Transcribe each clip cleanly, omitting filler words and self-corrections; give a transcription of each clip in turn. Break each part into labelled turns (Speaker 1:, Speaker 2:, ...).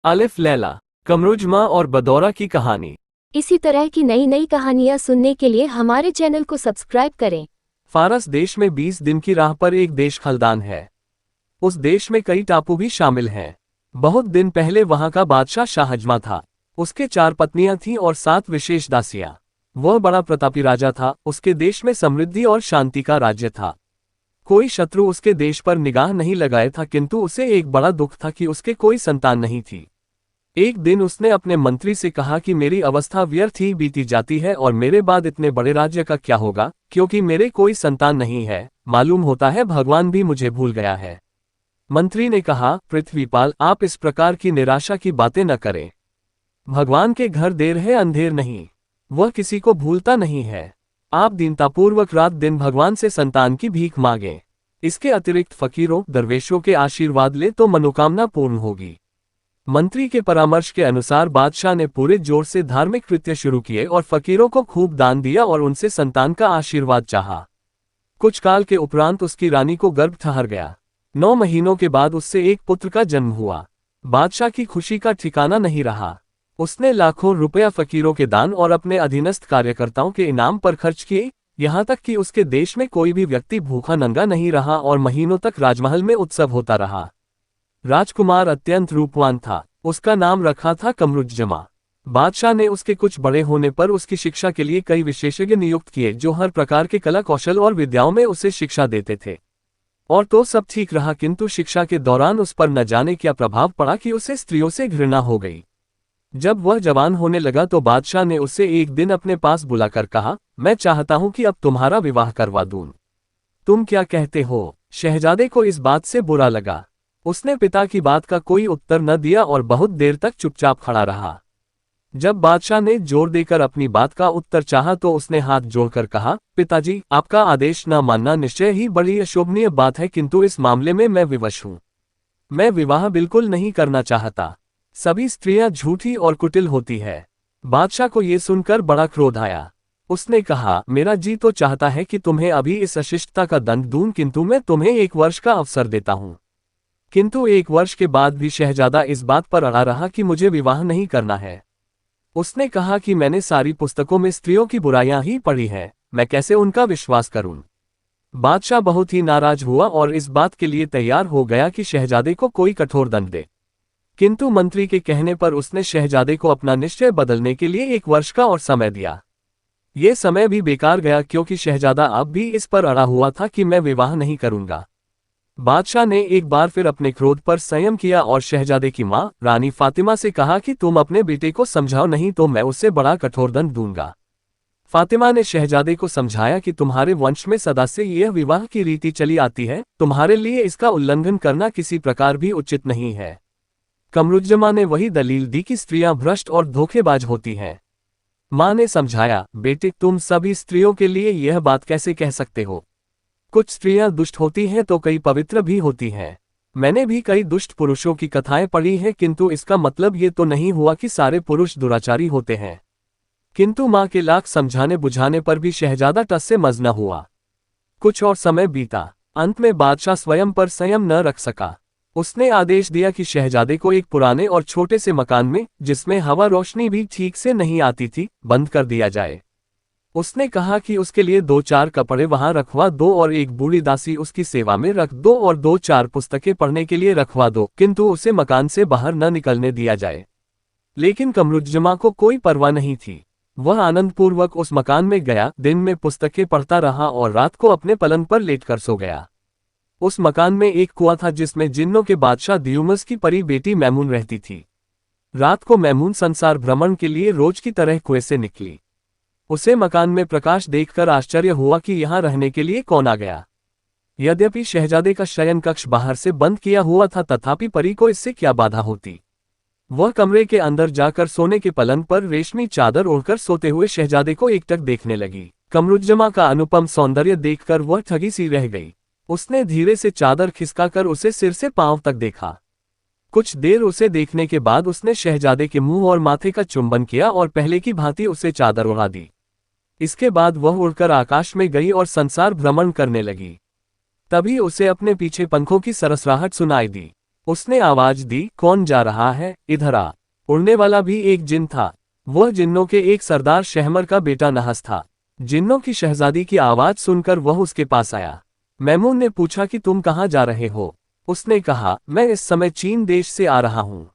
Speaker 1: अलिफ लैला, कमरुजमा और बदौरा की कहानी।
Speaker 2: इसी तरह की नई नई कहानियाँ सुनने के लिए हमारे चैनल को सब्सक्राइब करें।
Speaker 1: फारस देश में 20 दिन की राह पर एक देश खलदान है। उस देश में कई टापू भी शामिल हैं। बहुत दिन पहले वहां का बादशाह शाहजमा था। उसके 4 पत्नियां थीं और 7 विशेष दासियां। वह बड़ा प्रतापी राजा था। उसके देश में समृद्धि और शांति का राज्य था। कोई शत्रु उसके देश पर निगाह नहीं लगाए था, किंतु उसे एक बड़ा दुख था कि उसके कोई संतान नहीं थी। एक दिन उसने अपने मंत्री से कहा कि मेरी अवस्था व्यर्थ ही बीती जाती है और मेरे बाद इतने बड़े राज्य का क्या होगा, क्योंकि मेरे कोई संतान नहीं है। मालूम होता है भगवान भी मुझे भूल गया है। मंत्री ने कहा, पृथ्वीपाल, आप इस प्रकार की निराशा की बातें न करें। भगवान के घर देर है अंधेर नहीं। वह किसी को भूलता नहीं है। आप दीनतापूर्वक रात दिन भगवान से संतान की भीख मांगें। इसके अतिरिक्त फकीरों दरवेशों के आशीर्वाद ले तो मनोकामना पूर्ण होगी। मंत्री के परामर्श के अनुसार बादशाह ने पूरे जोर से धार्मिक कृत्य शुरू किए और फकीरों को खूब दान दिया और उनसे संतान का आशीर्वाद चाहा। कुछ काल के उपरांत उसकी रानी को गर्भ ठहर गया। 9 महीनों के बाद उससे एक पुत्र का जन्म हुआ। बादशाह की खुशी का ठिकाना नहीं रहा। उसने लाखों रुपया फकीरों के दान और अपने अधीनस्थ कार्यकर्ताओं के इनाम पर खर्च किए, यहाँ तक कि उसके देश में कोई भी व्यक्ति भूखा नंगा नहीं रहा और महीनों तक राजमहल में उत्सव होता रहा। राजकुमार अत्यंत रूपवान था। उसका नाम रखा था कमरुज्जमा। बादशाह ने उसके कुछ बड़े होने पर उसकी शिक्षा के लिए कई विशेषज्ञ नियुक्त किए, जो हर प्रकार के कला कौशल और विद्याओं में उसे शिक्षा देते थे। और तो सब ठीक रहा, किंतु शिक्षा के दौरान उस पर न जाने क्या प्रभाव पड़ा कि उसे स्त्रियों से घृणा हो गई। जब वह जवान होने लगा तो बादशाह ने उसे एक दिन अपने पास बुलाकर कहा, मैं चाहता हूं कि अब तुम्हारा विवाह करवा दूं। तुम क्या कहते हो? शहजादे को इस बात से बुरा लगा। उसने पिता की बात का कोई उत्तर न दिया और बहुत देर तक चुपचाप खड़ा रहा। जब बादशाह ने जोर देकर अपनी बात का उत्तर चाहा तो उसने हाथ जोड़कर कहा, पिताजी, आपका आदेश न मानना निश्चय ही बड़ी अशोभनीय बात है, किंतु इस मामले में मैं विवश हूं। मैं विवाह बिल्कुल नहीं करना चाहता। सभी स्त्रियां झूठी और कुटिल होती है। बादशाह को ये सुनकर बड़ा क्रोध आया। उसने कहा, मेरा जी तो चाहता है कि तुम्हें अभी इस अशिष्टता का दंड दूं, किंतु मैं तुम्हें 1 वर्ष का अवसर देता हूं। किंतु 1 वर्ष के बाद भी शहजादा इस बात पर अड़ा रहा कि मुझे विवाह नहीं करना है। उसने कहा कि मैंने सारी पुस्तकों में स्त्रियों की बुराइयां ही पढ़ी हैं, मैं कैसे उनका विश्वास करूं। बादशाह बहुत ही नाराज हुआ और इस बात के लिए तैयार हो गया कि शहजादे को कोई कठोर दंड दे। किंतु मंत्री के कहने पर उसने शहजादे को अपना निश्चय बदलने के लिए 1 वर्ष का और समय दिया। ये समय भी बेकार गया, क्योंकि शहजादा अब भी इस पर अड़ा हुआ था कि मैं विवाह नहीं करूंगा। बादशाह ने एक बार फिर अपने क्रोध पर संयम किया और शहजादे की मां रानी फातिमा से कहा कि तुम अपने बेटे को समझाओ, नहीं तो मैं उसे बड़ा कठोर दंड दूंगा। फातिमा ने शहजादे को समझाया कि तुम्हारे वंश में सदा से यह विवाह की रीति चली आती है, तुम्हारे लिए इसका उल्लंघन करना किसी प्रकार भी उचित नहीं है। कमरुज्जमा ने वही दलील दी कि स्त्रियां भ्रष्ट और धोखेबाज होती हैं। मां ने समझाया, बेटे, तुम सभी स्त्रियों के लिए यह बात कैसे कह सकते हो? कुछ स्त्रियां दुष्ट होती हैं तो कई पवित्र भी होती हैं। मैंने भी कई दुष्ट पुरुषों की कथाएं पढ़ी हैं, किंतु इसका मतलब ये तो नहीं हुआ कि सारे पुरुष दुराचारी होते हैं। किंतु मां के लाख समझाने बुझाने पर भी शहजादा टस से मज न हुआ। कुछ और समय बीता। अंत में बादशाह स्वयं पर संयम न रख सका। उसने आदेश दिया कि शहजादे को एक पुराने और छोटे से मकान में, जिसमें हवा रोशनी भी ठीक से नहीं आती थी, बंद कर दिया जाए। उसने कहा कि उसके लिए 2-4 कपड़े वहां रखवा दो और एक बूढ़ी दासी उसकी सेवा में रख दो और 2-4 पुस्तकें पढ़ने के लिए रखवा दो, किंतु उसे मकान से बाहर न निकलने दिया जाए। लेकिन कमरुज्जमा को कोई परवाह नहीं थी। वह आनंदपूर्वक उस मकान में गया, दिन में पुस्तकें पढ़ता रहा और रात को अपने पलंग पर लेटकर सो गया। उस मकान में एक कुआं था जिसमें जिन्नों के बादशाह दियुमस की परी बेटी मैमून रहती थी। रात को मैमून संसार भ्रमण के लिए रोज की तरह कुएं से निकली। उसे मकान में प्रकाश देखकर आश्चर्य हुआ कि यहाँ रहने के लिए कौन आ गया। यद्यपि शहजादे का शयन कक्ष बाहर से बंद किया हुआ था, तथापि परी को इससे क्या बाधा होती। वह कमरे के अंदर जाकर सोने के पलंग पर रेशमी चादर ओढ़कर सोते हुए शहजादे को एकटक देखने लगी। कमरुज्जमा का अनुपम सौंदर्य देखकर वह ठगी सी रह गई। उसने धीरे से चादर खिसकाकर उसे सिर से पांव तक देखा। कुछ देर उसे देखने के बाद उसने शहजादे के मुंह और माथे का चुंबन किया और पहले की भांति उसे चादर ओढ़ा दी। इसके बाद वह उड़कर आकाश में गई और संसार भ्रमण करने लगी। तभी उसे अपने पीछे पंखों की सरसराहट सुनाई दी। उसने आवाज दी, कौन जा रहा है, इधर आ। उड़ने वाला भी एक जिन था। वह जिन्नों के एक सरदार शहमर का बेटा नहस था। जिन्नों की शहजादी की आवाज सुनकर वह उसके पास आया। मैमून ने पूछा कि तुम कहाँ जा रहे हो। उसने कहा, मैं इस समय चीन देश से आ रहा हूँ।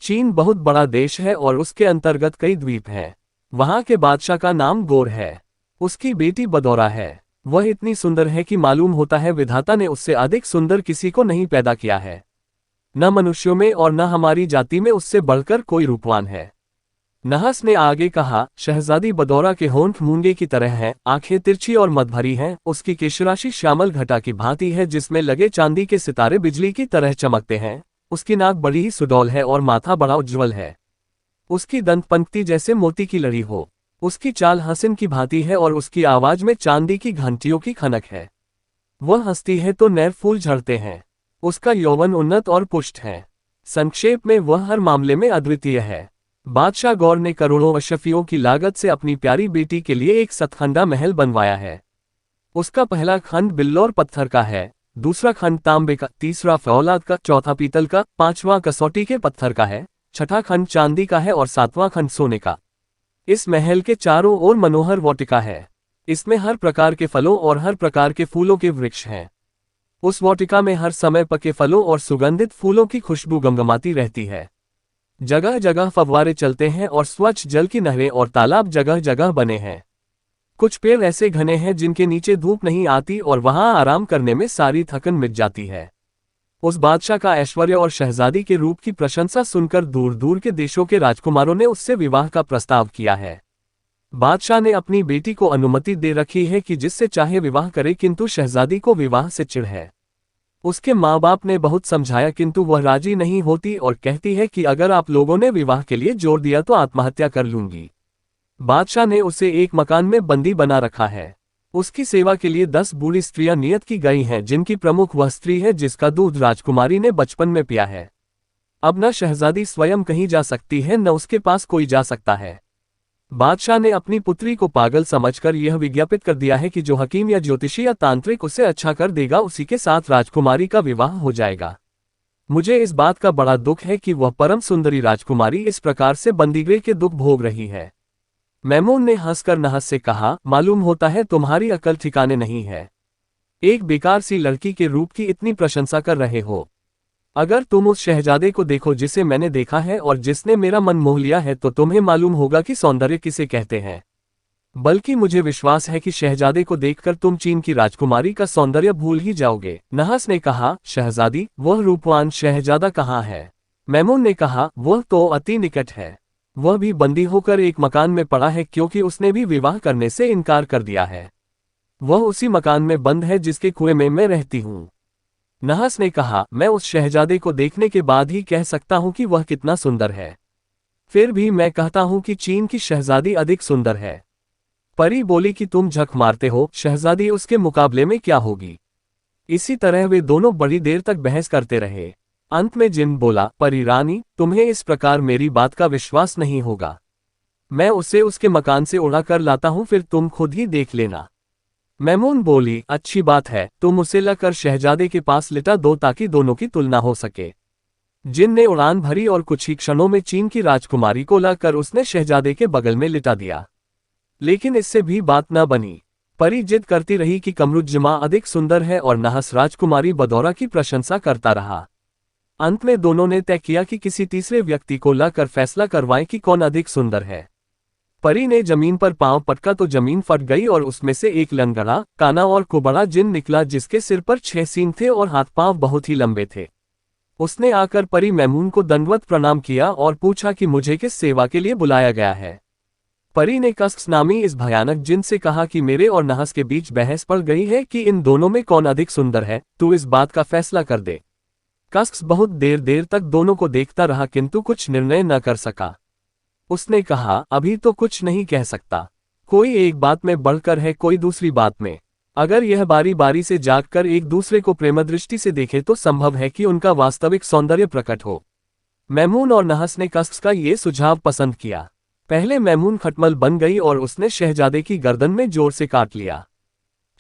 Speaker 1: चीन बहुत बड़ा देश है और उसके अंतर्गत कई द्वीप हैं। वहां के बादशाह का नाम गोर है। उसकी बेटी बदौरा है। वह इतनी सुंदर है कि मालूम होता है विधाता ने उससे अधिक सुंदर किसी को नहीं पैदा किया है। न मनुष्यों में और न हमारी जाति में उससे बढ़कर कोई रूपवान है। नहस ने आगे कहा, शहजादी बदौरा के होंठ मूंगे की तरह हैं, आंखें तिरछी और मदभरी हैं, उसकी केशराशि श्यामल घटा की भांति है जिसमें लगे चांदी के सितारे बिजली की तरह चमकते हैं। उसकी नाक बड़ी ही सुडौल है और माथा बड़ा उज्ज्वल है। उसकी दंत पंक्ति जैसे मोती की लड़ी हो। उसकी चाल हसन की भांति है और उसकी आवाज में चांदी की घंटियों की खनक है। वह हंसती है तो नैर फूल झड़ते हैं। उसका यौवन उन्नत और पुष्ट है। संक्षेप में वह हर मामले में अद्वितीय है। बादशाह गौर ने करोड़ों अशफियों की लागत से अपनी प्यारी बेटी के लिए एक सतखंडा महल बनवाया है। उसका पहला खंड बिल्लौर पत्थर का है, दूसरा खंड तांबे का, तीसरा फौलाद का, चौथा पीतल का, पांचवां कसौटी के पत्थर का है, छठा खंड चांदी का है और सातवां खंड सोने का। इस महल के चारों ओर मनोहर वाटिका है। इसमें हर प्रकार के फलों और हर प्रकार के फूलों के वृक्ष हैं। उस वाटिका में हर समय पके फलों और सुगंधित फूलों की खुशबू गमगमाती रहती है। जगह जगह फव्वारे चलते हैं और स्वच्छ जल की नहरें और तालाब जगह जगह बने हैं। कुछ पेड़ ऐसे घने हैं जिनके नीचे धूप नहीं आती और वहां आराम करने में सारी थकन मिट जाती है। उस बादशाह का ऐश्वर्य और शहजादी के रूप की प्रशंसा सुनकर दूर दूर के देशों के राजकुमारों ने उससे विवाह का प्रस्ताव किया है। बादशाह ने अपनी बेटी को अनुमति दे रखी है कि जिससे चाहे विवाह करे, किंतु शहजादी को विवाह से चिढ़ है। उसके माँ बाप ने बहुत समझाया किंतु वह राजी नहीं होती और कहती है कि अगर आप लोगों ने विवाह के लिए जोर दिया तो आत्महत्या कर लूंगी। बादशाह ने उसे एक मकान में बंदी बना रखा है। उसकी सेवा के लिए 10 बूढ़ी स्त्रियां नियत की गई हैं, जिनकी प्रमुख वह स्त्री है जिसका दूध राजकुमारी ने बचपन में पिया है। अब न शहजादी स्वयं कहीं जा सकती है न उसके पास कोई जा सकता है। बादशाह ने अपनी पुत्री को पागल समझकर यह विज्ञापित कर दिया है कि जो हकीम या ज्योतिषी या तांत्रिक उसे अच्छा कर देगा उसी के साथ राजकुमारी का विवाह हो जाएगा। मुझे इस बात का बड़ा दुख है कि वह परम सुंदरी राजकुमारी इस प्रकार से बंदीगृह के दुख भोग रही है। मैमून ने हंसकर नहस से कहा, मालूम होता है तुम्हारी अकल ठिकाने नहीं है। एक बेकार सी लड़की के रूप की इतनी प्रशंसा कर रहे हो। अगर तुम उस शहजादे को देखो जिसे मैंने देखा है और जिसने मेरा मन मोह लिया है तो तुम्हें मालूम होगा कि सौंदर्य किसे कहते हैं। बल्कि मुझे विश्वास है कि शहजादे को देखकर तुम चीन की राजकुमारी का सौंदर्य भूल ही जाओगे। नहस ने कहा, शहजादी, वह रूपवान शहजादा कहाँ है? मैमून ने कहा, वह तो अति निकट है। वह भी बंदी होकर एक मकान में पड़ा है क्योंकि उसने भी विवाह करने से इनकार कर दिया है। वह उसी मकान में बंद है जिसके कुएं में मैं रहती हूँ। नहस ने कहा, मैं उस शहजादे को देखने के बाद ही कह सकता हूं कि वह कितना सुंदर है। फिर भी मैं कहता हूं कि चीन की शहजादी अधिक सुंदर है। परी बोली कि तुम झक मारते हो, शहजादी उसके मुकाबले में क्या होगी। इसी तरह वे दोनों बड़ी देर तक बहस करते रहे। अंत में जिन बोला, परी रानी, तुम्हें इस प्रकार मेरी बात का विश्वास नहीं होगा। मैं उसे उसके मकान से उड़ा कर लाता हूं, फिर तुम खुद ही देख लेना। मैमून बोली, अच्छी बात है, तुम उसे लाकर शहजादे के पास लिटा दो ताकि दोनों की तुलना हो सके। जिन ने उड़ान भरी और कुछ ही क्षणों में चीन की राजकुमारी को लाकर उसने शहजादे के बगल में लिटा दिया। लेकिन इससे भी बात न बनी। परी जिद करती रही कि कमरुज्जमा अधिक सुंदर है और नहस राजकुमारी बदौरा की प्रशंसा करता रहा। अंत में दोनों ने तय किया कि किसी तीसरे व्यक्ति को लाकर फैसला करवाएं कि कौन अधिक सुंदर है। परी ने जमीन पर पांव पटका तो जमीन फट गई और उसमें से एक लंगड़ा, काना और कुबड़ा जिन निकला जिसके सिर पर 6 सींग थे और हाथ पांव बहुत ही लंबे थे। उसने आकर परी मैमून को दंडवत प्रणाम किया और पूछा कि मुझे किस सेवा के लिए बुलाया गया है। परी ने कस्क्स नामी इस भयानक जिन से कहा कि मेरे और नहस के बीच बहस पड़ गई है कि इन दोनों में कौन अधिक सुंदर है, तू इस बात का फैसला कर दे। कस्क्स बहुत देर तक दोनों को देखता रहा किंतु कुछ निर्णय न कर सका। उसने कहा, अभी तो कुछ नहीं कह सकता। कोई एक बात में बढ़कर है, कोई दूसरी बात में। अगर यह बारी बारी से जागकर एक दूसरे को प्रेमदृष्टि से देखे तो संभव है कि उनका वास्तविक सौंदर्य प्रकट हो। मैमून और नहस ने कस्क्स का ये सुझाव पसंद किया। पहले मैमून खटमल बन गई और उसने शहजादे की गर्दन में जोर से काट लिया।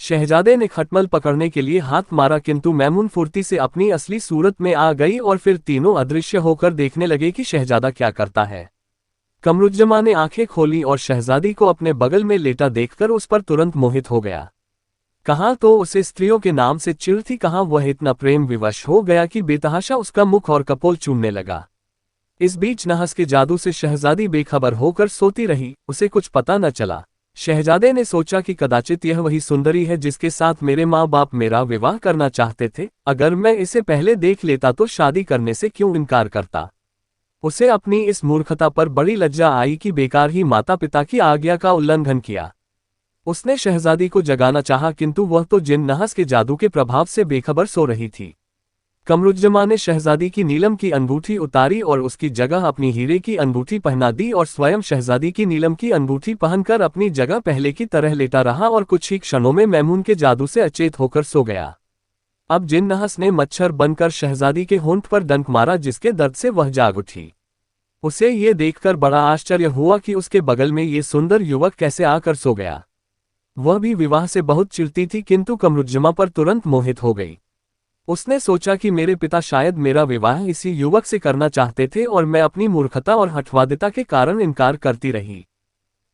Speaker 1: शहजादे ने खटमल पकड़ने के लिए हाथ मारा, किंतु मैमून फुर्ती से अपनी असली सूरत में आ गई और फिर तीनों अदृश्य होकर देखने लगे कि शहजादा क्या करता है। कमरुज्जमा ने आंखें खोली और शहजादी को अपने बगल में लेटा देखकर उस पर तुरंत मोहित हो गया। कहाँ तो उसे स्त्रियों के नाम से चिढ़ थी, कहाँ वह इतना प्रेम विवश हो गया कि बेतहाशा उसका मुख और कपोल चूमने लगा। इस बीच नहस के जादू से शहजादी बेखबर होकर सोती रही, उसे कुछ पता न चला। शहजादे ने सोचा कि कदाचित यह वही सुंदरी है जिसके साथ मेरे माँ बाप मेरा विवाह करना चाहते थे। अगर मैं इसे पहले देख लेता तो शादी करने से क्यों इनकार करता। उसे अपनी इस मूर्खता पर बड़ी लज्जा आई कि बेकार ही माता पिता की आज्ञा का उल्लंघन किया। उसने शहजादी को जगाना चाहा, किंतु वह तो जिन नहस के जादू के प्रभाव से बेखबर सो रही थी। कमरुज्जमा ने शहजादी की नीलम की अंगूठी उतारी और उसकी जगह अपनी हीरे की अंगूठी पहना दी और स्वयं शहजादी की नीलम की अंगूठी पहनकर अपनी जगह पहले की तरह लेटा रहा और कुछ ही क्षणों में मैमून के जादू से अचेत होकर सो गया। अब जिन नहस ने मच्छर बनकर शहजादी के होंठ पर डंक मारा, जिसके दर्द से वह जाग उठी। उसे ये देखकर बड़ा आश्चर्य हुआ कि उसके बगल में ये सुंदर युवक कैसे आकर सो गया। वह भी विवाह से बहुत चिढ़ती थी, किंतु कमरुज्जमा पर तुरंत मोहित हो गई। उसने सोचा कि मेरे पिता शायद मेरा विवाह इसी युवक से करना चाहते थे और मैं अपनी मूर्खता और हठवादिता के कारण इनकार करती रही।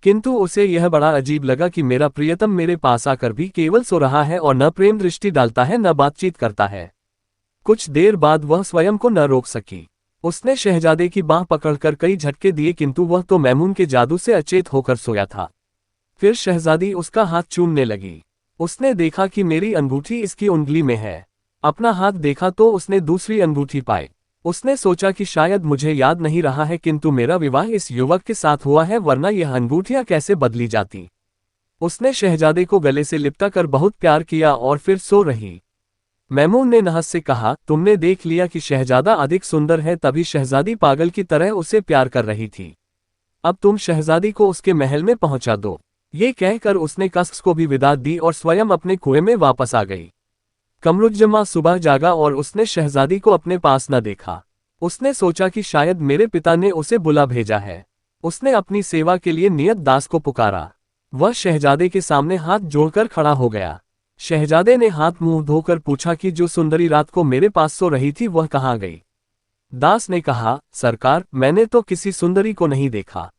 Speaker 1: किंतु उसे यह बड़ा अजीब लगा कि मेरा प्रियतम मेरे पास आकर भी केवल सो रहा है और न प्रेम दृष्टि डालता है न बातचीत करता है। कुछ देर बाद वह स्वयं को न रोक सकी। उसने शहजादे की बांह पकड़कर कई झटके दिए, किंतु वह तो मैमून के जादू से अचेत होकर सोया था। फिर शहजादी उसका हाथ चूमने लगी। उसने देखा कि मेरी अंगूठी इसकी उंगली में है। अपना हाथ देखा तो उसने दूसरी अंगूठी पाई। उसने सोचा कि शायद मुझे याद नहीं रहा है, किंतु मेरा विवाह इस युवक के साथ हुआ है, वरना यह अंगूठियां कैसे बदली जाती। उसने शहजादे को गले से लिपटा कर बहुत प्यार किया और फिर सो रही। मैमून ने नहस से कहा, तुमने देख लिया कि शहजादा अधिक सुंदर है, तभी शहजादी पागल की तरह उसे प्यार कर रही थी। अब तुम शहजादी को उसके महल में पहुंचा दो। ये कहकर उसने कस्क को भी विदा दी और स्वयं अपने कुएं में वापस आ गई। कमरुज्जमा सुबह जागा और उसने शहजादी को अपने पास न देखा। उसने सोचा कि शायद मेरे पिता ने उसे बुला भेजा है। उसने अपनी सेवा के लिए नियत दास को पुकारा। वह शहजादे के सामने हाथ जोड़कर खड़ा हो गया। शहजादे ने हाथ मुंह धोकर पूछा कि जो सुंदरी रात को मेरे पास सो रही थी वह कहाँ गई। दास ने कहा, सरकार, मैंने तो किसी सुंदरी को नहीं देखा।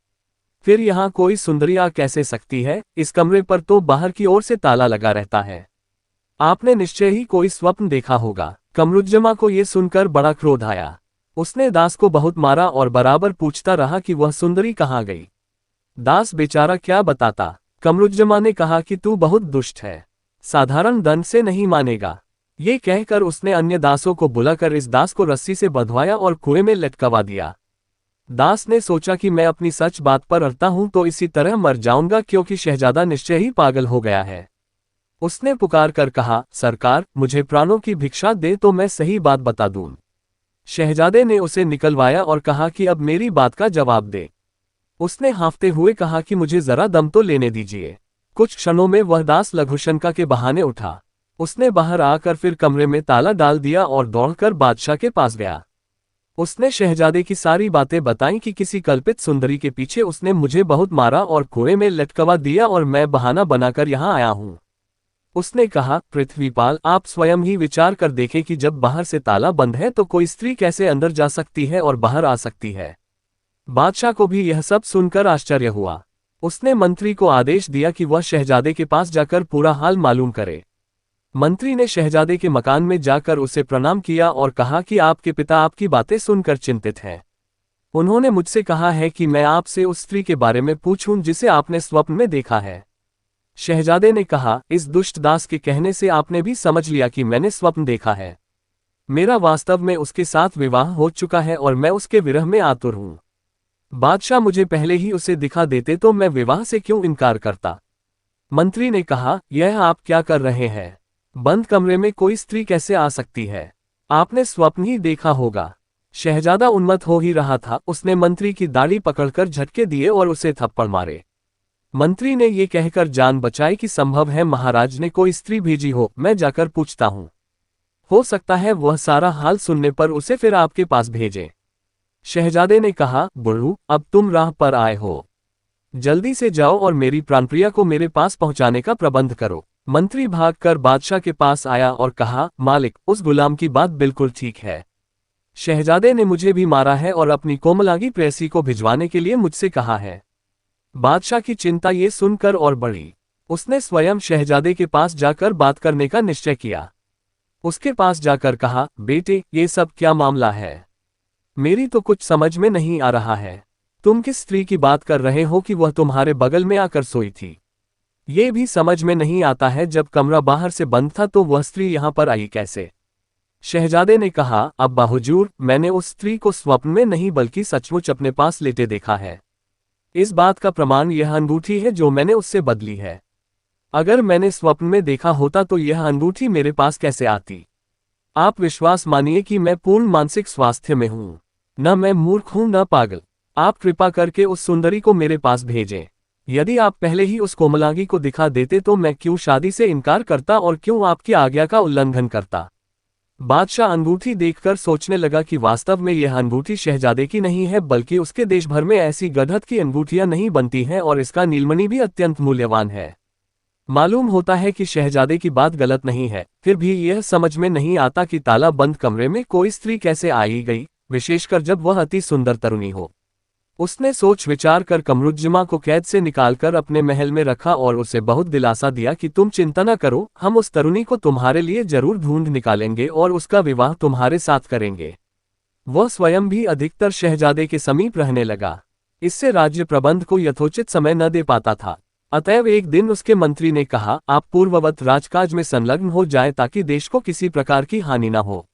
Speaker 1: फिर यहाँ कोई सुंदरी आ कैसे सकती है? इस कमरे पर तो बाहर की ओर से ताला लगा रहता है। आपने निश्चय ही कोई स्वप्न देखा होगा। कमरुज्जमा को यह सुनकर बड़ा क्रोध आया। उसने दास को बहुत मारा और बराबर पूछता रहा कि वह सुंदरी कहाँ गई। दास बेचारा क्या बताता। कमरुज्जमा ने कहा कि तू बहुत दुष्ट है, साधारण दंड से नहीं मानेगा। ये कहकर उसने अन्य दासों को बुलाकर इस दास को रस्सी से बंधवाया और कुएं में लटकवा दिया। दास ने सोचा कि मैं अपनी सच बात पर अड़ता हूं तो इसी तरह मर जाऊंगा, क्योंकि शहजादा निश्चय ही पागल हो गया है। उसने पुकार कर कहा, सरकार, मुझे प्राणों की भिक्षा दे तो मैं सही बात बता दूं। शहजादे ने उसे निकलवाया और कहा कि अब मेरी बात का जवाब दे। उसने हाँफते हुए कहा कि मुझे जरा दम तो लेने दीजिए। कुछ क्षणों में वह दास लघुशंका के बहाने उठा। उसने बाहर आकर फिर कमरे में ताला डाल दिया और दौड़कर बादशाह के पास गया। उसने शहजादे की सारी बातें बताईं कि किसी कल्पित सुंदरी के पीछे उसने मुझे बहुत मारा और कुएं में लटकवा दिया और मैं बहाना बनाकर यहाँ आया हूँ। उसने कहा, पृथ्वीपाल, आप स्वयं ही विचार कर देखें कि जब बाहर से ताला बंद है तो कोई स्त्री कैसे अंदर जा सकती है और बाहर आ सकती है। बादशाह को भी यह सब सुनकर आश्चर्य हुआ। उसने मंत्री को आदेश दिया कि वह शहजादे के पास जाकर पूरा हाल मालूम करे। मंत्री ने शहजादे के मकान में जाकर उसे प्रणाम किया और कहा कि आपके पिता आपकी बातें सुनकर चिंतित हैं। उन्होंने मुझसे कहा है कि मैं आपसे उस स्त्री के बारे में पूछूं जिसे आपने स्वप्न में देखा है। शहजादे ने कहा, इस दुष्ट दास के कहने से आपने भी समझ लिया कि मैंने स्वप्न देखा है। मेरा वास्तव में उसके साथ विवाह हो चुका है और मैं उसके विरह में आतुर हूं। बादशाह मुझे पहले ही उसे दिखा देते तो मैं विवाह से क्यों इनकार करता। मंत्री ने कहा, यह आप क्या कर रहे हैं? बंद कमरे में कोई स्त्री कैसे आ सकती है? आपने स्वप्न ही देखा होगा। शहजादा उन्मत्त हो ही रहा था। उसने मंत्री की दाढ़ी पकड़कर झटके दिए और उसे थप्पड़ मारे। मंत्री ने ये कहकर जान बचाई कि संभव है महाराज ने कोई स्त्री भेजी हो, मैं जाकर पूछता हूं। हो सकता है वह सारा हाल सुनने पर उसे फिर आपके पास भेजे। शहजादे ने कहा, बुढ़ू, अब तुम राह पर आए हो, जल्दी से जाओ और मेरी प्राणप्रिया को मेरे पास पहुंचाने का प्रबंध करो। मंत्री भागकर बादशाह के पास आया और कहा, मालिक, उस गुलाम की बात बिल्कुल ठीक है। शहजादे ने मुझे भी मारा है और अपनी कोमलांगी प्रेयसी को भिजवाने के लिए मुझसे कहा है। बादशाह की चिंता ये सुनकर और बढ़ी। उसने स्वयं शहजादे के पास जाकर बात करने का निश्चय किया। उसके पास जाकर कहा, बेटे, ये सब क्या मामला है? मेरी तो कुछ समझ में नहीं आ रहा है। तुम किस स्त्री की बात कर रहे हो कि वह तुम्हारे बगल में आकर सोई थी? ये भी समझ में नहीं आता है, जब कमरा बाहर से बंद था तो वह स्त्री यहां पर आई कैसे? शहजादे ने कहा, अब्बा हुजूर, मैंने उस स्त्री को स्वप्न में नहीं बल्कि सचमुच अपने पास लेटे देखा है। इस बात का प्रमाण यह अंगूठी है जो मैंने उससे बदली है। अगर मैंने स्वप्न में देखा होता तो यह अंगूठी मेरे पास कैसे आती? आप विश्वास मानिए कि मैं पूर्ण मानसिक स्वास्थ्य में हूं। न मैं मूर्ख हूं न पागल। आप कृपा करके उस सुंदरी को मेरे पास भेजें। यदि आप पहले ही उस कोमलांगी को दिखा देते तो मैं क्यों शादी से इनकार करता और क्यों आपकी आज्ञा का उल्लंघन करता? बादशाह अंगूठी देखकर सोचने लगा कि वास्तव में यह अंगूठी शहजादे की नहीं है, बल्कि उसके देश भर में ऐसी गधत की अंगूठियां नहीं बनती हैं और इसका नीलमणि भी अत्यंत मूल्यवान है। मालूम होता है कि शहजादे की बात गलत नहीं है, फिर भी यह समझ में नहीं आता कि ताला बंद कमरे में कोई स्त्री कैसे आई गई, विशेषकर जब वह अति सुंदर तरुणी हो। उसने सोच विचार कर कमरुज्जमा को कैद से निकालकर अपने महल में रखा और उसे बहुत दिलासा दिया कि तुम चिंता न करो, हम उस तरुणी को तुम्हारे लिए जरूर ढूंढ निकालेंगे और उसका विवाह तुम्हारे साथ करेंगे। वह स्वयं भी अधिकतर शहजादे के समीप रहने लगा। इससे राज्य प्रबंध को यथोचित समय न दे पाता था। अतएव एक दिन उसके मंत्री ने कहा, आप पूर्ववत राजकाज में संलग्न हो जाए ताकि देश को किसी प्रकार की हानि न हो।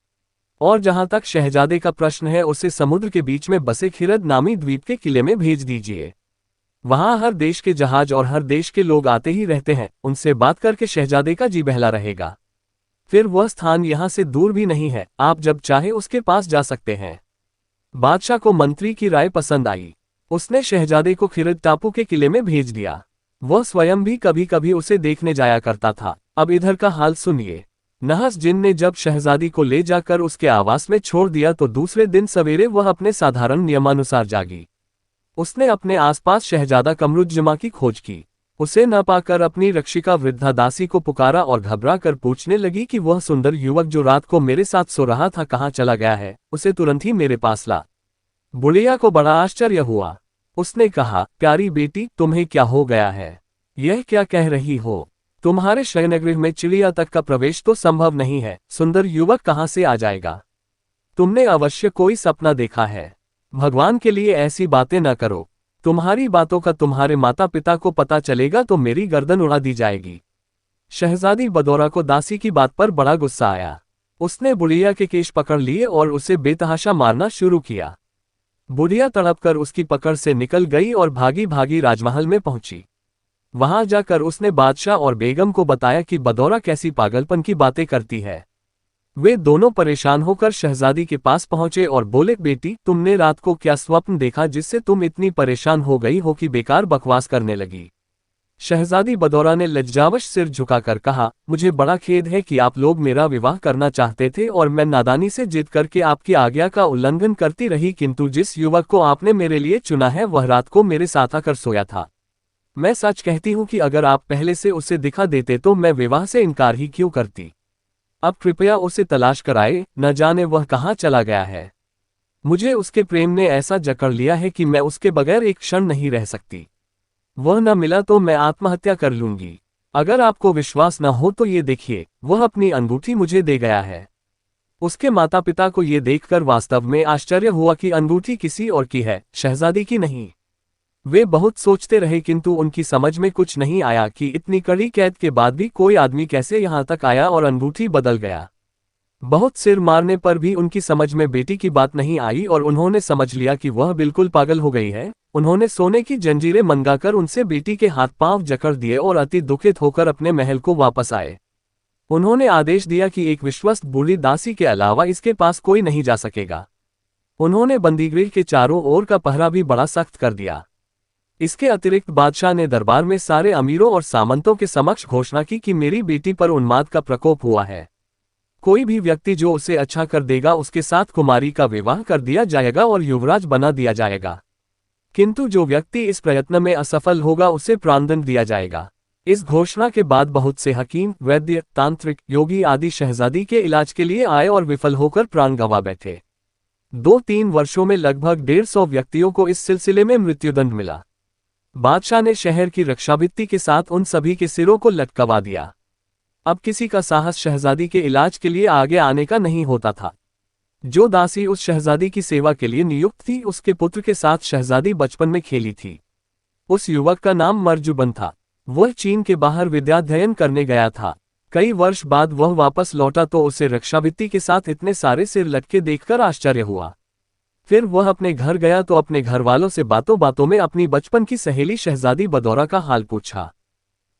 Speaker 1: और जहां तक शहजादे का प्रश्न है, उसे समुद्र के बीच में बसे खिरद नामी द्वीप के किले में भेज दीजिए। वहां हर देश के जहाज और हर देश के लोग आते ही रहते हैं, उनसे बात करके शहजादे का जी बहला रहेगा। फिर वह स्थान यहां से दूर भी नहीं है, आप जब चाहे उसके पास जा सकते हैं। बादशाह को मंत्री की राय पसंद आई। उसने शहजादे को खिरद टापू के किले में भेज दिया। वह स्वयं भी कभी कभी उसे देखने जाया करता था। अब इधर का हाल सुनिए। नहस जिन ने जब शहजादी को ले जाकर उसके आवास में छोड़ दिया तो दूसरे दिन सवेरे वह अपने साधारण नियमानुसार जागी। उसने अपने आसपास शहजादा कमरुज्जमा की खोज की। उसे न पाकर अपनी रक्षिका वृद्धा दासी को पुकारा और घबरा कर पूछने लगी कि वह सुंदर युवक जो रात को मेरे साथ सो रहा था कहाँ चला गया है, उसे तुरंत ही मेरे पास ला। बुढ़िया को बड़ा आश्चर्य हुआ। उसने कहा, प्यारी बेटी, तुम्हें क्या हो गया है? यह क्या कह रही हो? तुम्हारे शयनगृह में चिड़िया तक का प्रवेश तो संभव नहीं है, सुंदर युवक कहाँ से आ जाएगा? तुमने अवश्य कोई सपना देखा है। भगवान के लिए ऐसी बातें न करो। तुम्हारी बातों का तुम्हारे माता पिता को पता चलेगा तो मेरी गर्दन उड़ा दी जाएगी। शहजादी बदौरा को दासी की बात पर बड़ा गुस्सा आया। उसने बुढ़िया के केश पकड़ लिए और उसे बेतहाशा मारना शुरू किया। बुढ़िया तड़पकर उसकी पकड़ से निकल गई और भागी भागी राजमहल में पहुंची। वहां जाकर उसने बादशाह और बेगम को बताया कि बदौरा कैसी पागलपन की बातें करती है। वे दोनों परेशान होकर शहजादी के पास पहुंचे और बोले, बेटी, तुमने रात को क्या स्वप्न देखा जिससे तुम इतनी परेशान हो गई हो कि बेकार बकवास करने लगी? शहजादी बदौरा ने लज्जावश सिर झुकाकर कहा, मुझे बड़ा खेद है कि आप लोग मेरा विवाह करना चाहते थे और मैं नादानी से जिद करके आपकी आज्ञा का उल्लंघन करती रही, किंतु जिस युवक को आपने मेरे लिए चुना है वह रात को मेरे साथ आकर सोया था। मैं सच कहती हूँ कि अगर आप पहले से उसे दिखा देते तो मैं विवाह से इनकार ही क्यों करती। अब कृपया उसे तलाश कराए, न जाने वह कहाँ चला गया है। मुझे उसके प्रेम ने ऐसा जकड़ लिया है कि मैं उसके बगैर एक क्षण नहीं रह सकती। वह न मिला तो मैं आत्महत्या कर लूंगी। अगर आपको विश्वास न हो तो ये देखिए, वह अपनी अंगूठी मुझे दे गया है। उसके माता पिता को ये देखकर वास्तव में आश्चर्य हुआ कि अंगूठी किसी और की है, शहजादी की नहीं। वे बहुत सोचते रहे किंतु उनकी समझ में कुछ नहीं आया कि इतनी कड़ी कैद के बाद भी कोई आदमी कैसे यहाँ तक आया और अंगूठी बदल गया। बहुत सिर मारने पर भी उनकी समझ में बेटी की बात नहीं आई और उन्होंने समझ लिया कि वह बिल्कुल पागल हो गई है। उन्होंने सोने की जंजीरें मंगाकर उनसे बेटी के हाथ पांव जकड़ दिए और अति दुखित होकर अपने महल को वापस आए। उन्होंने आदेश दिया कि एक विश्वस्त बूढ़ी दासी के अलावा इसके पास कोई नहीं जा सकेगा। उन्होंने बंदीगृह के चारों ओर का पहरा भी बड़ा सख्त कर दिया। इसके अतिरिक्त बादशाह ने दरबार में सारे अमीरों और सामंतों के समक्ष घोषणा की कि मेरी बेटी पर उन्माद का प्रकोप हुआ है। कोई भी व्यक्ति जो उसे अच्छा कर देगा उसके साथ कुमारी का विवाह कर दिया जाएगा और युवराज बना दिया जाएगा, किंतु जो व्यक्ति इस प्रयत्न में असफल होगा उसे प्राणदंड दिया जाएगा। इस घोषणा के बाद बहुत से हकीम, वैद्य, तांत्रिक, योगी आदि शहजादी के इलाज के लिए आए और विफल होकर प्राण गंवा बैठे। 2-3 वर्षों में लगभग 150 व्यक्तियों को इस सिलसिले में मृत्युदंड मिला। बादशाह ने शहर की रक्षाभित्ति के साथ उन सभी के सिरों को लटकवा दिया। अब किसी का साहस शहजादी के इलाज के लिए आगे आने का नहीं होता था। जो दासी उस शहजादी की सेवा के लिए नियुक्त थी, उसके पुत्र के साथ शहजादी बचपन में खेली थी। उस युवक का नाम मर्जुबन था। वह चीन के बाहर विद्याध्ययन करने गया था। कई वर्ष बाद वह वापस लौटा तो उसे रक्षाभित्ति के साथ इतने सारे सिर लटके देखकर आश्चर्य हुआ। फिर वह अपने घर गया तो अपने घर वालों से बातों बातों में अपनी बचपन की सहेली शहजादी बदौरा का हाल पूछा।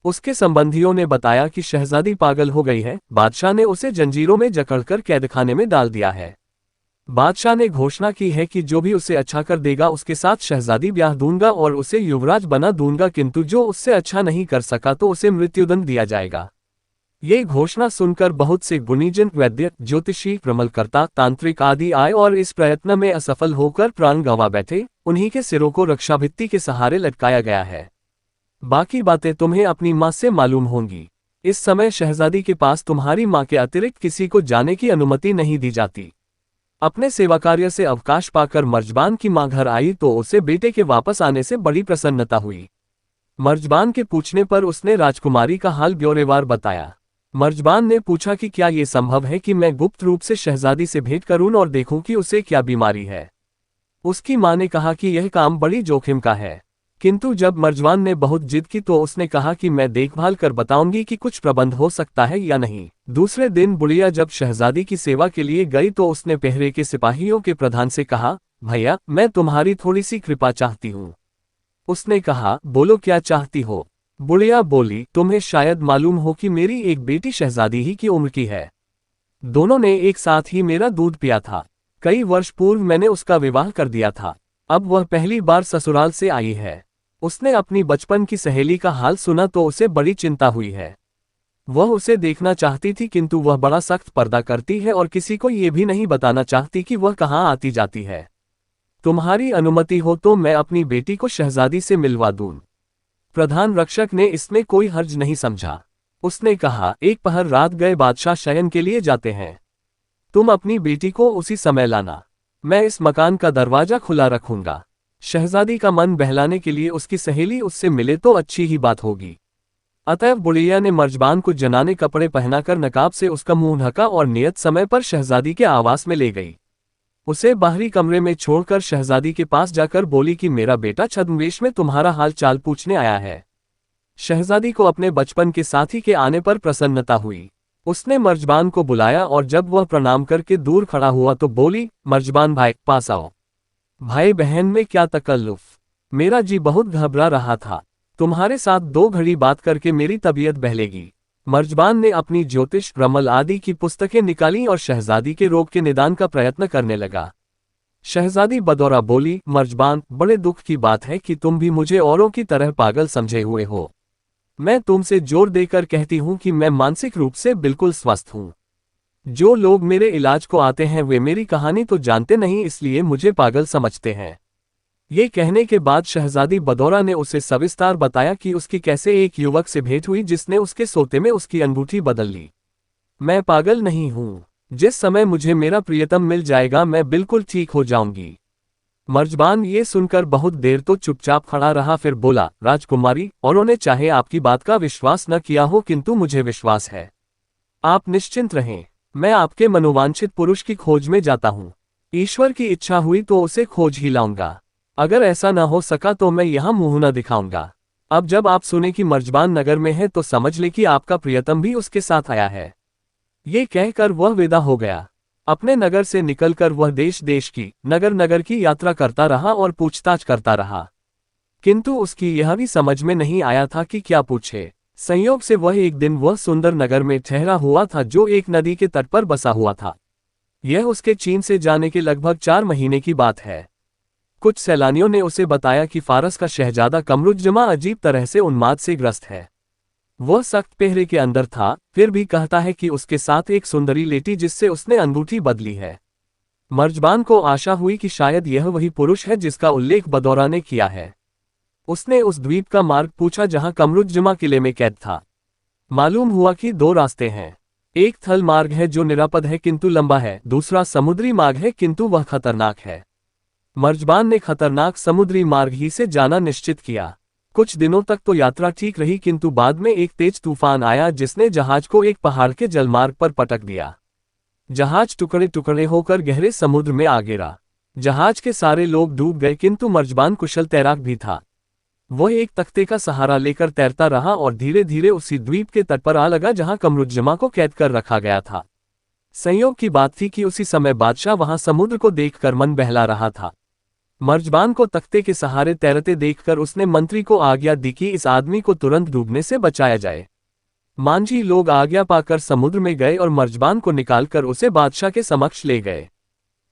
Speaker 1: उसके संबंधियों ने बताया कि शहजादी पागल हो गई है। बादशाह ने उसे जंजीरों में जकड़कर कैदखाने में डाल दिया है। बादशाह ने घोषणा की है कि जो भी उसे अच्छा कर देगा उसके साथ शहजादी ब्याह दूंगा और उसे युवराज बना दूंगा, किंतु जो उससे अच्छा नहीं कर सका तो उसे मृत्युदंड दिया जाएगा। ये घोषणा सुनकर बहुत से गुणीजन, वैद्य, ज्योतिषी, प्रमलकर्ता, तांत्रिक आदि आए और इस प्रयत्न में असफल होकर प्राण गंवा बैठे। उन्हीं के सिरों को रक्षाभित्ति के सहारे लटकाया गया है। बाकी बातें तुम्हें अपनी माँ से मालूम होंगी। इस समय शहजादी के पास तुम्हारी माँ के अतिरिक्त किसी को जाने की अनुमति नहीं दी जाती। अपने सेवा कार्य से अवकाश पाकर मर्जबान की मां घर आई तो उसे बेटे के वापस आने से बड़ी प्रसन्नता हुई। मर्जबान के पूछने पर उसने राजकुमारी का हाल ब्यौरेवार बताया। मर्जबान ने पूछा कि क्या ये संभव है कि मैं गुप्त रूप से शहजादी से भेंट करूं और देखूं कि उसे क्या बीमारी है। उसकी मां ने कहा कि यह काम बड़ी जोखिम का है, किंतु जब मर्जबान ने बहुत जिद की तो उसने कहा कि मैं देखभाल कर बताऊंगी कि कुछ प्रबंध हो सकता है या नहीं। दूसरे दिन बुढ़िया जब शहजादी की सेवा के लिए गई तो उसने पहरे के सिपाहियों के प्रधान से कहा, भैया मैं तुम्हारी थोड़ी सी कृपा चाहती हूँ। उसने कहा, बोलो क्या चाहती हो। बुढ़िया बोली, तुम्हें शायद मालूम हो कि मेरी एक बेटी शहजादी ही की उम्र की है। दोनों ने एक साथ ही मेरा दूध पिया था। कई वर्ष पूर्व मैंने उसका विवाह कर दिया था। अब वह पहली बार ससुराल से आई है। उसने अपनी बचपन की सहेली का हाल सुना तो उसे बड़ी चिंता हुई है। वह उसे देखना चाहती थी, किंतु वह बड़ा सख्त पर्दा करती है और किसी को ये भी नहीं बताना चाहती कि वह कहाँ आती जाती है। तुम्हारी अनुमति हो तो मैं अपनी बेटी को शहजादी से मिलवा दूं। प्रधान रक्षक ने इसमें कोई हर्ज नहीं समझा। उसने कहा, एक पहर रात गए बादशाह शयन के लिए जाते हैं। तुम अपनी बेटी को उसी समय लाना। मैं इस मकान का दरवाजा खुला रखूंगा। शहजादी का मन बहलाने के लिए उसकी सहेली उससे मिले तो अच्छी ही बात होगी। अतएव बुढ़िया ने मर्जबान को जनाने कपड़े पहनाकर नकाब से उसका मुंह ढका और नियत समय पर शहजादी के आवास में ले गई। उसे बाहरी कमरे में छोड़कर शहजादी के पास जाकर बोली कि मेरा बेटा छद्मवेश में तुम्हारा हाल चाल पूछने आया है। शहजादी को अपने बचपन के साथी के आने पर प्रसन्नता हुई। उसने मर्जबान को बुलाया और जब वह प्रणाम करके दूर खड़ा हुआ तो बोली, मर्जबान भाई पास आओ। भाई बहन में क्या तकल्लुफ, मेरा जी बहुत घबरा रहा था। तुम्हारे साथ 2 घड़ी बात करके मेरी तबीयत बहलेगी। मर्जबान ने अपनी ज्योतिष, रमल आदि की पुस्तकें निकाली और शहजादी के रोग के निदान का प्रयत्न करने लगा। शहजादी बदौरा बोली, मर्जबान बड़े दुख की बात है कि तुम भी मुझे औरों की तरह पागल समझे हुए हो। मैं तुमसे जोर देकर कहती हूं कि मैं मानसिक रूप से बिल्कुल स्वस्थ हूं। जो लोग मेरे इलाज को आते हैं वे मेरी कहानी तो जानते नहीं, इसलिए मुझे पागल समझते हैं। ये कहने के बाद शहजादी बदौरा ने उसे सविस्तार बताया कि उसकी कैसे एक युवक से भेंट हुई जिसने उसके सोते में उसकी अंगूठी बदल ली। मैं पागल नहीं हूं। जिस समय मुझे मेरा प्रियतम मिल जाएगा मैं बिल्कुल ठीक हो जाऊंगी। मर्जबान ये सुनकर बहुत देर तो चुपचाप खड़ा रहा, फिर बोला, राजकुमारी, औरों ने चाहे आपकी बात का विश्वास न किया हो किंतु मुझे विश्वास है। आप निश्चिंत रहें, मैं आपके मनोवांछित पुरुष की खोज में जाता हूँ। ईश्वर की इच्छा हुई तो उसे खोज ही लाऊंगा। अगर ऐसा न हो सका तो मैं यहाँ मुंह न दिखाऊंगा। अब जब आप सुने कि मर्जबान नगर में है तो समझ ले कि आपका प्रियतम भी उसके साथ आया है। ये कहकर वह विदा हो गया। अपने नगर से निकलकर वह देश देश की, नगर नगर की यात्रा करता रहा और पूछताछ करता रहा, किंतु उसकी यह भी समझ में नहीं आया था कि क्या पूछे। संयोग से वह एक दिन वह सुंदर नगर में ठहरा हुआ था जो एक नदी के तट पर बसा हुआ था। यह उसके चीन से जाने के लगभग 4 महीने की बात है। कुछ सैलानियों ने उसे बताया कि फारस का शहजादा कमरुज्जमा अजीब तरह से उन्माद से ग्रस्त है। वह सख्त पहरे के अंदर था, फिर भी कहता है कि उसके साथ एक सुंदरी लेटी जिससे उसने अंगूठी बदली है। मर्जबान को आशा हुई कि शायद यह वही पुरुष है जिसका उल्लेख बदौरा ने किया है। उसने उस द्वीप का मार्ग पूछा जहां कमरुज्जमा किले में कैद था। मालूम हुआ कि दो रास्ते हैं। एक थल मार्ग है जो निरापद है किंतु लंबा है, दूसरा समुद्री मार्ग है किंतु वह खतरनाक है। मर्जबान ने खतरनाक समुद्री मार्ग ही से जाना निश्चित किया। कुछ दिनों तक तो यात्रा ठीक रही किंतु बाद में एक तेज तूफान आया जिसने जहाज को एक पहाड़ के जलमार्ग पर पटक दिया। जहाज टुकड़े टुकड़े होकर गहरे समुद्र में आ गिरा। जहाज के सारे लोग डूब गए किंतु मर्जबान कुशल तैराक भी था। वह एक तख्ते का सहारा लेकर तैरता रहा और धीरे धीरे उसी द्वीप के तट पर आ लगा जहां कमरुज्जमा को कैद कर रखा गया था। संयोग की बात थी कि उसी समय बादशाह वहां समुद्र को देखकर मन बहला रहा था। मर्जबान को तख्ते के सहारे तैरते देखकर उसने मंत्री को आज्ञा दी कि इस आदमी को तुरंत डूबने से बचाया जाए। मांझी लोग आज्ञा पाकर समुद्र में गए और मर्जबान को निकालकर उसे बादशाह के समक्ष ले गए।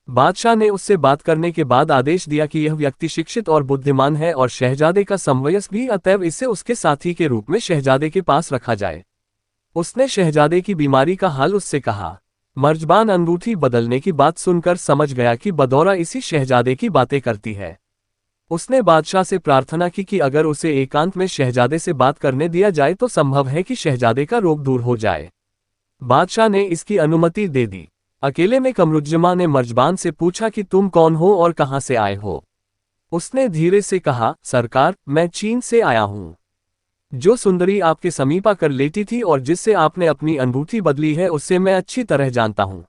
Speaker 1: बादशाह ने उससे बात करने के बाद आदेश दिया कि यह व्यक्ति शिक्षित और बुद्धिमान है और शहजादे का समवयस्क भी, अतएव इसे उसके साथी के रूप में शहजादे के पास रखा जाए। उसने शहजादे की बीमारी का हाल उससे कहा। मर्जबान अंगूठी बदलने की बात सुनकर समझ गया कि बदौरा इसी शहजादे की बातें करती है। उसने बादशाह से प्रार्थना की कि अगर उसे एकांत में शहजादे से बात करने दिया जाए तो संभव है कि शहजादे का रोग दूर हो जाए। बादशाह ने इसकी अनुमति दे दी। अकेले में कमरुज्जमा ने मर्जबान से पूछा कि तुम कौन हो और कहां से आए हो। उसने धीरे से कहा, सरकार, मैं चीन से आया हूं। जो सुंदरी आपके समीप आकर लेटी थी और जिससे आपने अपनी अंगूठी बदली है उससे मैं अच्छी तरह जानता हूं।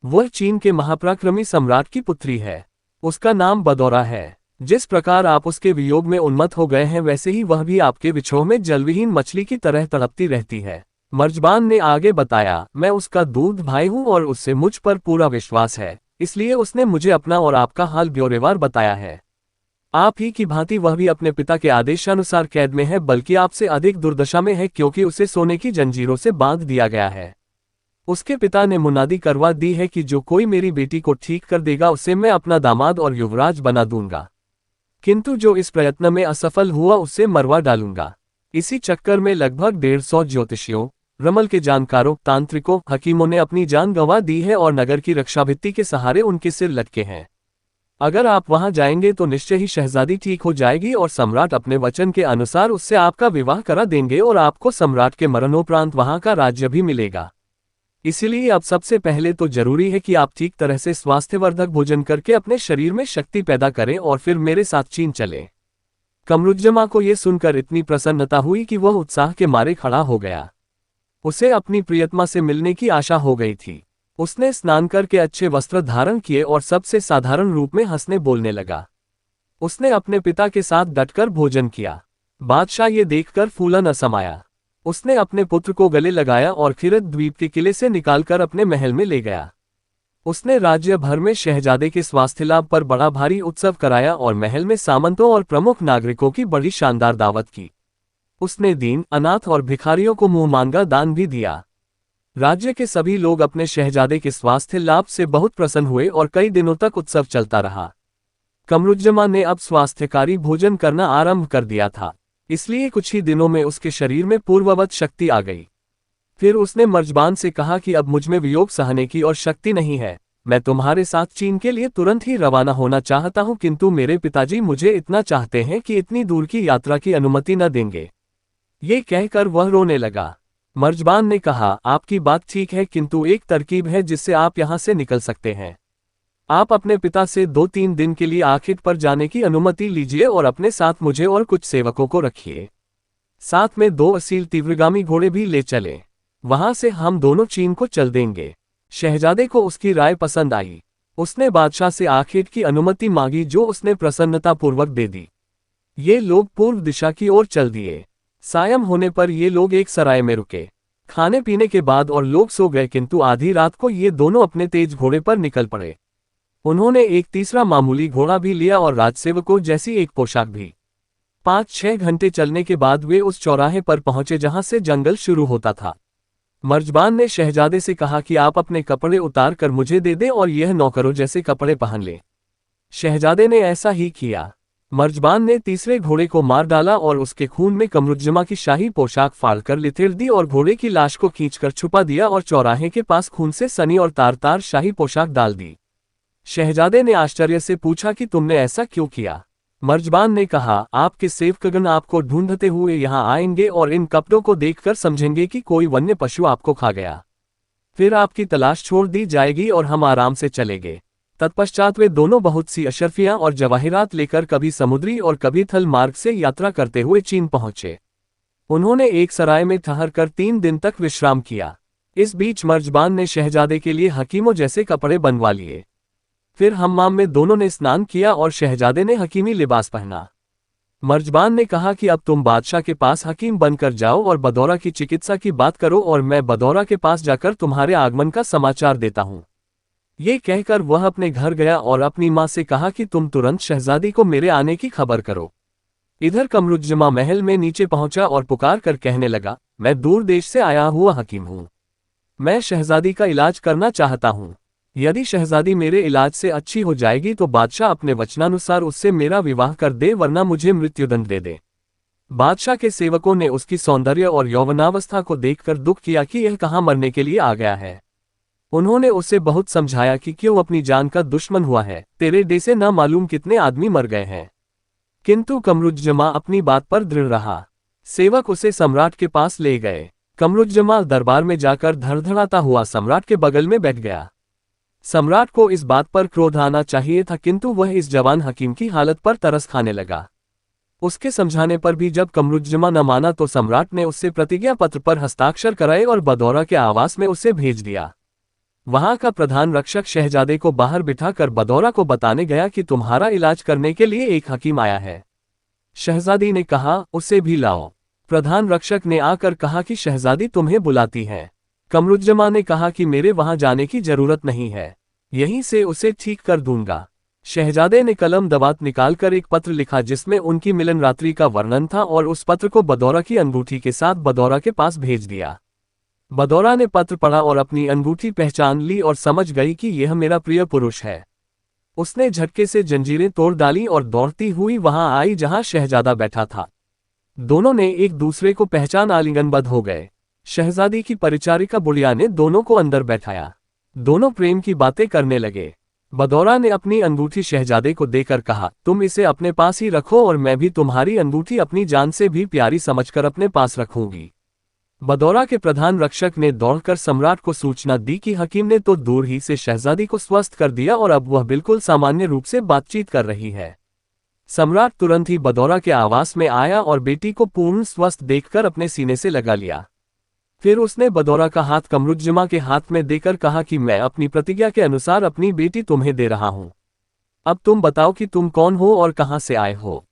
Speaker 1: वह चीन के महापराक्रमी सम्राट की पुत्री है। उसका नाम बदौरा है। जिस प्रकार आप उसके वियोग में उन्मत्त हो गए हैं वैसे ही वह भी आपके विछोह में जलविहीन मछली की तरह तड़पती रहती है। मर्जबान ने आगे बताया, मैं उसका दूध भाई हूं और उससे मुझ पर पूरा विश्वास है, इसलिए उसने मुझे अपना और आपका हाल ब्यौरेवार बताया है। आप ही की भांति वह भी अपने पिता के आदेशानुसार कैद में है, बल्कि आपसे अधिक दुर्दशा में है क्योंकि उसे सोने की जंजीरों से बांध दिया गया है। उसके पिता ने मुनादी करवा दी है कि जो कोई मेरी बेटी को ठीक कर देगा उसे मैं अपना दामाद और युवराज बना दूंगा, किंतु जो इस प्रयत्न में असफल हुआ उससे मरवा डालूंगा। इसी चक्कर में लगभग 150 ज्योतिषियों, रमल के जानकारों, तांत्रिकों, हकीमों ने अपनी जान गंवा दी है और नगर की रक्षाभित्ति के सहारे उनके सिर लटके हैं। अगर आप वहां जाएंगे तो निश्चय ही शहजादी ठीक हो जाएगी और सम्राट अपने वचन के अनुसार उससे आपका विवाह करा देंगे और आपको सम्राट के मरणोपरांत वहां का राज्य भी मिलेगा। इसलिए अब सबसे पहले तो जरूरी है कि आप ठीक तरह से स्वास्थ्यवर्धक भोजन करके अपने शरीर में शक्ति पैदा करें और फिर मेरे साथ चीन चलें। कमरुज्जमा को यह सुनकर इतनी प्रसन्नता हुई कि वह उत्साह के मारे खड़ा हो गया। उसे अपनी प्रियतमा से मिलने की आशा हो गई थी। उसने स्नान करके अच्छे वस्त्र धारण किए और सबसे साधारण रूप में हंसने बोलने लगा। उसने अपने पिता के साथ डटकर भोजन किया। बादशाह ये देखकर फूला न समाया। उसने अपने पुत्र को गले लगाया और खिरत द्वीप के किले से निकालकर अपने महल में ले गया। उसने राज्य भर में शहजादे के स्वास्थ्य लाभ पर बड़ा भारी उत्सव कराया और महल में सामंतों और प्रमुख नागरिकों की बड़ी शानदार दावत की। उसने दीन, अनाथ और भिखारियों को मुंह मांगा दान भी दिया। राज्य के सभी लोग अपने शहजादे के स्वास्थ्य लाभ से बहुत प्रसन्न हुए और कई दिनों तक उत्सव चलता रहा। कमरुज्जमा ने अब स्वास्थ्यकारी भोजन करना आरंभ कर दिया था, इसलिए कुछ ही दिनों में उसके शरीर में पूर्ववत शक्ति आ गई। फिर उसने मर्जबान से कहा कि अब मुझमें वियोग सहने की और शक्ति नहीं है। मैं तुम्हारे साथ चीन के लिए तुरंत ही रवाना होना चाहता हूं, किंतु मेरे पिताजी मुझे इतना चाहते हैं कि इतनी दूर की यात्रा की अनुमति न देंगे। ये कहकर वह रोने लगा। मर्जबान ने कहा, आपकी बात ठीक है, किंतु एक तरकीब है जिससे आप यहां से निकल सकते हैं। आप अपने पिता से 2-3 दिन के लिए आखिर पर जाने की अनुमति लीजिए और अपने साथ मुझे और कुछ सेवकों को रखिए। साथ में 2 असील तीव्रगामी घोड़े भी ले चले। वहां से हम दोनों चीन को चल देंगे। शहजादे को उसकी राय पसंद आई। उसने बादशाह से आखिर की अनुमति मांगी, जो उसने प्रसन्नतापूर्वक दे दी। ये लोग पूर्व दिशा की ओर चल दिए। सायं होने पर ये लोग एक सराय में रुके। खाने पीने के बाद और लोग सो गए, किंतु आधी रात को ये दोनों अपने तेज घोड़े पर निकल पड़े। उन्होंने एक तीसरा मामूली घोड़ा भी लिया और राजसेवकों जैसी एक पोशाक भी। 5-6 घंटे चलने के बाद वे उस चौराहे पर पहुंचे जहां से जंगल शुरू होता था। मर्जबान ने शहजादे से कहा कि आप अपने कपड़े उतार कर मुझे दे दें और यह नौकरों जैसे कपड़े पहन ले। शहजादे ने ऐसा ही किया। मर्जबान ने तीसरे घोड़े को मार डाला और उसके खून में कमरुज्जमा की शाही पोशाक फाड़कर लिथेड़ दी और घोड़े की लाश को खींचकर छुपा दिया और चौराहे के पास खून से सनी और तार तार शाही पोशाक डाल दी। शहजादे ने आश्चर्य से पूछा कि तुमने ऐसा क्यों किया? मर्जबान ने कहा, आपके सेवकगण आपको ढूंढते हुए यहाँ आएंगे और इन कपड़ों को देखकर समझेंगे कि कोई वन्य पशु आपको खा गया। फिर आपकी तलाश छोड़ दी जाएगी और हम आराम से चलेंगे। तत्पश्चात वे दोनों बहुत सी अशर्फियां और जवाहिरात लेकर कभी समुद्री और कभी थल मार्ग से यात्रा करते हुए चीन पहुंचे। उन्होंने एक सराय में ठहरकर 3 दिन तक विश्राम किया। इस बीच मर्जबान ने शहजादे के लिए हकीमों जैसे कपड़े बनवा लिए। फिर हम्माम में दोनों ने स्नान किया और शहजादे ने हकीमी लिबास पहना। मर्जबान ने कहा कि अब तुम बादशाह के पास हकीम बनकर जाओ और बदौरा की चिकित्सा की बात करो और मैं बदौरा के पास जाकर तुम्हारे आगमन का समाचार देता हूँ। ये कहकर वह अपने घर गया और अपनी माँ से कहा कि तुम तुरंत शहजादी को मेरे आने की खबर करो। इधर कमरुज्जमा महल में नीचे पहुंचा और पुकार कर कहने लगा, मैं दूर देश से आया हुआ हकीम हूँ। मैं शहजादी का इलाज करना चाहता हूँ। यदि शहजादी मेरे इलाज से अच्छी हो जाएगी तो बादशाह अपने वचनानुसार उससे मेरा विवाह कर दे, वरना मुझे मृत्युदंड दे दे। बादशाह के सेवकों ने उसकी सौंदर्य और यौवनावस्था को देखकर दुख किया कि यह कहाँ मरने के लिए आ गया है। उन्होंने उसे बहुत समझाया कि क्यों अपनी जान का दुश्मन हुआ है, तेरे डे से न मालूम कितने आदमी मर गए हैं। किंतु कमरुज्जमा अपनी बात पर दृढ़ रहा। सेवक उसे सम्राट के पास ले गए। कमरुज्जमा दरबार में जाकर धड़धड़ाता हुआ सम्राट के बगल में बैठ गया। सम्राट को इस बात पर क्रोध आना चाहिए था, किंतु वह इस जवान हकीम की हालत पर तरस खाने लगा। उसके समझाने पर भी जब कमरुज्जमा न माना तो सम्राट ने उससे प्रतिज्ञा पत्र पर हस्ताक्षर कराए और बदौरा के आवास में उसे भेज दिया। वहां का प्रधान रक्षक शहजादे को बाहर बिठाकर बदौरा को बताने गया कि तुम्हारा इलाज करने के लिए एक हकीम आया है। शहजादी ने कहा, उसे भी लाओ। प्रधान रक्षक ने आकर कहा कि शहजादी तुम्हें बुलाती है। कमरुज्जमा ने कहा कि मेरे वहां जाने की जरूरत नहीं है, यहीं से उसे ठीक कर दूंगा। शहजादे ने कलम दबात निकालकर एक पत्र लिखा जिसमें उनकी मिलन रात्रि का वर्णन था और उस पत्र को बदौरा की अंगूठी के साथ बदौरा के पास भेज दिया। बदौरा ने पत्र पढ़ा और अपनी अंगूठी पहचान ली और समझ गई कि यह मेरा प्रिय पुरुष है। उसने झटके से जंजीरें तोड़ डाली और दौड़ती हुई वहां आई जहां शहजादा बैठा था। दोनों ने एक दूसरे को पहचान आलिंगनबद्ध हो गए। शहजादी की परिचारिका बुढ़िया ने दोनों को अंदर बैठाया। दोनों प्रेम की बातें करने लगे। बदौरा ने अपनी अंगूठी शहजादे को देकर कहा, तुम इसे अपने पास ही रखो और मैं भी तुम्हारी अंगूठी अपनी जान से भी प्यारी समझकर अपने पास रखूंगी। बदौरा के प्रधान रक्षक ने दौड़कर सम्राट को सूचना दी कि हकीम ने तो दूर ही से शहजादी को स्वस्थ कर दिया और अब वह बिल्कुल सामान्य रूप से बातचीत कर रही है। सम्राट तुरंत ही बदौरा के आवास में आया और बेटी को पूर्ण स्वस्थ देखकर अपने सीने से लगा लिया। फिर उसने बदौरा का हाथ कमरुज्जमा के हाथ में देकर कहा कि मैं अपनी प्रतिज्ञा के अनुसार अपनी बेटी तुम्हें दे रहा हूं। अब तुम बताओ कि तुम कौन हो और कहां से आए हो।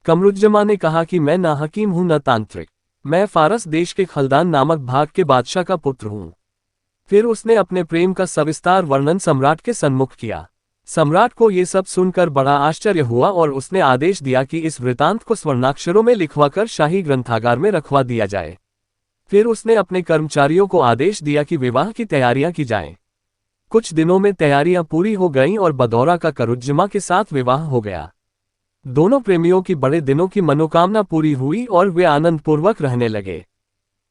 Speaker 1: कमरुज्जमा ने कहा कि मैं न हकीम हूं न तांत्रिक, मैं फारस देश के खलदान नामक भाग के बादशाह का पुत्र हूं। फिर उसने अपने प्रेम का सविस्तार वर्णन सम्राट के सन्मुख किया। सम्राट को ये सब सुनकर बड़ा आश्चर्य हुआ और उसने आदेश दिया कि इस वृतांत को स्वर्णाक्षरों में लिखवाकर शाही ग्रंथागार में रखवा दिया जाए। फिर उसने अपने कर्मचारियों को आदेश दिया कि विवाह की तैयारियां की जाएं। कुछ दिनों में तैयारियां पूरी हो गईं और बदौरा का करुज्जमा के साथ विवाह हो गया। दोनों प्रेमियों की बड़े दिनों की मनोकामना पूरी हुई और वे आनंदपूर्वक रहने लगे।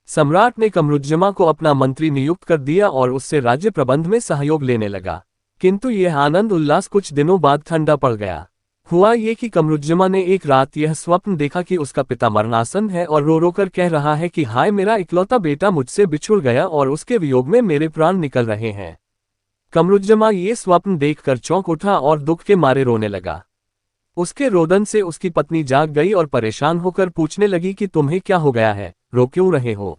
Speaker 1: सम्राट ने कमरुज्जमा को अपना मंत्री नियुक्त कर दिया और उससे राज्य प्रबंध में सहयोग लेने लगा। किंतु यह आनंद उल्लास कुछ दिनों बाद ठंडा पड़ गया। हुआ ये कि कमरुज्जमा ने एक रात यह स्वप्न देखा कि उसका पिता मरणासन है और रो रो कर कह रहा है कि हाय मेरा इकलौता बेटा मुझसे बिछुड़ गया और उसके वियोग में मेरे प्राण निकल रहे हैं। कमरुज्जमा ये स्वप्न देखकर चौंक उठा और दुख के मारे रोने लगा। उसके रोदन से उसकी पत्नी जाग गई और परेशान होकर पूछने लगी कि तुम्हें क्या हो गया है, रो क्यों रहे हो।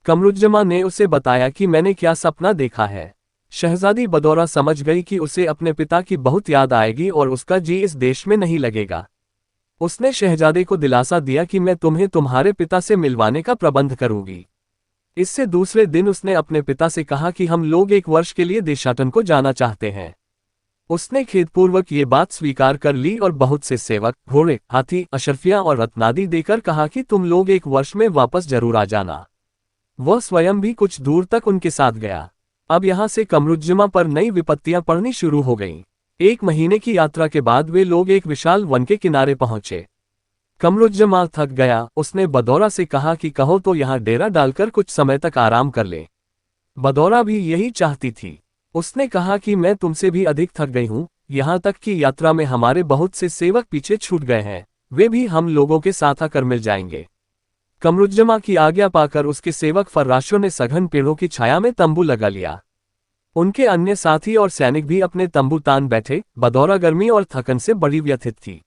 Speaker 1: कमरुज्जमा ने उसे बताया कि मैंने क्या सपना देखा है। शहजादी बदौरा समझ गई कि उसे अपने पिता की बहुत याद आएगी और उसका जी इस देश में नहीं लगेगा। उसने शहजादे को दिलासा दिया कि मैं तुम्हें तुम्हारे पिता से मिलवाने का प्रबंध करूंगी। इससे दूसरे दिन उसने अपने पिता से कहा कि हम लोग 1 वर्ष के लिए देशाटन को जाना चाहते हैं। उसने खेदपूर्वक ये बात स्वीकार कर ली और बहुत से सेवक, घोड़े, हाथी, अशर्फियां और रत्नादि देकर कहा कि तुम लोग 1 वर्ष में वापस जरूर आ जाना। वह स्वयं भी कुछ दूर तक उनके साथ गया। अब यहां से कमरुज्जमा पर नई विपत्तियां पड़नी शुरू हो गईं। 1 महीने की यात्रा के बाद वे लोग एक विशाल वन के किनारे पहुंचे। कमरुज्जमा थक गया। उसने बदौरा से कहा कि कहो तो यहाँ डेरा डालकर कुछ समय तक आराम कर ले। बदौरा भी यही चाहती थी। उसने कहा कि मैं तुमसे भी अधिक थक गई हूँ, यहाँ तक कि यात्रा में हमारे बहुत से सेवक पीछे छूट गए हैं, वे भी हम लोगों के साथ आकर मिल जाएंगे। कमरुज्जमा की आज्ञा पाकर उसके सेवक फर्राशों ने सघन पेड़ों की छाया में तंबू लगा लिया। उनके अन्य साथी और सैनिक भी अपने तंबू तान बैठे। बदौरा गर्मी और थकन से बड़ी व्यथित थी।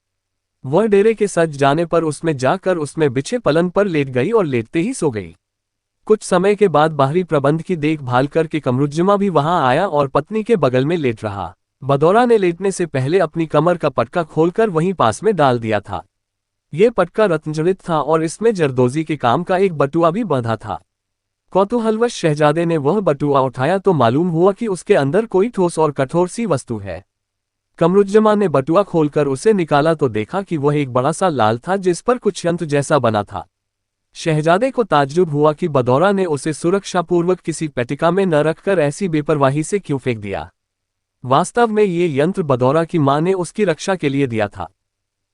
Speaker 1: वह डेरे के सज जाने पर उसमें जाकर उसमें बिछे पलंग पर लेट गई और लेटते ही सो गई। कुछ समय के बाद बाहरी प्रबंध की देखभाल करके कमरुज्जमा भी वहां आया और पत्नी के बगल में लेट रहा। बदौरा ने लेटने से पहले अपनी कमर का पटका खोलकर वहीं पास में डाल दिया था। ये पटका रत्नजड़ित था और इसमें जरदोजी के काम का एक बटुआ भी बंधा था। कौतूहलवश शहजादे ने वह बटुआ उठाया तो मालूम हुआ कि उसके अंदर कोई ठोस और कठोर सी वस्तु है। कमरुज्जमा ने बटुआ खोलकर उसे निकाला तो देखा कि वह एक बड़ा सा लाल था जिस पर कुछ यंत्र जैसा बना था। शहजादे को ताज्जुब हुआ कि बदौरा ने उसे सुरक्षापूर्वक किसी पेटिका में न रखकर ऐसी बेपरवाही से क्यों फेंक दिया। वास्तव में ये यंत्र बदौरा की मां ने उसकी रक्षा के लिए दिया था।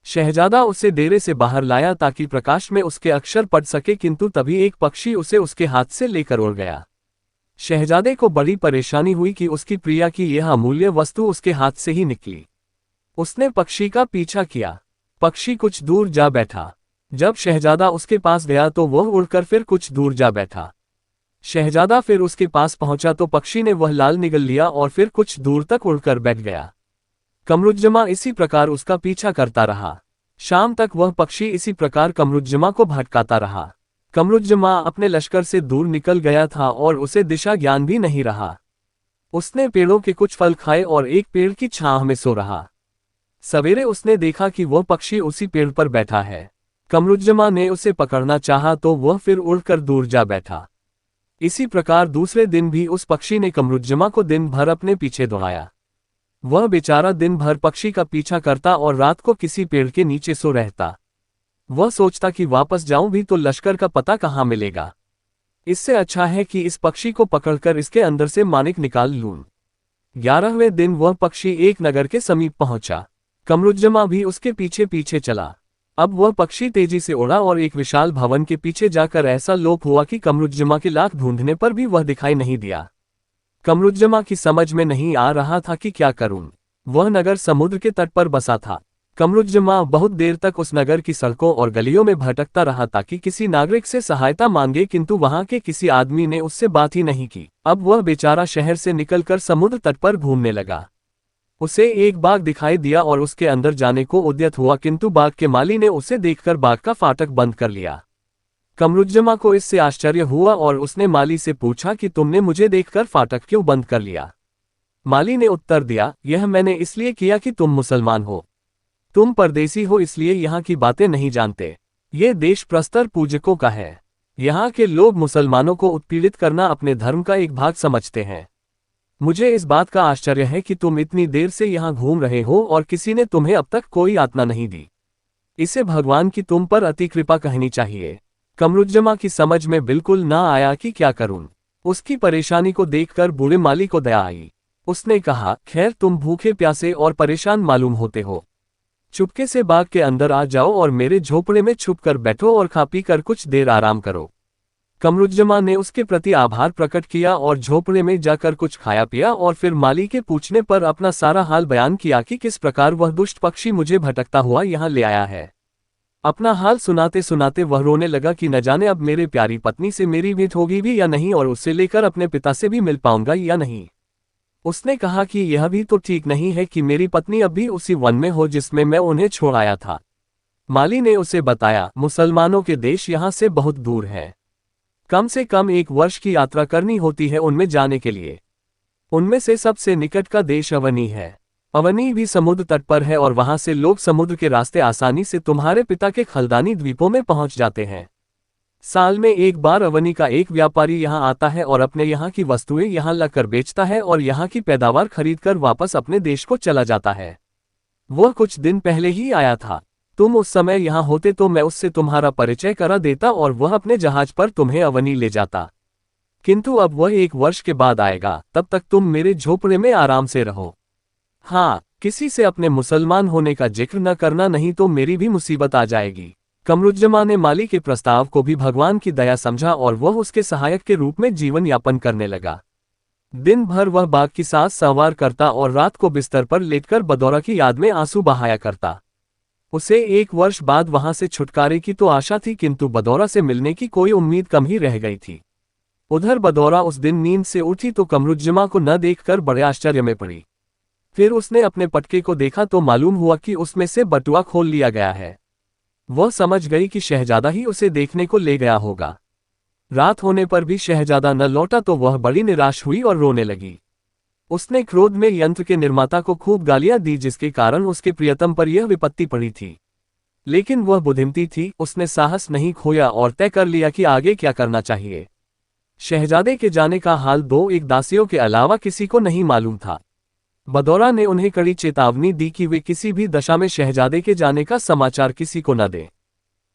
Speaker 1: शहजादा उसे डेरे से बाहर लाया ताकि प्रकाश में उसके अक्षर पढ़ सके, किंतु तभी एक पक्षी उसे उसके हाथ से लेकर उड़ गया। शहजादे को बड़ी परेशानी हुई कि उसकी प्रिया की यह अमूल्य वस्तु उसके हाथ से ही निकली। उसने पक्षी का पीछा किया। पक्षी कुछ दूर जा बैठा। जब शहजादा उसके पास गया तो वह उड़कर फिर कुछ दूर जा बैठा। शहजादा फिर उसके पास पहुंचा तो पक्षी ने वह लाल निगल लिया और फिर कुछ दूर तक उड़कर बैठ गया। कमरुज्जमा इसी प्रकार उसका पीछा करता रहा। शाम तक वह पक्षी इसी प्रकार कमरुज्जमा को भटकाता रहा। कमरुज्जमा अपने लश्कर से दूर निकल गया था और उसे दिशा ज्ञान भी नहीं रहा। उसने पेड़ों के कुछ फल खाए और एक पेड़ की छांव में सो रहा। सवेरे उसने देखा कि वह पक्षी उसी पेड़ पर बैठा है। कमरुज्जमा ने उसे पकड़ना चाहा तो वह फिर उड़कर दूर जा बैठा। इसी प्रकार दूसरे दिन भी उस पक्षी ने कमरुज्जमा को दिन भर अपने पीछे दौड़ाया। वह बेचारा दिन भर पक्षी का पीछा करता और रात को किसी पेड़ के नीचे सो रहता। वह सोचता कि वापस जाऊं भी तो लश्कर का पता कहाँ मिलेगा। इससे अच्छा है कि इस पक्षी को पकड़कर इसके अंदर से मानिक निकाल लूं। 11वें दिन वह पक्षी एक नगर के समीप पहुंचा। कमरुज्जमा भी उसके पीछे पीछे चला। अब वह पक्षी तेजी से उड़ा और एक विशाल भवन के पीछे जाकर ऐसा लोप हुआ कि कमरुज्जमा के लाख ढूंढने पर भी वह दिखाई नहीं दिया। कमरुज्जमा की समझ में नहीं आ रहा था कि क्या करूं। वह नगर समुद्र के तट पर बसा था। कमरुज्जमा बहुत देर तक उस नगर की सड़कों और गलियों में भटकता रहा ताकि किसी नागरिक से सहायता मांगे, किंतु वहां के किसी आदमी ने उससे बात ही नहीं की। अब वह बेचारा शहर से निकलकर समुद्र तट पर घूमने लगा। उसे एक बाग दिखाई दिया और उसके अंदर जाने को उद्यत हुआ, किंतु बाग के माली ने उसे देखकर बाग का फाटक बंद कर लिया। कमरुज्जमा को इससे आश्चर्य हुआ और उसने माली से पूछा कि तुमने मुझे देखकर फाटक क्यों बंद कर लिया। माली ने उत्तर दिया, यह मैंने इसलिए किया कि तुम मुसलमान हो। तुम परदेसी हो इसलिए यहाँ की बातें नहीं जानते। ये देश प्रस्तर पूजकों का है। यहाँ के लोग मुसलमानों को उत्पीड़ित करना अपने धर्म का एक भाग समझते हैं। मुझे इस बात का आश्चर्य है कि तुम इतनी देर से यहाँ घूम रहे हो और किसी ने तुम्हें अब तक कोई यातना नहीं दी। इसे भगवान की तुम पर अति कृपा कहनी चाहिए। कमरुज्जमा की समझ में बिल्कुल ना आया कि क्या करूं। उसकी परेशानी को देखकर बूढ़े माली को दया आई। उसने कहा, खैर तुम भूखे प्यासे और परेशान मालूम होते हो। चुपके से बाग के अंदर आ जाओ और मेरे झोपड़े में छुप कर बैठो और खा पी कर कुछ देर आराम करो। कमरुज्जमा ने उसके प्रति आभार प्रकट किया और झोपड़े में जाकर कुछ खाया पिया और फिर माली के पूछने पर अपना सारा हाल बयान किया कि किस प्रकार वह दुष्ट पक्षी मुझे भटकता हुआ यहाँ ले आया है। अपना हाल सुनाते सुनाते वह रोने लगा कि न जाने अब मेरे प्यारी पत्नी से मेरी भेंट होगी भी या नहीं और उससे लेकर अपने पिता से भी मिल पाऊंगा या नहीं। उसने कहा कि यह भी तो ठीक नहीं है कि मेरी पत्नी अब भी उसी वन में हो जिसमें मैं उन्हें छोड़ आया था। माली ने उसे बताया, मुसलमानों के देश यहाँ से बहुत दूर है। कम से कम 1 वर्ष की यात्रा करनी होती है उनमें जाने के लिए। उनमें से सबसे निकट का देश अवनी है। अवनी भी समुद्र तट पर है और वहां से लोग समुद्र के रास्ते आसानी से तुम्हारे पिता के खलदानी द्वीपों में पहुंच जाते हैं। साल में एक बार अवनी का एक व्यापारी यहां आता है और अपने यहां की वस्तुएं यहां लाकर बेचता है और यहां की पैदावार खरीदकर वापस अपने देश को चला जाता है। वह कुछ दिन पहले ही आया था। तुम उस समय यहां होते तो मैं उससे तुम्हारा परिचय करा देता और वह अपने जहाज पर तुम्हें अवनी ले जाता। किंतु अब वह 1 वर्ष के बाद आएगा, तब तक तुम मेरे झोपड़े में आराम से रहो। हाँ, किसी से अपने मुसलमान होने का जिक्र न करना, नहीं तो मेरी भी मुसीबत आ जाएगी। कमरुज्जमा ने माली के प्रस्ताव को भी भगवान की दया समझा और वह उसके सहायक के रूप में जीवन यापन करने लगा। दिन भर वह बाघ की साथ सवार करता और रात को बिस्तर पर लेटकर बदौरा की याद में आंसू बहाया करता। उसे 1 वर्ष बाद वहां से छुटकारे की तो आशा थी, किंतु बदौरा से मिलने की कोई उम्मीद कम ही रह गई थी। उधर बदौरा उस दिन नींद से उठी तो कमरुज्जमा को न देखकर बड़े आश्चर्य में पड़ी। फिर उसने अपने पटके को देखा तो मालूम हुआ कि उसमें से बटुआ खोल लिया गया है। वह समझ गई कि शहजादा ही उसे देखने को ले गया होगा। रात होने पर भी शहजादा न लौटा तो वह बड़ी निराश हुई और रोने लगी। उसने क्रोध में यंत्र के निर्माता को खूब गालियां दी, जिसके कारण उसके प्रियतम पर यह विपत्ति पड़ी थी। लेकिन वह बुद्धिमती थी, उसने साहस नहीं खोया और तय कर लिया कि आगे क्या करना चाहिए। शहजादे के जाने का हाल 2-1 दासियों के अलावा किसी को नहीं मालूम था। बदौरा ने उन्हें कड़ी चेतावनी दी कि वे किसी भी दशा में शहजादे के जाने का समाचार किसी को न दें।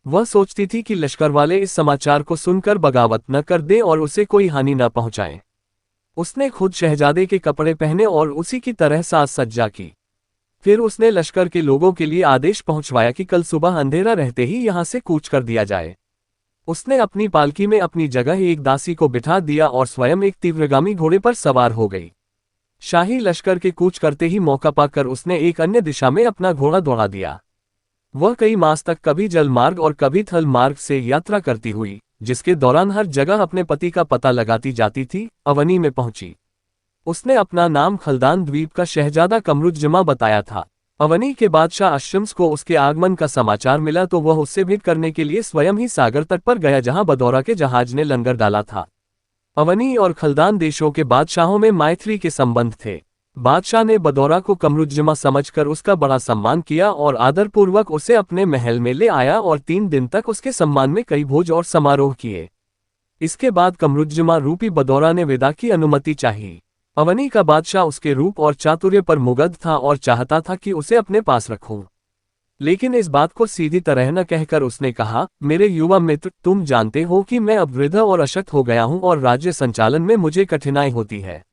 Speaker 1: वह सोचती थी कि लश्कर वाले इस समाचार को सुनकर बगावत न कर दें और उसे कोई हानि न पहुंचाएं। उसने खुद शहजादे के कपड़े पहने और उसी की तरह साज सज्जा की। फिर उसने लश्कर के लोगों के लिए आदेश पहुंचवाया कि कल सुबह अंधेरा रहते ही यहां से कूच कर दिया जाए। उसने अपनी पालकी में अपनी जगह एक दासी को बिठा दिया और स्वयं एक तीव्रगामी घोड़े पर सवार हो गई। शाही लश्कर के कूच करते ही मौका पाकर उसने एक अन्य दिशा में अपना घोड़ा दौड़ा दिया। वह कई मास तक कभी जल मार्ग और कभी थल मार्ग से यात्रा करती हुई, जिसके दौरान हर जगह अपने पति का पता लगाती जाती थी, अवनी में पहुंची। उसने अपना नाम खलदान द्वीप का शहजादा कमरुज्जमा बताया था। अवनी के बादशाह अशम्स को उसके आगमन का समाचार मिला तो वह उससे भेंट करने के लिए स्वयं ही सागर तट पर गया, जहां बदौरा के जहाज ने लंगर डाला था। अवनी और खलदान देशों के बादशाहों में मैत्री के संबंध थे। बादशाह ने बदौरा को कमरुज्जमा समझकर उसका बड़ा सम्मान किया और आदरपूर्वक उसे अपने महल में ले आया और 3 दिन तक उसके सम्मान में कई भोज और समारोह किए। इसके बाद कमरुज्जमा रूपी बदौरा ने विदा की अनुमति चाही। अवनी का बादशाह उसके रूप और चातुर्य पर मुग्ध था और चाहता था कि उसे अपने पास रखूं। लेकिन इस बात को सीधी तरह न कहकर उसने कहा, मेरे युवा मित्र, तुम जानते हो कि मैं अब वृद्ध और अशक्त हो गया हूं और राज्य संचालन में मुझे कठिनाई होती है।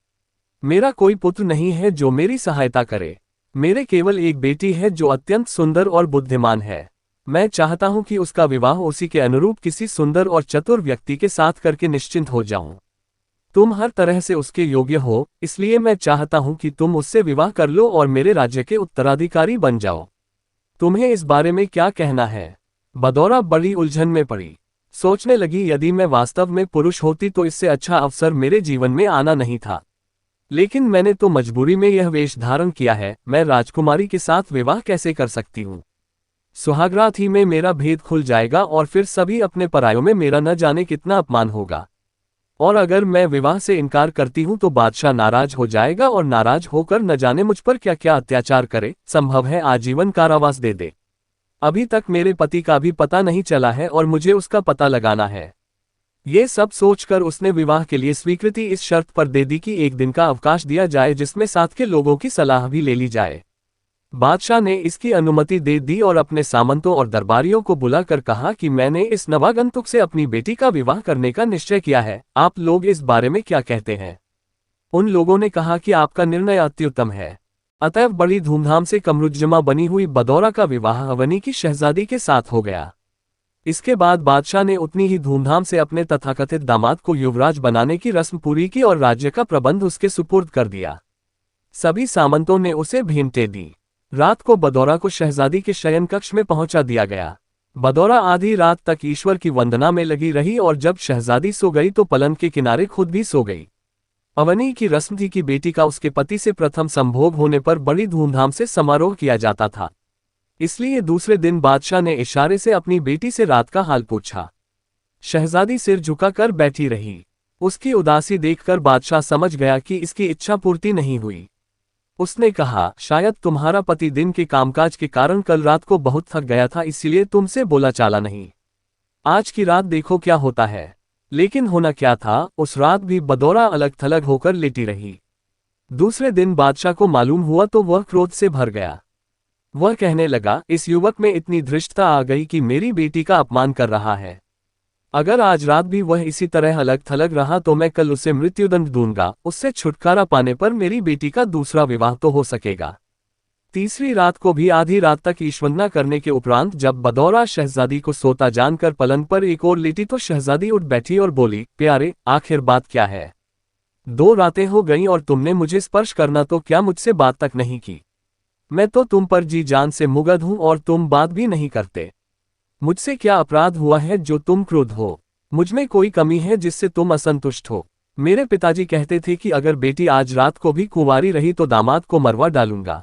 Speaker 1: मेरा कोई पुत्र नहीं है जो मेरी सहायता करे। मेरे केवल एक बेटी है जो अत्यंत सुंदर और बुद्धिमान है। मैं चाहता हूं कि उसका विवाह उसी के अनुरूप किसी सुंदर और चतुर व्यक्ति के साथ करके निश्चिंत हो जाऊं। तुम हर तरह से उसके योग्य हो, इसलिए मैं चाहता हूं कि तुम उससे विवाह कर लो और मेरे राज्य के उत्तराधिकारी बन जाओ। तुम्हें इस बारे में क्या कहना है? बदौरा बड़ी उलझन में पड़ी। सोचने लगी, यदि मैं वास्तव में पुरुष होती तो इससे अच्छा अवसर मेरे जीवन में आना नहीं था। लेकिन मैंने तो मजबूरी में यह वेश धारण किया है। मैं राजकुमारी के साथ विवाह कैसे कर सकती हूँ? सुहागरात ही में मेरा भेद खुल जाएगा और फिर सभी अपने परायों में मेरा न जाने कितना अपमान होगा। और अगर मैं विवाह से इनकार करती हूं तो बादशाह नाराज हो जाएगा और नाराज होकर न जाने मुझ पर क्या क्या अत्याचार करे, संभव है आजीवन कारावास दे दे। अभी तक मेरे पति का भी पता नहीं चला है और मुझे उसका पता लगाना है। ये सब सोचकर उसने विवाह के लिए स्वीकृति इस शर्त पर दे दी कि 1 दिन का अवकाश दिया जाए, जिसमें साथ के लोगों की सलाह भी ले ली जाए। बादशाह ने इसकी अनुमति दे दी और अपने सामंतों और दरबारियों को बुलाकर कहा कि मैंने इस नवागंतुक से अपनी बेटी का विवाह करने का निश्चय किया है। आप लोग इस बारे में क्या कहते हैं? उन लोगों ने कहा कि आपका निर्णय अत्युत्तम है। अतएव बड़ी धूमधाम से कमरुज्जमा बनी हुई बदौरा का विवाह अवनी की शहजादी के साथ हो गया। इसके बाद बादशाह ने उतनी ही धूमधाम से अपने तथाकथित दामाद को युवराज बनाने की रस्म पूरी की और राज्य का प्रबंध उसके सुपुर्द कर दिया। सभी सामंतों ने उसे भेंटें दी। रात को बदौरा को शहजादी के शयन कक्ष में पहुंचा दिया गया। बदौरा आधी रात तक ईश्वर की वंदना में लगी रही और जब शहजादी सो गई तो पलंग के किनारे खुद भी सो गई। अवनी की रस्म थी कि बेटी का उसके पति से प्रथम संभोग होने पर बड़ी धूमधाम से समारोह किया जाता था। इसलिए दूसरे दिन बादशाह ने इशारे से अपनी बेटी से रात का हाल पूछा। शहजादी सिर झुकाकर बैठी रही। उसकी उदासी देखकर बादशाह समझ गया कि इसकी इच्छा पूर्ति नहीं हुई। उसने कहा, शायद तुम्हारा पति दिन के कामकाज के कारण कल रात को बहुत थक गया था, इसलिए तुमसे बोला चाला नहीं। आज की रात देखो क्या होता है। लेकिन होना क्या था, उस रात भी बदौरा अलग थलग होकर लेटी रही। दूसरे दिन बादशाह को मालूम हुआ तो वह क्रोध से भर गया। वह कहने लगा, इस युवक में इतनी धृष्टता आ गई कि मेरी बेटी का अपमान कर रहा है। अगर आज रात भी वह इसी तरह अलग थलग रहा तो मैं कल उसे मृत्युदंड दूंगा। उससे छुटकारा पाने पर मेरी बेटी का दूसरा विवाह तो हो सकेगा। तीसरी रात को भी आधी रात तक ईश्वरना करने के उपरांत जब बदौरा शहजादी को सोता जानकर पलंग पर एक और लेटी तो शहजादी उठ बैठी और बोली, प्यारे, आखिर बात क्या है? 2 रातें हो गईं और तुमने मुझे स्पर्श करना तो क्या मुझसे बात तक नहीं की। मैं तो तुम पर जी जान से मुग्ध हूं और तुम बात भी नहीं करते। मुझसे क्या अपराध हुआ है जो तुम क्रुद्ध हो? मुझमें कोई कमी है जिससे तुम असंतुष्ट हो? मेरे पिताजी कहते थे कि अगर बेटी आज रात को भी कुंवारी रही तो दामाद को मरवा डालूंगा।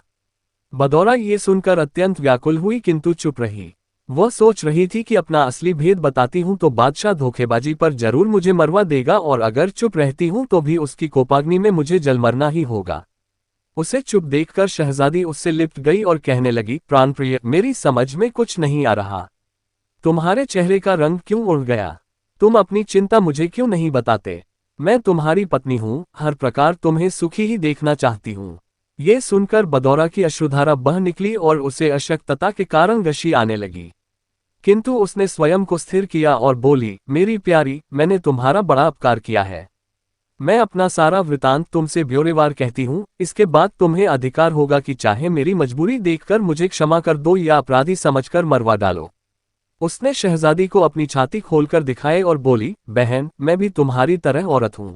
Speaker 1: बदौरा ये सुनकर अत्यंत व्याकुल हुई किंतु चुप रही। वह सोच रही थी कि अपना असली भेद बताती हूं तो बादशाह धोखेबाजी पर जरूर मुझे मरवा देगा और अगर चुप रहती हूं तो भी उसकी कोपाग्नि में मुझे जल मरना ही होगा। उसे चुप देखकर शहजादी उससे लिपट गई और कहने लगी, प्राणप्रिय, मेरी समझ में कुछ नहीं आ रहा। तुम्हारे चेहरे का रंग क्यों उड़ गया? तुम अपनी चिंता मुझे क्यों नहीं बताते? मैं तुम्हारी पत्नी हूं, हर प्रकार तुम्हें सुखी ही देखना चाहती हूं। ये सुनकर बदौरा की अश्रुधारा बह निकली और उसे अशक्तता के कारण गशी आने लगी। किंतु उसने स्वयं को स्थिर किया और बोली, मेरी प्यारी, मैंने तुम्हारा बड़ा उपकार किया है। मैं अपना सारा वृतांत तुमसे ब्यौरेवार कहती हूं, इसके बाद तुम्हें अधिकार होगा कि चाहे मेरी मजबूरी देखकर मुझे क्षमा कर दो या अपराधी समझकर मरवा डालो। उसने शहजादी को अपनी छाती खोलकर दिखाए और बोली, बहन, मैं भी तुम्हारी तरह औरत हूं।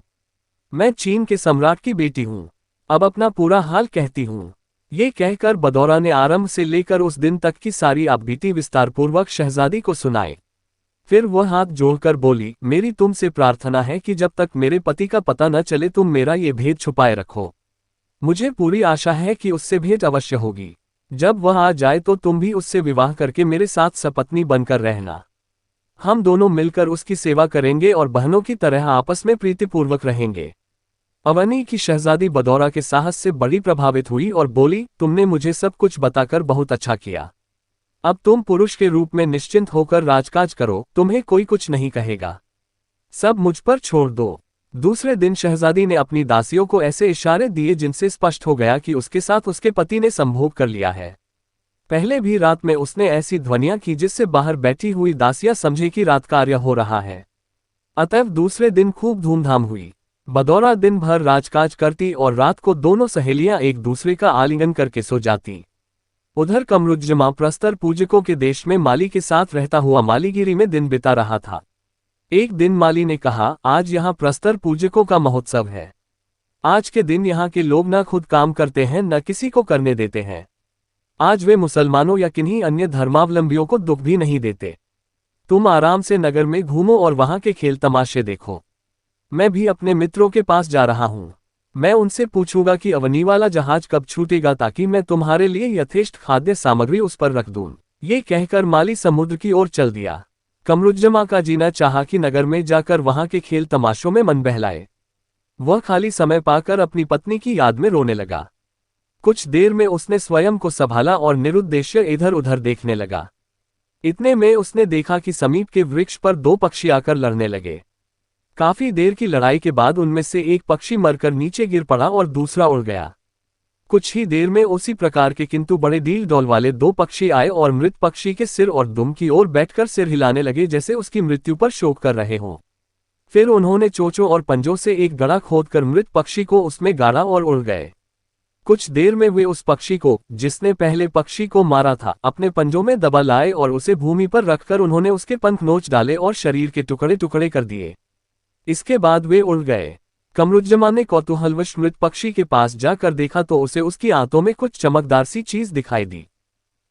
Speaker 1: मैं चीन के सम्राट की बेटी हूं। अब अपना पूरा हाल कहती हूं। ये कहकर बदौरा ने आरंभ से लेकर उस दिन तक की सारी आपबीती विस्तारपूर्वक शहजादी को सुनाए। फिर वह हाथ जोड़कर बोली, मेरी तुमसे प्रार्थना है कि जब तक मेरे पति का पता न चले तुम मेरा ये भेद छुपाए रखो। मुझे पूरी आशा है कि उससे भेंट अवश्य होगी। जब वह आ जाए तो तुम भी उससे विवाह करके मेरे साथ सपत्नी बनकर रहना। हम दोनों मिलकर उसकी सेवा करेंगे और बहनों की तरह आपस में प्रीतिपूर्वक रहेंगे। अवनी की शहजादी बदौरा के साहस से बड़ी प्रभावित हुई और बोली, तुमने मुझे सब कुछ बताकर बहुत अच्छा किया। अब तुम पुरुष के रूप में निश्चिंत होकर राजकाज करो, तुम्हें कोई कुछ नहीं कहेगा। सब मुझ पर छोड़ दो। दूसरे दिन शहजादी ने अपनी दासियों को ऐसे इशारे दिए जिनसे स्पष्ट हो गया कि उसके साथ उसके पति ने संभोग कर लिया है। पहले भी रात में उसने ऐसी ध्वनियां की जिससे बाहर बैठी हुई दासियां समझे कि रात कार्य हो रहा है। अतएव दूसरे दिन खूब धूमधाम हुई। बदौरा दिन भर राजकाज करती और रात को दोनों सहेलियां एक दूसरे का आलिंगन करके सो जाती। उधर कमरुज्जमा प्रस्तर पूजकों के देश में माली के साथ रहता हुआ मालीगिरी में दिन बिता रहा था। एक दिन माली ने कहा, आज यहाँ प्रस्तर पूजकों का महोत्सव है। आज के दिन यहाँ के लोग न खुद काम करते हैं न किसी को करने देते हैं। आज वे मुसलमानों या किन्हीं अन्य धर्मावलंबियों को दुख भी नहीं देते। तुम आराम से नगर में घूमो और वहां के खेल तमाशे देखो। मैं भी अपने मित्रों के पास जा रहा हूं। मैं उनसे पूछूंगा कि अवनी वाला जहाज कब छूटेगा ताकि मैं तुम्हारे लिए यथेष्ट खाद्य सामग्री उस पर रख दूं। ये कहकर माली समुद्र की ओर चल दिया। कमरुज्जमा का जीना चाहा कि नगर में जाकर वहां के खेल तमाशों में मन बहलाए। वह खाली समय पाकर अपनी पत्नी की याद में रोने लगा। कुछ देर में उसने स्वयं को संभाला और निरुद्देश्य इधर उधर देखने लगा। इतने में उसने देखा कि समीप के वृक्ष पर 2 पक्षी आकर लड़ने लगे। काफी देर की लड़ाई के बाद उनमें से एक पक्षी मरकर नीचे गिर पड़ा और दूसरा उड़ गया। कुछ ही देर में उसी प्रकार के किंतु बड़े डील डौल वाले 2 पक्षी आए और मृत पक्षी के सिर और दुम की ओर बैठकर सिर हिलाने लगे जैसे उसकी मृत्यु पर शोक कर रहे हों। फिर उन्होंने चोंचों और पंजों से एक गड़ा खोदकर मृत पक्षी को उसमें गाड़ा और उड़ गए। कुछ देर में वे उस पक्षी को, जिसने पहले पक्षी को मारा था, अपने पंजों में दबा लाए और उसे भूमि पर रखकर उन्होंने उसके पंख नोच डाले और शरीर के टुकड़े टुकड़े कर दिए। इसके बाद वे उड़ गए। कमरुज्जमा ने कौतूहलवश मृत पक्षी के पास जाकर देखा तो उसे उसकी आंतों में कुछ चमकदार सी चीज दिखाई दी।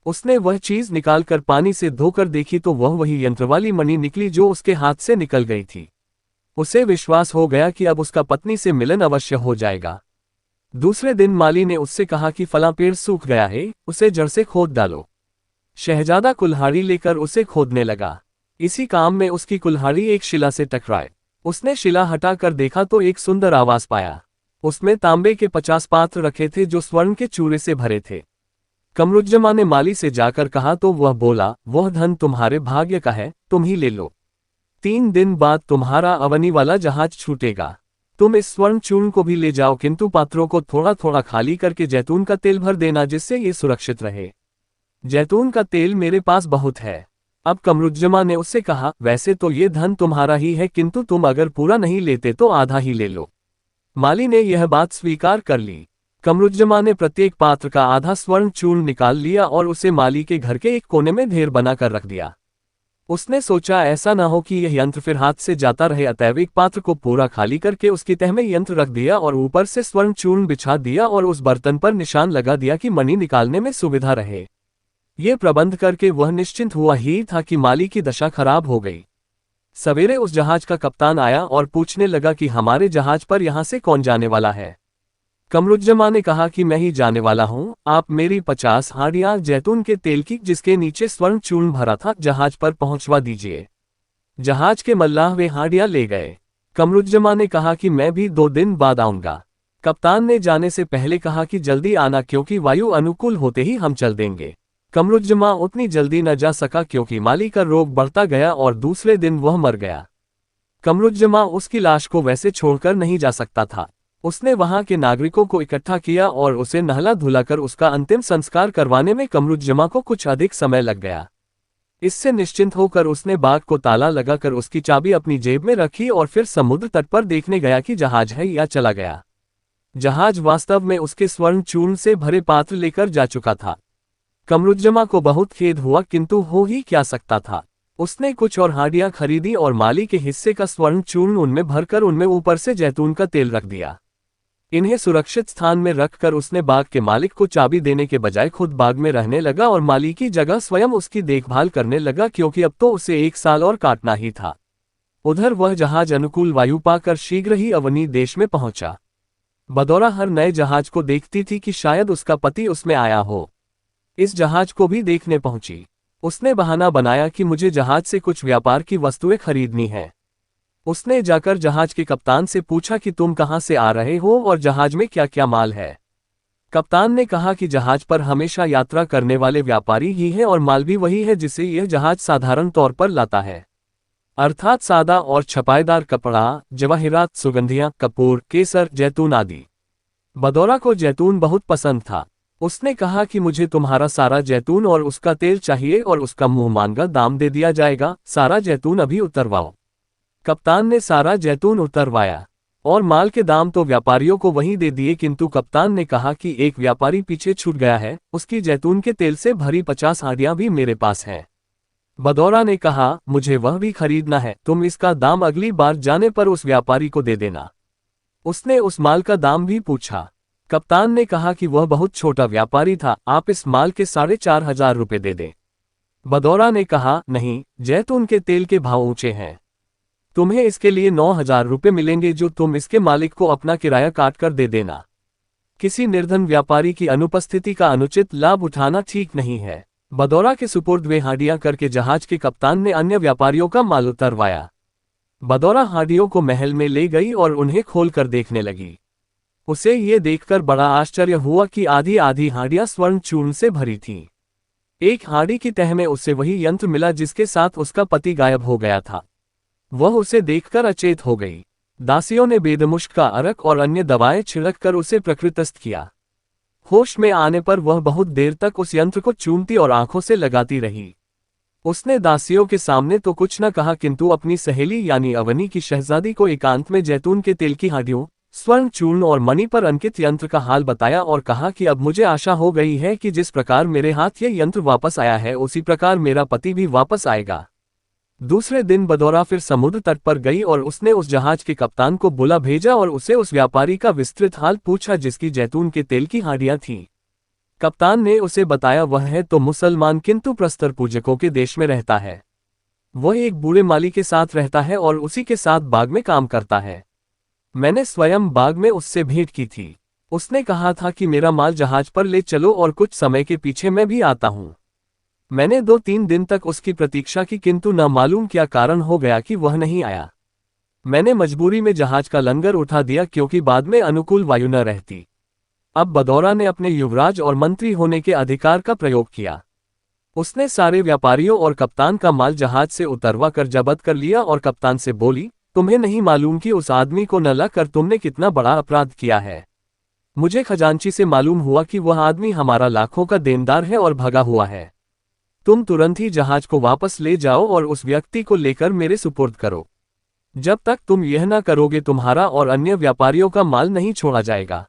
Speaker 1: उसने वह चीज निकालकर पानी से धोकर देखी तो वह वही यंत्रवाली मणि निकली जो उसके हाथ से निकल गई थी। उसे विश्वास हो गया कि अब उसका पत्नी से मिलन अवश्य हो जाएगा। दूसरे दिन माली ने उससे कहा कि फला पेड़ सूख गया है, उसे जड़ से खोद डालो। शहजादा कुल्हाड़ी लेकर उसे खोदने लगा। इसी काम में उसकी कुल्हाड़ी एक शिला से टकराए। उसने शिला हटाकर देखा तो एक सुंदर आवास पाया। उसमें तांबे के 50 पात्र रखे थे जो स्वर्ण के चूरे से भरे थे। कमरुज्जमा ने माली से जाकर कहा तो वह बोला, वह धन तुम्हारे भाग्य का है, तुम ही ले लो। 3 दिन बाद तुम्हारा अवनी वाला जहाज छूटेगा। तुम इस स्वर्ण चूर्ण को भी ले जाओ किंतु पात्रों को थोड़ा थोड़ा खाली करके जैतून का तेल भर देना जिससे ये सुरक्षित रहे। जैतून का तेल मेरे पास बहुत है। अब कमरुज्जमा ने उससे कहा, वैसे तो ये धन तुम्हारा ही है किंतु तुम अगर पूरा नहीं लेते तो आधा ही ले लो। माली ने यह बात स्वीकार कर ली। कमरुज्जमा ने प्रत्येक पात्र का आधा स्वर्ण चूर्ण निकाल लिया और उसे माली के घर के एक कोने में ढेर बनाकर रख दिया। उसने सोचा ऐसा ना हो कि यह यंत्र फिर हाथ से जाता रहे, अतएव एक पात्र को पूरा खाली करके उसकी तह में यंत्र रख दिया और ऊपर से स्वर्ण चूर्ण बिछा दिया और उस बर्तन पर निशान लगा दिया कि मणि निकालने में सुविधा रहे। ये प्रबंध करके वह निश्चिंत हुआ ही था कि माली की दशा खराब हो गई। सवेरे उस जहाज का कप्तान आया और पूछने लगा कि हमारे जहाज पर यहां से कौन जाने वाला है। कमरुज्जमा ने कहा कि मैं ही जाने वाला हूं, आप मेरी 50 हांडियां जैतून के तेल की जिसके नीचे स्वर्ण चूर्ण भरा था जहाज पर पहुंचवा दीजिए। जहाज के मल्लाह वे हांडियां ले गए। कमरुज्जमा ने कहा कि मैं भी 2 दिन बाद आऊंगा। कप्तान ने जाने से पहले कहा कि जल्दी आना क्योंकि वायु अनुकूल होते ही हम चल देंगे। कमरुज्जमा उतनी जल्दी न जा सका क्योंकि माली का रोग बढ़ता गया और दूसरे दिन वह मर गया। कमरुज्जमा उसकी लाश को वैसे छोड़कर नहीं जा सकता था। उसने वहां के नागरिकों को इकट्ठा किया और उसे नहला धुलाकर उसका अंतिम संस्कार करवाने में कमरुज्जमा को कुछ अधिक समय लग गया। इससे निश्चिंत होकर उसने बाग को ताला लगाकर उसकी चाबी अपनी जेब में रखी और फिर समुद्र तट पर देखने गया कि जहाज है या चला गया। जहाज वास्तव में उसके स्वर्ण चूर्ण से भरे पात्र लेकर जा चुका था। कमरुज्जमा को बहुत खेद हुआ, किंतु हो ही क्या सकता था। उसने कुछ और हांडियां खरीदी और माली के हिस्से का स्वर्ण चूर्ण उनमें भरकर उनमें ऊपर से जैतून का तेल रख दिया। इन्हें सुरक्षित स्थान में रखकर उसने बाग के मालिक को चाबी देने के बजाय खुद बाग में रहने लगा और माली की जगह स्वयं उसकी देखभाल करने लगा क्योंकि अब तो उसे 1 साल और काटना ही था। उधर वह जहाज अनुकूल वायु पाकर शीघ्र ही अवनी देश में पहुंचा। बदौरा हर नए जहाज को देखती थी कि शायद उसका पति उसमें आया हो। इस जहाज को भी देखने पहुंची। उसने बहाना बनाया कि मुझे जहाज से कुछ व्यापार की वस्तुएं खरीदनी हैं। उसने जाकर जहाज के कप्तान से पूछा कि तुम कहां से आ रहे हो और जहाज में क्या क्या माल है। कप्तान ने कहा कि जहाज पर हमेशा यात्रा करने वाले व्यापारी ही हैं और माल भी वही है जिसे यह जहाज साधारण तौर पर लाता है, अर्थात सादा और छपाईदार कपड़ा, जवाहिरात, सुगंधियां, कपूर, केसर, जैतून आदि। बदौरा को जैतून बहुत पसंद था। उसने कहा कि मुझे तुम्हारा सारा जैतून और उसका तेल चाहिए और उसका मुंह मांगा दाम दे दिया जाएगा। सारा जैतून अभी उतरवाओ। कप्तान ने सारा जैतून उतरवाया और माल के दाम तो व्यापारियों को वही दे दिए, किंतु कप्तान ने कहा कि एक व्यापारी पीछे छूट गया है, उसकी जैतून के तेल से भरी 50 हांडियां भी मेरे पास हैं। बदौरा ने कहा मुझे वह भी खरीदना है, तुम इसका दाम अगली बार जाने पर उस व्यापारी को दे देना। उसने उस माल का दाम भी पूछा। कप्तान ने कहा कि वह बहुत छोटा व्यापारी था, आप इस माल के 4,500 रुपये दे दें। बदौरा ने कहा नहीं, जैतून के तेल के भाव ऊंचे हैं, तुम्हें इसके लिए 9,000 रुपये मिलेंगे जो तुम इसके मालिक को अपना किराया काट कर दे देना। किसी निर्धन व्यापारी की अनुपस्थिति का अनुचित लाभ उठाना ठीक नहीं है। बदौरा के सुपुर्द वे हांडियां करके जहाज के कप्तान ने अन्य व्यापारियों का माल उतरवाया। बदौरा हांडियों को महल में ले गई और उन्हें खोलकर देखने लगी। उसे ये देखकर बड़ा आश्चर्य हुआ कि आधी आधी हांडियां स्वर्ण चूर्ण से भरी थीं। एक हांडी की तह में उसे वही यंत्र मिला जिसके साथ उसका पति गायब हो गया था। वह उसे देखकर अचेत हो गई। दासियों ने बेदमुश्क का अरक और अन्य दवाएं छिड़ककर उसे प्रकृतिस्थ किया। होश में आने पर वह बहुत देर तक उस यंत्र को चूमती और आंखों से लगाती रही। उसने दासियों के सामने तो कुछ न कहा, किंतु अपनी सहेली यानी अवनी की शहजादी को एकांत में जैतून के तेल की हांडियों, स्वर्ण चूर्ण और मणि पर अंकित यंत्र का हाल बताया और कहा कि अब मुझे आशा हो गई है कि जिस प्रकार मेरे हाथ ये यंत्र वापस आया है उसी प्रकार मेरा पति भी वापस आएगा। दूसरे दिन बदौरा फिर समुद्र तट पर गई और उसने उस जहाज के कप्तान को बुला भेजा और उसे उस व्यापारी का विस्तृत हाल पूछा जिसकी जैतून के तेल की हांडियां थीं। कप्तान ने उसे बताया वह है तो मुसलमान किंतु प्रस्तर पूजकों के देश में रहता है। वह एक बूढ़े माली के साथ रहता है और उसी के साथ बाग में काम करता है। मैंने स्वयं बाग में उससे भेंट की थी। उसने कहा था कि मेरा माल जहाज पर ले चलो और कुछ समय के पीछे मैं भी आता हूं। मैंने 2-3 दिन तक उसकी प्रतीक्षा की, किंतु न मालूम क्या कारण हो गया कि वह नहीं आया। मैंने मजबूरी में जहाज का लंगर उठा दिया क्योंकि बाद में अनुकूल वायु न रहती। अब बदौरा ने अपने युवराज और मंत्री होने के अधिकार का प्रयोग किया। उसने सारे व्यापारियों और कप्तान का माल जहाज से उतरवा कर जब्त कर लिया और कप्तान से बोली, तुम्हें नहीं मालूम कि उस आदमी को न लाकर तुमने कितना बड़ा अपराध किया है। मुझे खजांची से मालूम हुआ कि वह आदमी हमारा लाखों का देनदार है और भगा हुआ है। तुम तुरंत ही जहाज को वापस ले जाओ और उस व्यक्ति को लेकर मेरे सुपुर्द करो। जब तक तुम यह न करोगे तुम्हारा और अन्य व्यापारियों का माल नहीं छोड़ा जाएगा।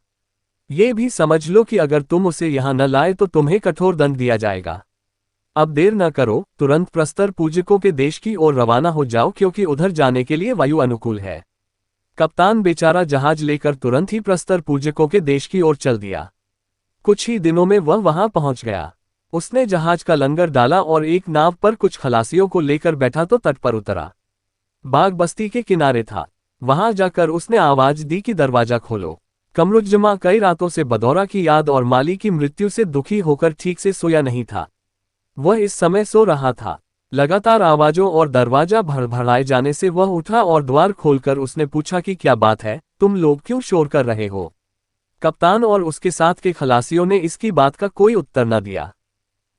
Speaker 1: ये भी समझ लो कि अगर तुम उसे यहां न लाए तो तुम्हें कठोर दंड दिया जाएगा। अब देर न करो, तुरंत प्रस्तर पूजकों के देश की ओर रवाना हो जाओ क्योंकि उधर जाने के लिए वायु अनुकूल है। कप्तान बेचारा जहाज लेकर तुरंत ही प्रस्तर पूजकों के देश की ओर चल दिया। कुछ ही दिनों में वह वहां पहुंच गया। उसने जहाज का लंगर डाला और एक नाव पर कुछ खलासियों को लेकर बैठा तो तट पर उतरा। बाग बस्ती के किनारे था। वहां जाकर उसने आवाज दी कि दरवाजा खोलो। कमरुज्जमा कई रातों से बदौरा की याद और माली की मृत्यु से दुखी होकर ठीक से सोया नहीं था। वह इस समय सो रहा था। लगातार आवाजों और दरवाजा भड़भड़ाए जाने से वह उठा और द्वार खोलकर उसने पूछा कि क्या बात है, तुम लोग क्यों शोर कर रहे हो? कप्तान और उसके साथ के खलासियों ने इसकी बात का कोई उत्तर न दिया।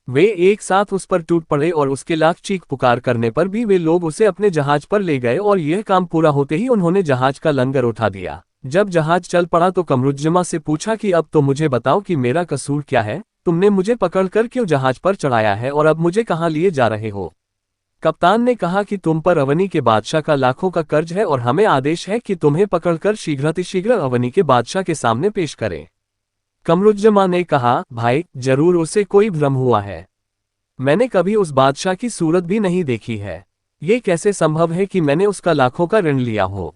Speaker 1: वे एक साथ उस पर टूट पड़े और उसके लाख चीख पुकार करने पर भी वे लोग उसे अपने जहाज पर ले गए और यह काम पूरा होते ही उन्होंने जहाज का लंगर उठा दिया। जब जहाज चल पड़ा तो कमरुज्जमा से पूछा कि अब तो मुझे बताओ कि मेरा कसूर क्या है, तुमने मुझे पकड़कर क्यों जहाज पर चढ़ाया है और अब मुझे कहाँ लिए जा रहे हो? कप्तान ने कहा कि तुम पर अवनी के बादशाह का लाखों का कर्ज है और हमें आदेश है कि तुम्हें पकड़कर शीघ्रातिशीघ्र अवनी के बादशाह के सामने पेश करें। कमरुज्जमा ने कहा, भाई, जरूर उसे कोई भ्रम हुआ है। मैंने कभी उस बादशाह की सूरत भी नहीं देखी है। ये कैसे संभव है कि मैंने उसका लाखों का ऋण लिया हो?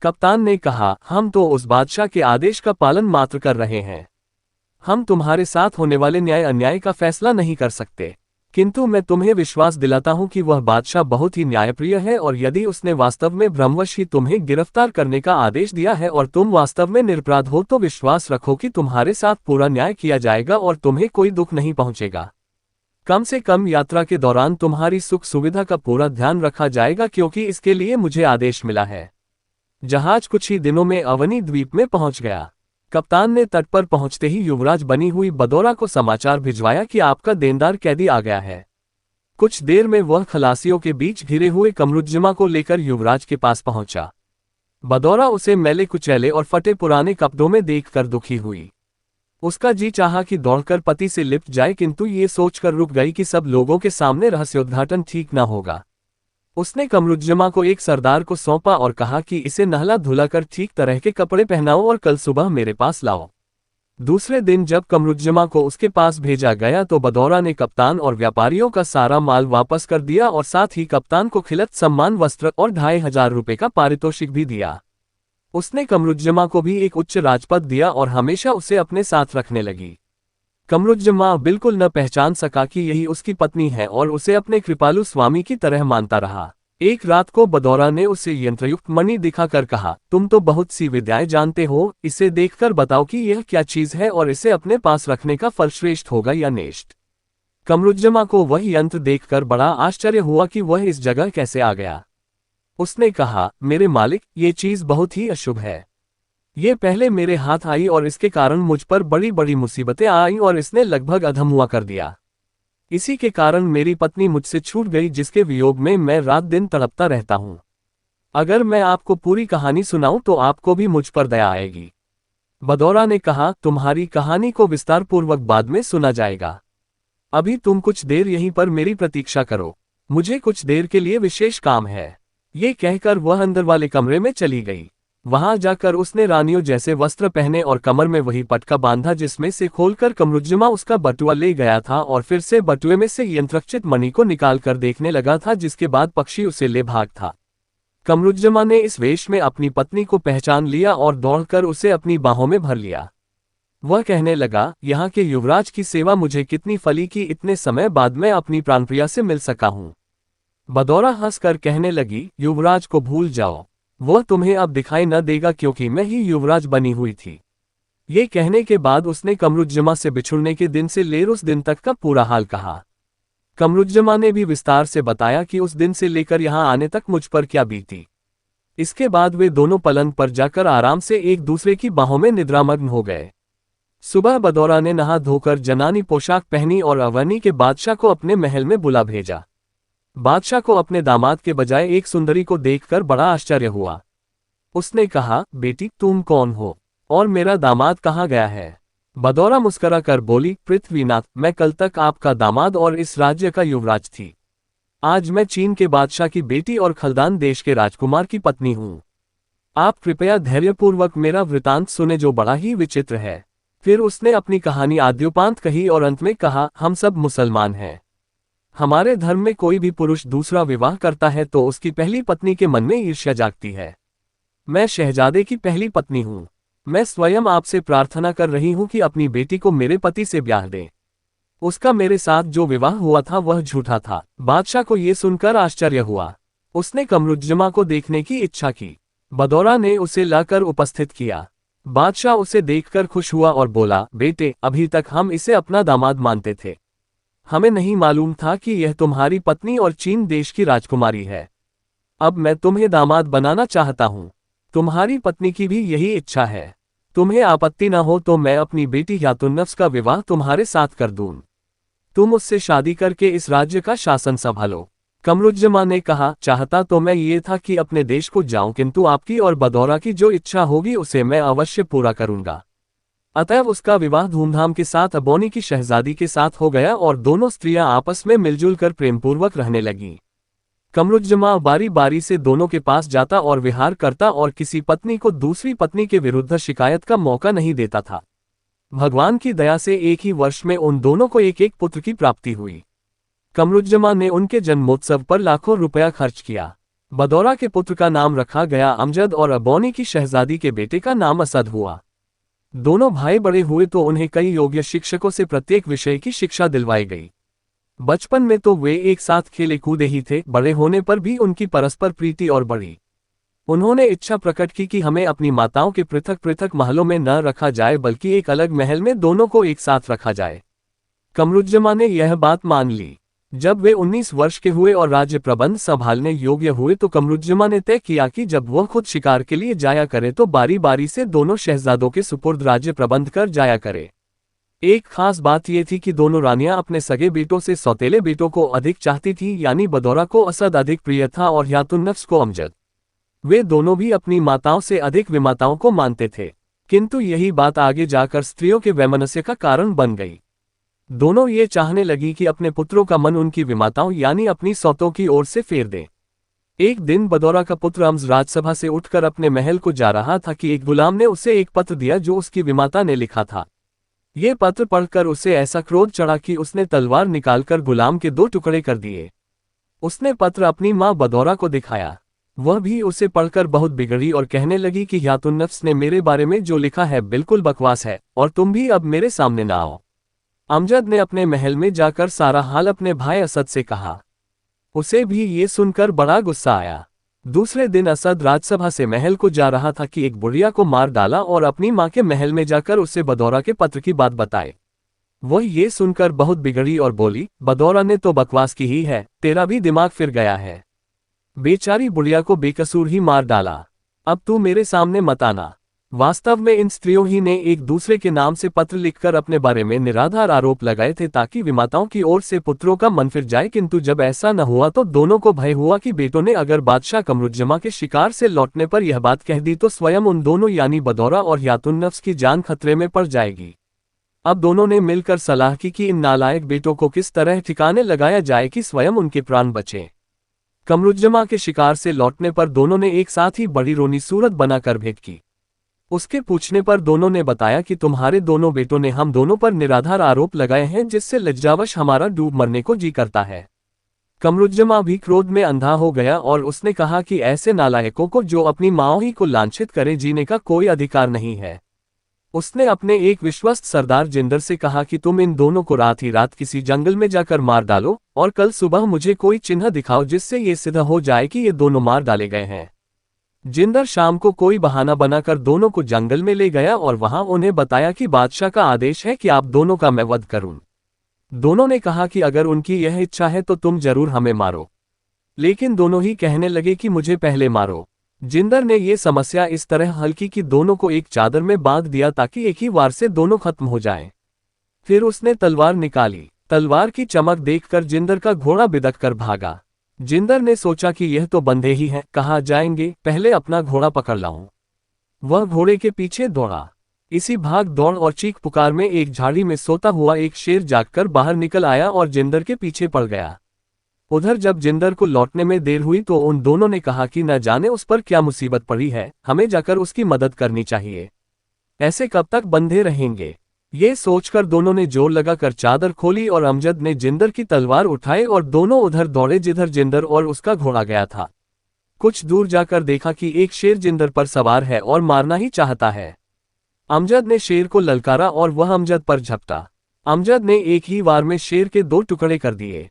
Speaker 1: कप्तान ने कहा, हम तो उस बादशाह के आदेश का पालन मात्र कर रहे हैं। हम तुम्हारे साथ होने वाले न्याय अन्याय का फैसला नहीं कर सकते, किंतु मैं तुम्हें विश्वास दिलाता हूं कि वह बादशाह बहुत ही न्यायप्रिय है और यदि उसने वास्तव में भ्रमवश ही तुम्हें गिरफ्तार करने का आदेश दिया है और तुम वास्तव में निरपराध हो तो विश्वास रखो कि तुम्हारे साथ पूरा न्याय किया जाएगा और तुम्हें कोई दुख नहीं पहुंचेगा। कम से कम यात्रा के दौरान तुम्हारी सुख सुविधा का पूरा ध्यान रखा जाएगा क्योंकि इसके लिए मुझे आदेश मिला है। जहाज कुछ ही दिनों में अवनी द्वीप में पहुंच गया। कप्तान ने तट पर पहुंचते ही युवराज बनी हुई बदौरा को समाचार भिजवाया कि आपका देनदार कैदी आ गया है। कुछ देर में वह खलासियों के बीच घिरे हुए कमरुज्जमा को लेकर युवराज के पास पहुंचा। बदौरा उसे मैले कुचैले और फटे पुराने कपड़ों में देखकर दुखी हुई। उसका जी चाहा कि दौड़कर पति से लिपट जाए, किंतु ये सोचकर रुक गई कि सब लोगों के सामने रहस्योद्घाटन ठीक न होगा। उसने कमरुज्जमा को एक सरदार को सौंपा और कहा कि इसे नहला धुलाकर ठीक तरह के कपड़े पहनाओ और कल सुबह मेरे पास लाओ। दूसरे दिन जब कमरुज्जमा को उसके पास भेजा गया तो बदौरा ने कप्तान और व्यापारियों का सारा माल वापस कर दिया और साथ ही कप्तान को खिलत सम्मान वस्त्र और 2500 रुपये का पारितोषिक भी दिया। उसने कमरुज्जमा को भी एक उच्च राजपद दिया और हमेशा उसे अपने साथ रखने लगी। कमरुज्जमा बिल्कुल न पहचान सका कि यही उसकी पत्नी है और उसे अपने कृपालु स्वामी की तरह मानता रहा। एक रात को बदौरा ने उसे यंत्रयुक्त मणि दिखाकर कहा, तुम तो बहुत सी विद्याएं जानते हो, इसे देखकर बताओ कि यह क्या चीज है और इसे अपने पास रखने का फल श्रेष्ठ होगा या नेष्ट। कमरुज्जमा को वह यंत्र देखकर बड़ा आश्चर्य हुआ कि वह इस जगह कैसे आ गया। उसने कहा, मेरे मालिक, ये चीज बहुत ही अशुभ है। ये पहले मेरे हाथ आई और इसके कारण मुझ पर बड़ी बड़ी मुसीबतें आई और इसने लगभग अधम हुआ कर दिया। इसी के कारण मेरी पत्नी मुझसे छूट गई जिसके वियोग में मैं रात दिन तड़पता रहता हूं। अगर मैं आपको पूरी कहानी सुनाऊं तो आपको भी मुझ पर दया आएगी। बदौरा ने कहा, तुम्हारी कहानी को विस्तारपूर्वक बाद में सुना जाएगा। अभी तुम कुछ देर यहीं पर मेरी प्रतीक्षा करो, मुझे कुछ देर के लिए विशेष काम है। ये कहकर वह अंदर वाले कमरे में चली गई। वहां जाकर उसने रानियों जैसे वस्त्र पहने और कमर में वही पटका बांधा जिसमें से खोलकर कमरुज्जमा उसका बटुआ ले गया था और फिर से बटुए में से यंत्रचित मणि को निकालकर देखने लगा था, जिसके बाद पक्षी उसे ले भाग था। कमरुज्जमा ने इस वेश में अपनी पत्नी को पहचान लिया और दौड़कर उसे अपनी बाहों में भर लिया। वह कहने लगा, यहाँ के युवराज की सेवा मुझे कितनी फली कि इतने समय बाद मैं अपनी प्राणप्रिया से मिल सका हूँ। बदौरा हंसकर कहने लगी, युवराज को भूल जाओ, वह तुम्हें अब दिखाई न देगा क्योंकि मैं ही युवराज बनी हुई थी। ये कहने के बाद उसने कमरुज्जमा से बिछुड़ने के दिन से लेकर उस दिन तक का पूरा हाल कहा। कमरुज्जमा ने भी विस्तार से बताया कि उस दिन से लेकर यहाँ आने तक मुझ पर क्या बीती। इसके बाद वे दोनों पलंग पर जाकर आराम से एक दूसरे की बाहों में निद्रामग्न हो गए। सुबह बदौरा ने नहा धोकर जनानी पोशाक पहनी और अवनी के बादशाह को अपने महल में बुला भेजा। बादशाह को अपने दामाद के बजाय एक सुंदरी को देखकर बड़ा आश्चर्य हुआ। उसने कहा, बेटी, तुम कौन हो और मेरा दामाद कहाँ गया है? बदौरा मुस्कुरा कर बोली, पृथ्वीनाथ, मैं कल तक आपका दामाद और इस राज्य का युवराज थी। आज मैं चीन के बादशाह की बेटी और खलदान देश के राजकुमार की पत्नी हूँ। आप कृपया धैर्यपूर्वक मेरा वृतांत सुने जो बड़ा ही विचित्र है। फिर उसने अपनी कहानी आद्योपांत कही और अंत में कहा, हम सब मुसलमान हैं। हमारे धर्म में कोई भी पुरुष दूसरा विवाह करता है तो उसकी पहली पत्नी के मन में ईर्ष्या जागती है। मैं शहजादे की पहली पत्नी हूँ। मैं स्वयं आपसे प्रार्थना कर रही हूँ कि अपनी बेटी को मेरे पति से ब्याह दें। उसका मेरे साथ जो विवाह हुआ था वह झूठा था। बादशाह को ये सुनकर आश्चर्य हुआ। उसने कमरुज्जमा को देखने की इच्छा की। बदौरा ने उसे लाकर उपस्थित किया। बादशाह उसे देखकर खुश हुआ और बोला, बेटे, अभी तक हम इसे अपना दामाद मानते थे। हमें नहीं मालूम था कि यह तुम्हारी पत्नी और चीन देश की राजकुमारी है। अब मैं तुम्हें दामाद बनाना चाहता हूँ। तुम्हारी पत्नी की भी यही इच्छा है। तुम्हें आपत्ति न हो तो मैं अपनी बेटी यातुन्नफ्स का विवाह तुम्हारे साथ कर दूं। तुम उससे शादी करके इस राज्य का शासन संभालो। कमरुज्जमा ने कहा, चाहता तो मैं ये था कि अपने देश को जाऊं, किंतु आपकी और बदौरा की जो इच्छा होगी उसे मैं अवश्य पूरा करूंगा। अतएव उसका विवाह धूमधाम के साथ अबोनी की शहजादी के साथ हो गया और दोनों स्त्रियां आपस में मिलजुल कर प्रेमपूर्वक रहने लगीं। कमरुज्जमा बारी बारी से दोनों के पास जाता और विहार करता और किसी पत्नी को दूसरी पत्नी के विरुद्ध शिकायत का मौका नहीं देता था। भगवान की दया से एक ही वर्ष में उन दोनों को एक एक पुत्र की प्राप्ति हुई। कमरुज्जमा ने उनके जन्मोत्सव पर लाखों रुपया खर्च किया। बदौरा के पुत्र का नाम रखा गया अमजद और अबोनी की शहजादी के बेटे का नाम असद हुआ। दोनों भाई बड़े हुए तो उन्हें कई योग्य शिक्षकों से प्रत्येक विषय की शिक्षा दिलवाई गई। बचपन में तो वे एक साथ खेले कूदे ही थे, बड़े होने पर भी उनकी परस्पर प्रीति और बढ़ी। उन्होंने इच्छा प्रकट की कि हमें अपनी माताओं के पृथक पृथक महलों में न रखा जाए बल्कि एक अलग महल में दोनों को एक साथ रखा जाए। कमरुज्जमा ने यह बात मान ली। जब वे 19 वर्ष के हुए और राज्य प्रबंध संभालने योग्य हुए तो कमरुज्जमा ने तय किया कि जब वह खुद शिकार के लिए जाया करे तो बारी बारी से दोनों शहजादों के सुपुर्द राज्य प्रबंध कर जाया करे। एक खास बात यह थी कि दोनों रानियां अपने सगे बेटों से सौतेले बेटों को अधिक चाहती थीं, यानी बदौरा को असद अधिक प्रिय था और यातुन्नफ्स को अमजद। वे दोनों भी अपनी माताओं से अधिक विमाताओं को मानते थे, किंतु यही बात आगे जाकर स्त्रियों के वैमनस्य का कारण बन गई। दोनों ये चाहने लगी कि अपने पुत्रों का मन उनकी विमाताओं यानी अपनी सौतों की ओर से फेर दें। एक दिन बदौरा का पुत्र अम्ज राजसभा से उठकर अपने महल को जा रहा था कि एक गुलाम ने उसे एक पत्र दिया जो उसकी विमाता ने लिखा था। ये पत्र पढ़कर उसे ऐसा क्रोध चढ़ा कि उसने तलवार निकालकर गुलाम के 2 टुकड़े कर दिए। उसने पत्र अपनी मां बदौरा को दिखाया। वह भी उसे पढ़कर बहुत बिगड़ी और कहने लगी कि यातुन्नफ्स ने मेरे बारे में जो लिखा है बिल्कुल बकवास है और तुम भी अब मेरे सामने ना आओ। अमजद ने अपने महल में जाकर सारा हाल अपने भाई असद से कहा। उसे भी ये सुनकर बड़ा गुस्सा आया। दूसरे दिन असद राजसभा से महल को जा रहा था कि एक बुढ़िया को मार डाला और अपनी मां के महल में जाकर उसे बदौरा के पत्र की बात बताए। वह ये सुनकर बहुत बिगड़ी और बोली, बदौरा ने तो बकवास की ही है, तेरा भी दिमाग फिर गया है। बेचारी बुढ़िया को बेकसूर ही मार डाला। अब तू मेरे सामने मत आना। वास्तव में इन स्त्रियों ही ने एक दूसरे के नाम से पत्र लिखकर अपने बारे में निराधार आरोप लगाए थे ताकि विमाताओं की ओर से पुत्रों का मन फिर जाए, किंतु जब ऐसा न हुआ तो दोनों को भय हुआ कि बेटों ने अगर बादशाह कमरुज्जमा के शिकार से लौटने पर यह बात कह दी तो स्वयं उन दोनों यानी बदौरा और यातुन्नफ्स की जान खतरे में पड़ जाएगी। अब दोनों ने मिलकर सलाह की कि इन नालायक बेटों को किस तरह ठिकाने लगाया जाए कि स्वयं उनके प्राण बचें। कमरुज्जमा के शिकार से लौटने पर दोनों ने एक साथ ही बड़ी रोनी सूरत बनाकर भेंट की। उसके पूछने पर दोनों ने बताया कि तुम्हारे दोनों बेटों ने हम दोनों पर निराधार आरोप लगाए हैं जिससे लज्जावश हमारा डूब मरने को जी करता है। कमरुज्जमा भी क्रोध में अंधा हो गया और उसने कहा कि ऐसे नालायकों को जो अपनी माओ ही को लांछित करे जीने का कोई अधिकार नहीं है। उसने अपने एक विश्वस्त सरदार जिंदर से कहा कि तुम इन दोनों को रात ही रात किसी जंगल में जाकर मार डालो और कल सुबह मुझे कोई चिन्ह दिखाओ जिससे ये सिद्ध हो जाए कि ये दोनों मार डाले गए हैं। जिंदर शाम को कोई बहाना बनाकर दोनों को जंगल में ले गया और वहां उन्हें बताया कि बादशाह का आदेश है कि आप दोनों का मैं वध करूं। दोनों ने कहा कि अगर उनकी यह इच्छा है तो तुम जरूर हमें मारो, लेकिन दोनों ही कहने लगे कि मुझे पहले मारो। जिंदर ने ये समस्या इस तरह हल की कि दोनों को एक चादर में बांध दिया ताकि एक ही वार से दोनों खत्म हो जाएं। फिर उसने तलवार निकाली। तलवार की चमक देखकर जिंदर का घोड़ा बिदक कर भागा। जिंदर ने सोचा कि यह तो बंधे ही हैं, कहाँ जाएंगे, पहले अपना घोड़ा पकड़ लाऊं। वह घोड़े के पीछे दौड़ा। इसी भाग दौड़ और चीख पुकार में एक झाड़ी में सोता हुआ एक शेर जागकर बाहर निकल आया और जिंदर के पीछे पड़ गया। उधर जब जिंदर को लौटने में देर हुई तो उन दोनों ने कहा कि न जाने उस पर क्या मुसीबत पड़ी है, हमें जाकर उसकी मदद करनी चाहिए। ऐसे कब तक बंधे रहेंगे। ये सोचकर दोनों ने जोर लगाकर चादर खोली और अमजद ने जिंदर की तलवार उठाई और दोनों उधर दौड़े जिधर जिंदर और उसका घोड़ा गया था। कुछ दूर जाकर देखा कि एक शेर जिंदर पर सवार है और मारना ही चाहता है। अमजद ने शेर को ललकारा और वह अमजद पर झपटा। अमजद ने एक ही वार में शेर के 2 टुकड़े कर दिए।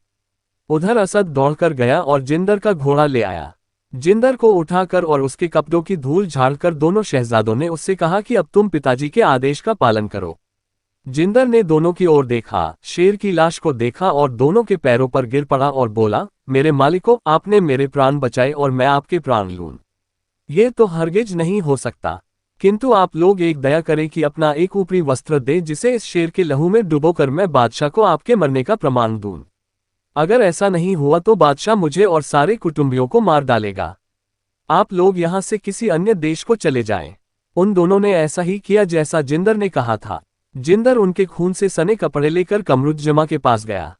Speaker 1: उधर असद दौड़कर गया और जिंदर का घोड़ा ले आया। जिंदर को उठाकर और उसके कपड़ों की धूल झाड़कर दोनों शहजादों ने उससे कहा कि अब तुम पिताजी के आदेश का पालन करो। जिंदर ने दोनों की ओर देखा, शेर की लाश को देखा और दोनों के पैरों पर गिर पड़ा और बोला, मेरे मालिको, आपने मेरे प्राण बचाए और मैं आपके प्राण लूं। ये तो हरगिज नहीं हो सकता। किंतु आप लोग एक दया करें कि अपना एक ऊपरी वस्त्र दे जिसे इस शेर के लहू में डुबोकर मैं बादशाह को आपके मरने का प्रमाण दूं। अगर ऐसा नहीं हुआ तो बादशाह मुझे और सारे कुटुंबियों को मार डालेगा। आप लोग यहां से किसी अन्य देश को चले जाएं। उन दोनों ने ऐसा ही किया जैसा जिंदर ने कहा था। जिंदर उनके खून से सने कपड़े लेकर कमरुज्जमा के पास गया।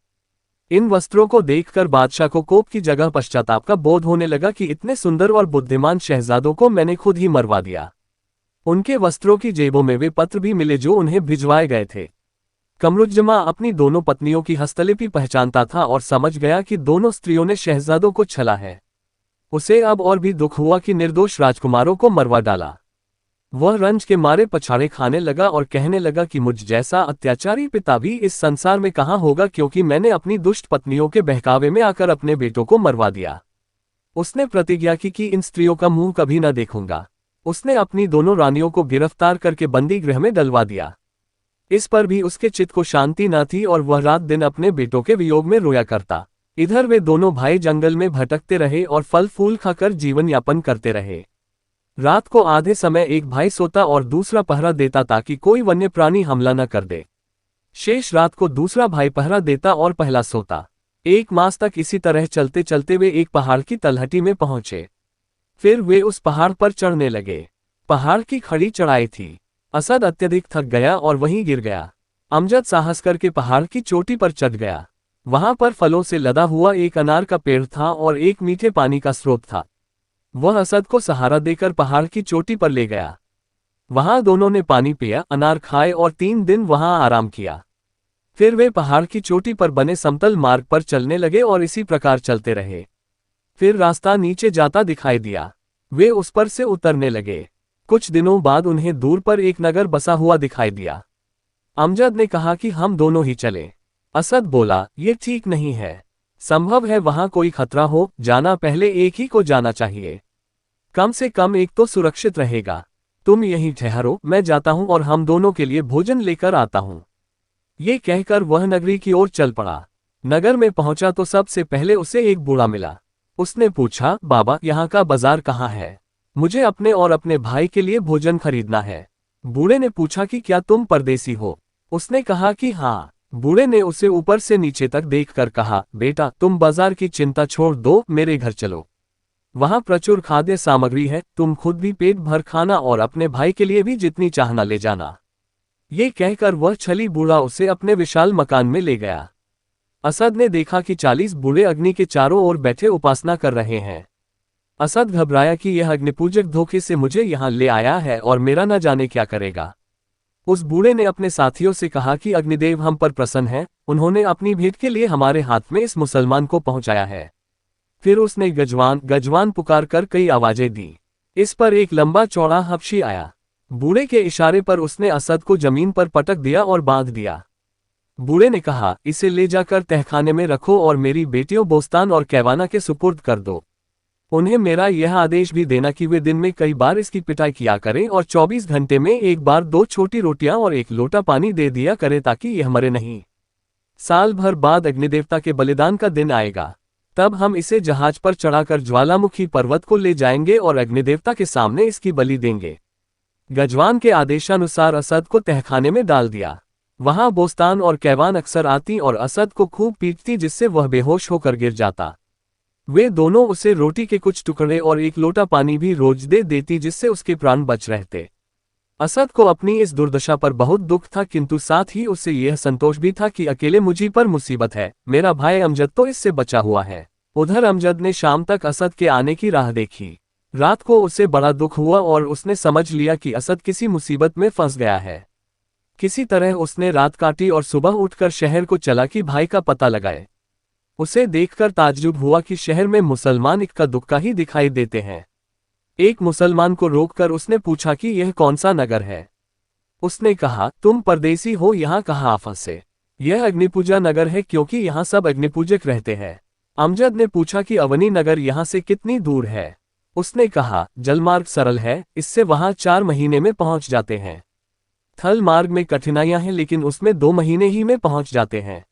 Speaker 1: इन वस्त्रों को देखकर बादशाह को कोप की जगह पश्चाताप का बोध होने लगा कि इतने सुंदर और बुद्धिमान शहजादों को मैंने खुद ही मरवा दिया। उनके वस्त्रों की जेबों में वे पत्र भी मिले जो उन्हें भिजवाए गए थे। कमरुज्जमा अपनी दोनों पत्नियों की हस्तलिपि पहचानता था और समझ गया कि दोनों स्त्रियों ने शहजादों को छला है। उसे अब और भी दुख हुआ कि निर्दोष राजकुमारों को मरवा डाला। वह रंज के मारे पछाड़े खाने लगा और कहने लगा कि मुझ जैसा अत्याचारी पिता भी इस संसार में कहाँ होगा, क्योंकि मैंने अपनी दुष्ट पत्नियों के बहकावे में आकर अपने बेटों को मरवा दिया। उसने प्रतिज्ञा की कि इन स्त्रियों का मुंह कभी न देखूंगा। उसने अपनी दोनों रानियों को गिरफ्तार करके बंदी गृह में डलवा दिया। इस पर भी उसके चित्त को शांति न थी और वह रात दिन अपने बेटों के वियोग में रोया करता। इधर वे दोनों भाई जंगल में भटकते रहे और फल फूल खाकर जीवन यापन करते रहे। रात को आधे समय एक भाई सोता और दूसरा पहरा देता ताकि कोई वन्य प्राणी हमला न कर दे। शेष रात को दूसरा भाई पहरा देता और पहला सोता। 1 मास तक इसी तरह चलते चलते वे एक पहाड़ की तलहटी में पहुंचे। फिर वे उस पहाड़ पर चढ़ने लगे। पहाड़ की खड़ी चढ़ाई थी। असद अत्यधिक थक गया और वहीं गिर गया। अमजद साहस करके पहाड़ की चोटी पर चढ़ गया। वहां पर फलों से लदा हुआ एक अनार का पेड़ था और एक मीठे पानी का स्रोत था। वह असद को सहारा देकर पहाड़ की चोटी पर ले गया। वहां दोनों ने पानी पिया, अनार खाए और 3 दिन वहां आराम किया। फिर वे पहाड़ की चोटी पर बने समतल मार्ग पर चलने लगे और इसी प्रकार चलते रहे। फिर रास्ता नीचे जाता दिखाई दिया। वे उस पर से उतरने लगे। कुछ दिनों बाद उन्हें दूर पर एक नगर बसा हुआ दिखाई दिया। अमजद ने कहा कि हम दोनों ही चलें। असद बोला, ये ठीक नहीं है। संभव है वहां कोई खतरा हो, जाना पहले एक ही को जाना चाहिए। कम से कम एक तो सुरक्षित रहेगा। तुम यहीं ठहरो, मैं जाता हूं और हम दोनों के लिए भोजन लेकर आता हूं। ये कहकर वह नगरी की ओर चल पड़ा। नगर में पहुंचा तो सबसे पहले उसे एक बूढ़ा मिला। उसने पूछा, बाबा, यहाँ का बाजार कहाँ है? मुझे अपने और अपने भाई के लिए भोजन खरीदना है। बूढ़े ने पूछा कि क्या तुम परदेसी हो? उसने कहा कि हाँ। बूढ़े ने उसे ऊपर से नीचे तक देखकर कहा, बेटा, तुम बाजार की चिंता छोड़ दो, मेरे घर चलो। वहां प्रचुर खाद्य सामग्री है, तुम खुद भी पेट भर खाना और अपने भाई के लिए भी जितनी चाहना ले जाना। ये कहकर वह छली बूढ़ा उसे अपने विशाल मकान में ले गया। असद ने देखा कि 40 बूढ़े अग्नि के चारों ओर बैठे उपासना कर रहे हैं। असद घबराया कि यह अग्निपूजक धोखे से मुझे यहाँ ले आया है और मेरा न जाने क्या करेगा। उस बूढ़े ने अपने साथियों से कहा कि अग्निदेव हम पर प्रसन्न हैं, उन्होंने अपनी भेंट के लिए हमारे हाथ में इस मुसलमान को पहुंचाया है। फिर उसने गजवान गजवान पुकार कर कई आवाजें दी। इस पर एक लंबा चौड़ा हबशी आया। बूढ़े के इशारे पर उसने असद को जमीन पर पटक दिया और बांध दिया। बूढ़े ने कहा, इसे ले जाकर तहखाने में रखो और मेरी बेटियों बोस्तान और कैवाना के सुपुर्द कर दो। उन्हें मेरा यह आदेश भी देना कि वे दिन में कई बार इसकी पिटाई किया करें और 24 घंटे में एक बार 2 छोटी रोटियां और 1 लोटा पानी दे दिया करें ताकि यह मरे नहीं। साल भर बाद अग्निदेवता के बलिदान का दिन आएगा। तब हम इसे जहाज पर चढ़ाकर ज्वालामुखी पर्वत को ले जाएंगे और अग्निदेवता के सामने इसकी बलि देंगे। गजवान के आदेशानुसार असद को तहखाने में डाल दिया। वहां बोस्तान और कैवान अक्सर आती और असद को खूब पीटती, जिससे वह बेहोश होकर गिर जाता। वे दोनों उसे रोटी के कुछ टुकड़े और 1 लोटा पानी भी रोज दे देती, जिससे उसके प्राण बच रहते। असद को अपनी इस दुर्दशा पर बहुत दुख था, किंतु साथ ही उसे यह संतोष भी था कि अकेले मुझी पर मुसीबत है, मेरा भाई अमजद तो इससे बचा हुआ है। उधर अमजद ने शाम तक असद के आने की राह देखी। रात को उसे बड़ा दुख हुआ और उसने समझ लिया कि असद किसी मुसीबत में फंस गया है। किसी तरह उसने रात काटी और सुबह उठकर शहर को चला कि भाई का पता लगाए। उसे देखकर ताज्जुब हुआ कि शहर में मुसलमान इक्का दुक्का ही दिखाई देते हैं। एक मुसलमान को रोककर उसने पूछा कि यह कौन सा नगर है। उसने कहा, तुम परदेसी हो, यहाँ कहाँ फंसे? यह अग्निपूजा नगर है, क्योंकि यहाँ सब अग्निपूजक रहते हैं। अमजद ने पूछा कि अवनी नगर यहाँ से कितनी दूर है। उसने कहा, जलमार्ग सरल है, इससे वहाँ 4 महीने में पहुँच जाते हैं। थल मार्ग में कठिनाइयां हैं, लेकिन उसमें 2 महीने ही में पहुँच जाते हैं।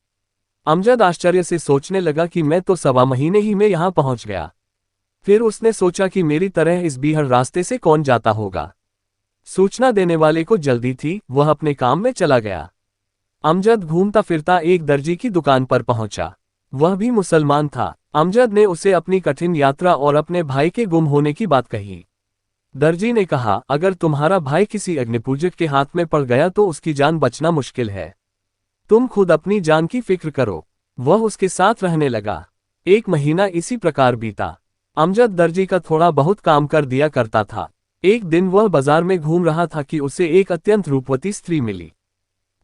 Speaker 1: अमजद आश्चर्य से सोचने लगा कि मैं तो 1.25 महीने ही में यहाँ पहुँच गया। फिर उसने सोचा कि मेरी तरह इस बीहड़ रास्ते से कौन जाता होगा। सूचना देने वाले को जल्दी थी, वह अपने काम में चला गया। अमजद घूमता फिरता एक दर्जी की दुकान पर पहुंचा। वह भी मुसलमान था। अमजद ने उसे अपनी कठिन यात्रा और अपने भाई के गुम होने की बात कही। दर्जी ने कहा, अगर तुम्हारा भाई किसी अग्निपूजक के हाथ में पड़ गया तो उसकी जान बचना मुश्किल है। तुम खुद अपनी जान की फिक्र करो। वह उसके साथ रहने लगा। 1 महीना इसी प्रकार बीता। अमजद दर्जी का थोड़ा बहुत काम कर दिया करता था। एक दिन वह बाजार में घूम रहा था कि उसे एक अत्यंत रूपवती स्त्री मिली।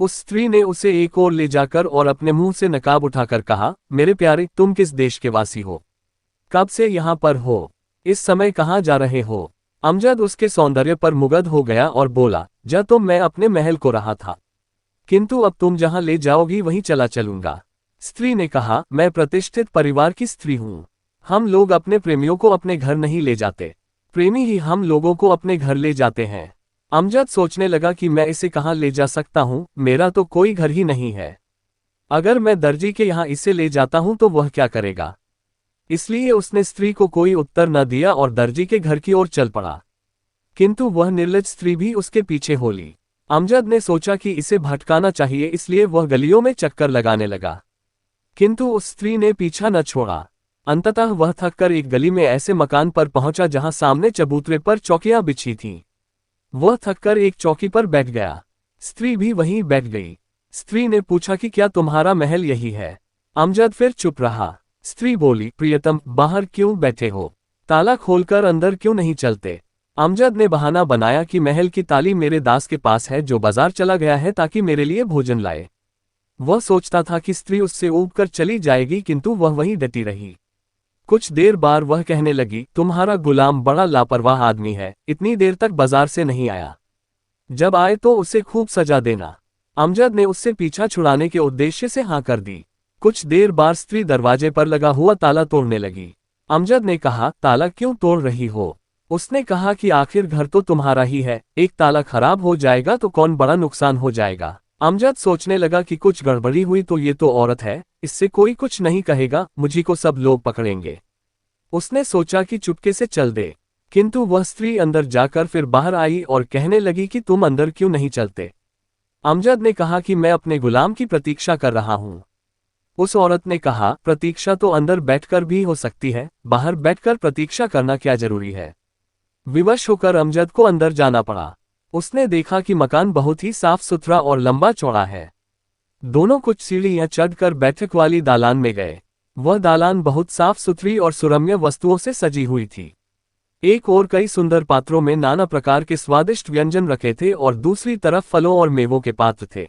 Speaker 1: उस स्त्री ने उसे एक ओर ले जाकर और अपने मुंह से नकाब उठाकर कहा, मेरे प्यारे, तुम किस देश के वासी हो? कब से यहाँ पर हो? इस समय कहाँ जा रहे हो? अमजद उसके सौंदर्य पर मुग्ध हो गया और बोला, जा तो मैं अपने महल को रहा था, किंतु अब तुम जहाँ ले जाओगी वहीं चला चलूंगा। स्त्री ने कहा, मैं प्रतिष्ठित परिवार की स्त्री हूँ। हम लोग अपने प्रेमियों को अपने घर नहीं ले जाते, प्रेमी ही हम लोगों को अपने घर ले जाते हैं। अमजद सोचने लगा कि मैं इसे कहाँ ले जा सकता हूँ, मेरा तो कोई घर ही नहीं है। अगर मैं दर्जी के यहाँ इसे ले जाता हूँ तो वह क्या करेगा? इसलिए उसने स्त्री को कोई उत्तर न दिया और दर्जी के घर की ओर चल पड़ा। किंतु वह निर्लज स्त्री भी उसके पीछे हो ली। अमजद ने सोचा कि इसे भटकाना चाहिए, इसलिए वह गलियों में चक्कर लगाने लगा, किंतु उस स्त्री ने पीछा न छोड़ा। अंततः वह थककर एक गली में ऐसे मकान पर पहुंचा जहां सामने चबूतरे पर चौकियां बिछी थीं। वह थककर एक चौकी पर बैठ गया। स्त्री भी वहीं बैठ गई। स्त्री ने पूछा कि क्या तुम्हारा महल यही है? अमजद फिर चुप रहा। स्त्री बोली, प्रियतम, बाहर क्यों बैठे हो? ताला खोलकर अंदर क्यों नहीं चलते? अमजद ने बहाना बनाया कि महल की ताली मेरे दास के पास है, जो बाजार चला गया है ताकि मेरे लिए भोजन लाए। वह सोचता था कि स्त्री उससे ऊबकर चली जाएगी, किंतु वह वहीं डटी रही। कुछ देर बाद वह कहने लगी, तुम्हारा गुलाम बड़ा लापरवाह आदमी है, इतनी देर तक बाजार से नहीं आया। जब आए तो उसे खूब सजा देना। अमजद ने उससे पीछा छुड़ाने के उद्देश्य से हाँ कर दी। कुछ देर बाद स्त्री दरवाजे पर लगा हुआ ताला तोड़ने लगी। अमजद ने कहा, ताला क्यों तोड़ रही हो? उसने कहा कि आखिर घर तो तुम्हारा ही है, एक ताला खराब हो जाएगा तो कौन बड़ा नुकसान हो जाएगा। अमजद सोचने लगा कि कुछ गड़बड़ी हुई तो ये तो औरत है, इससे कोई कुछ नहीं कहेगा, मुझी को सब लोग पकड़ेंगे। उसने सोचा कि चुपके से चल दे, किंतु वह स्त्री अंदर जाकर फिर बाहर आई और कहने लगी कि तुम अंदर क्यों नहीं चलते? अमजद ने कहा कि मैं अपने गुलाम की प्रतीक्षा कर रहा हूं। उस औरत ने कहा, प्रतीक्षा तो अंदर बैठकर भी हो सकती है, बाहर बैठकर प्रतीक्षा करना क्या जरूरी है? विवश होकर अमजद को अंदर जाना पड़ा। उसने देखा कि मकान बहुत ही साफ सुथरा और लंबा चौड़ा है। दोनों कुछ सीढ़ियां चढ़कर बैठक वाली दालान में गए। वह दालान बहुत साफ सुथरी और सुरम्य वस्तुओं से सजी हुई थी। एक ओर कई सुंदर पात्रों में नाना प्रकार के स्वादिष्ट व्यंजन रखे थे और दूसरी तरफ फलों और मेवों के पात्र थे।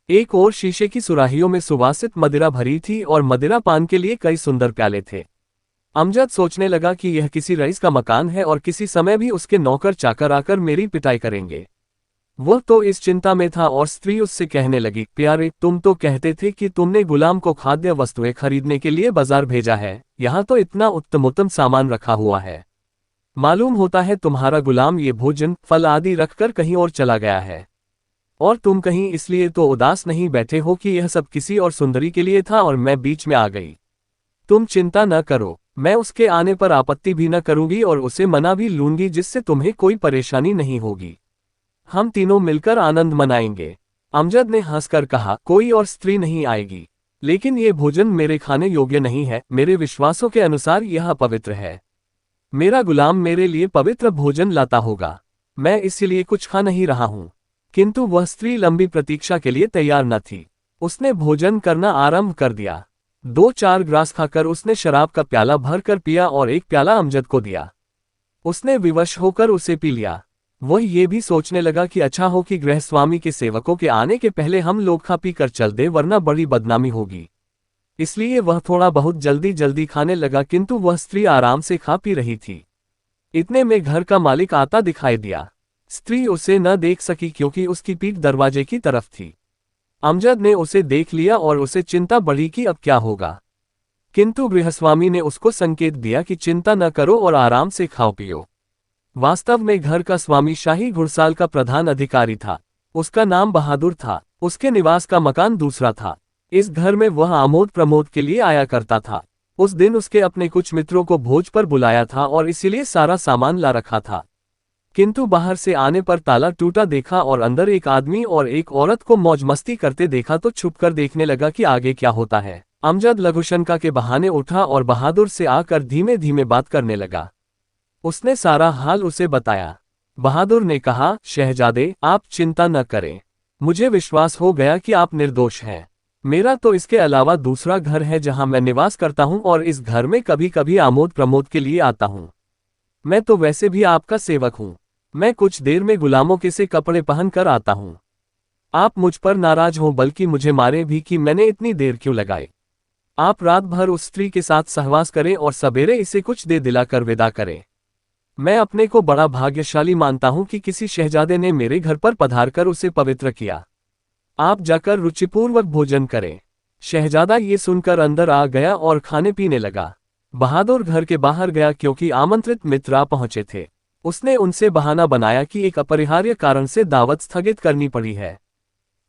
Speaker 1: एक ओर शीशे की सुराहियों में सुवासित मदिरा भरी थी और मदिरा पान के लिए कई सुंदर प्याले थे। अमजद सोचने लगा कि यह किसी रईस का मकान है और किसी समय भी उसके नौकर चाकर आकर मेरी पिटाई करेंगे। वह तो इस चिंता में था और स्त्री उससे कहने लगी, प्यारे, तुम तो कहते थे कि तुमने गुलाम को खाद्य वस्तुएं खरीदने के लिए बाजार भेजा है, यहाँ तो इतना उत्तम सामान रखा हुआ है। मालूम होता है तुम्हारा गुलाम ये भोजन फल आदि रखकर कहीं और चला गया है, और तुम कहीं इसलिए तो उदास नहीं बैठे हो कि यह सब किसी और सुंदरी के लिए था और मैं बीच में आ गई। तुम चिंता न करो, मैं उसके आने पर आपत्ति भी न करूंगी और उसे मना भी लूंगी, जिससे तुम्हें कोई परेशानी नहीं होगी। हम तीनों मिलकर आनंद मनाएंगे। अमजद ने हंसकर कहा, कोई और स्त्री नहीं आएगी, लेकिन ये भोजन मेरे खाने योग्य नहीं है। मेरे विश्वासों के अनुसार यह अपवित्र है। मेरा गुलाम मेरे लिए पवित्र भोजन लाता होगा, मैं इसीलिए कुछ खा नहीं रहा हूँ। किंतु वह स्त्री लंबी प्रतीक्षा के लिए तैयार न थी। उसने भोजन करना आरंभ कर दिया। 2-4 ग्रास खाकर उसने शराब का प्याला भर कर पिया और एक प्याला अमजद को दिया। उसने विवश होकर उसे पी लिया। वह ये भी सोचने लगा कि अच्छा हो कि गृहस्वामी के सेवकों के आने के पहले हम लोग खा पी कर चल दे, वरना बड़ी बदनामी होगी। इसलिए वह थोड़ा बहुत जल्दी जल्दी खाने लगा, किंतु वह स्त्री आराम से खा पी रही थी। इतने में घर का मालिक आता दिखाई दिया। स्त्री उसे न देख सकी क्योंकि उसकी पीठ दरवाजे की तरफ थी। अमजद ने उसे देख लिया और उसे चिंता बढ़ी कि अब क्या होगा, किंतु गृहस्वामी ने उसको संकेत दिया कि चिंता न करो और आराम से खाओ पियो। वास्तव में घर का स्वामी शाही घुड़साल का प्रधान अधिकारी था। उसका नाम बहादुर था। उसके निवास का मकान दूसरा था। इस घर में वह आमोद प्रमोद के लिए आया करता था। उस दिन उसके अपने कुछ मित्रों को भोज पर बुलाया था और इसीलिए सारा सामान ला रखा था। किंतु बाहर से आने पर ताला टूटा देखा और अंदर एक आदमी और एक औरत को मौज मस्ती करते देखा तो छुपकर देखने लगा कि आगे क्या होता है। अमजद लघुशंका के बहाने उठा और बहादुर से आकर धीमे धीमे बात करने लगा। उसने सारा हाल उसे बताया। बहादुर ने कहा, शहजादे, आप चिंता न करें। मुझे विश्वास हो गया कि आप निर्दोष हैं। मेरा तो इसके अलावा दूसरा घर है जहां मैं निवास करता हूं और इस घर में कभी कभी आमोद प्रमोद के लिए आता हूं। मैं तो वैसे भी आपका सेवक हूं। मैं कुछ देर में गुलामों के से कपड़े पहन कर आता हूं। आप मुझ पर नाराज हो, बल्कि मुझे मारे भी कि मैंने इतनी देर क्यों लगाई। आप रात भर उस स्त्री के साथ सहवास करें और सवेरे इसे कुछ दे दिलाकर विदा करें। मैं अपने को बड़ा भाग्यशाली मानता हूं कि किसी शहजादे ने मेरे घर पर पधारकर उसे पवित्र किया। आप जाकर रुचिपूर्वक भोजन करें। शहजादा ये सुनकर अंदर आ गया और खाने पीने लगा। बहादुर घर के बाहर गया क्योंकि आमंत्रित मित्र आ पहुंचे थे। उसने उनसे बहाना बनाया कि एक अपरिहार्य कारण से दावत स्थगित करनी पड़ी है।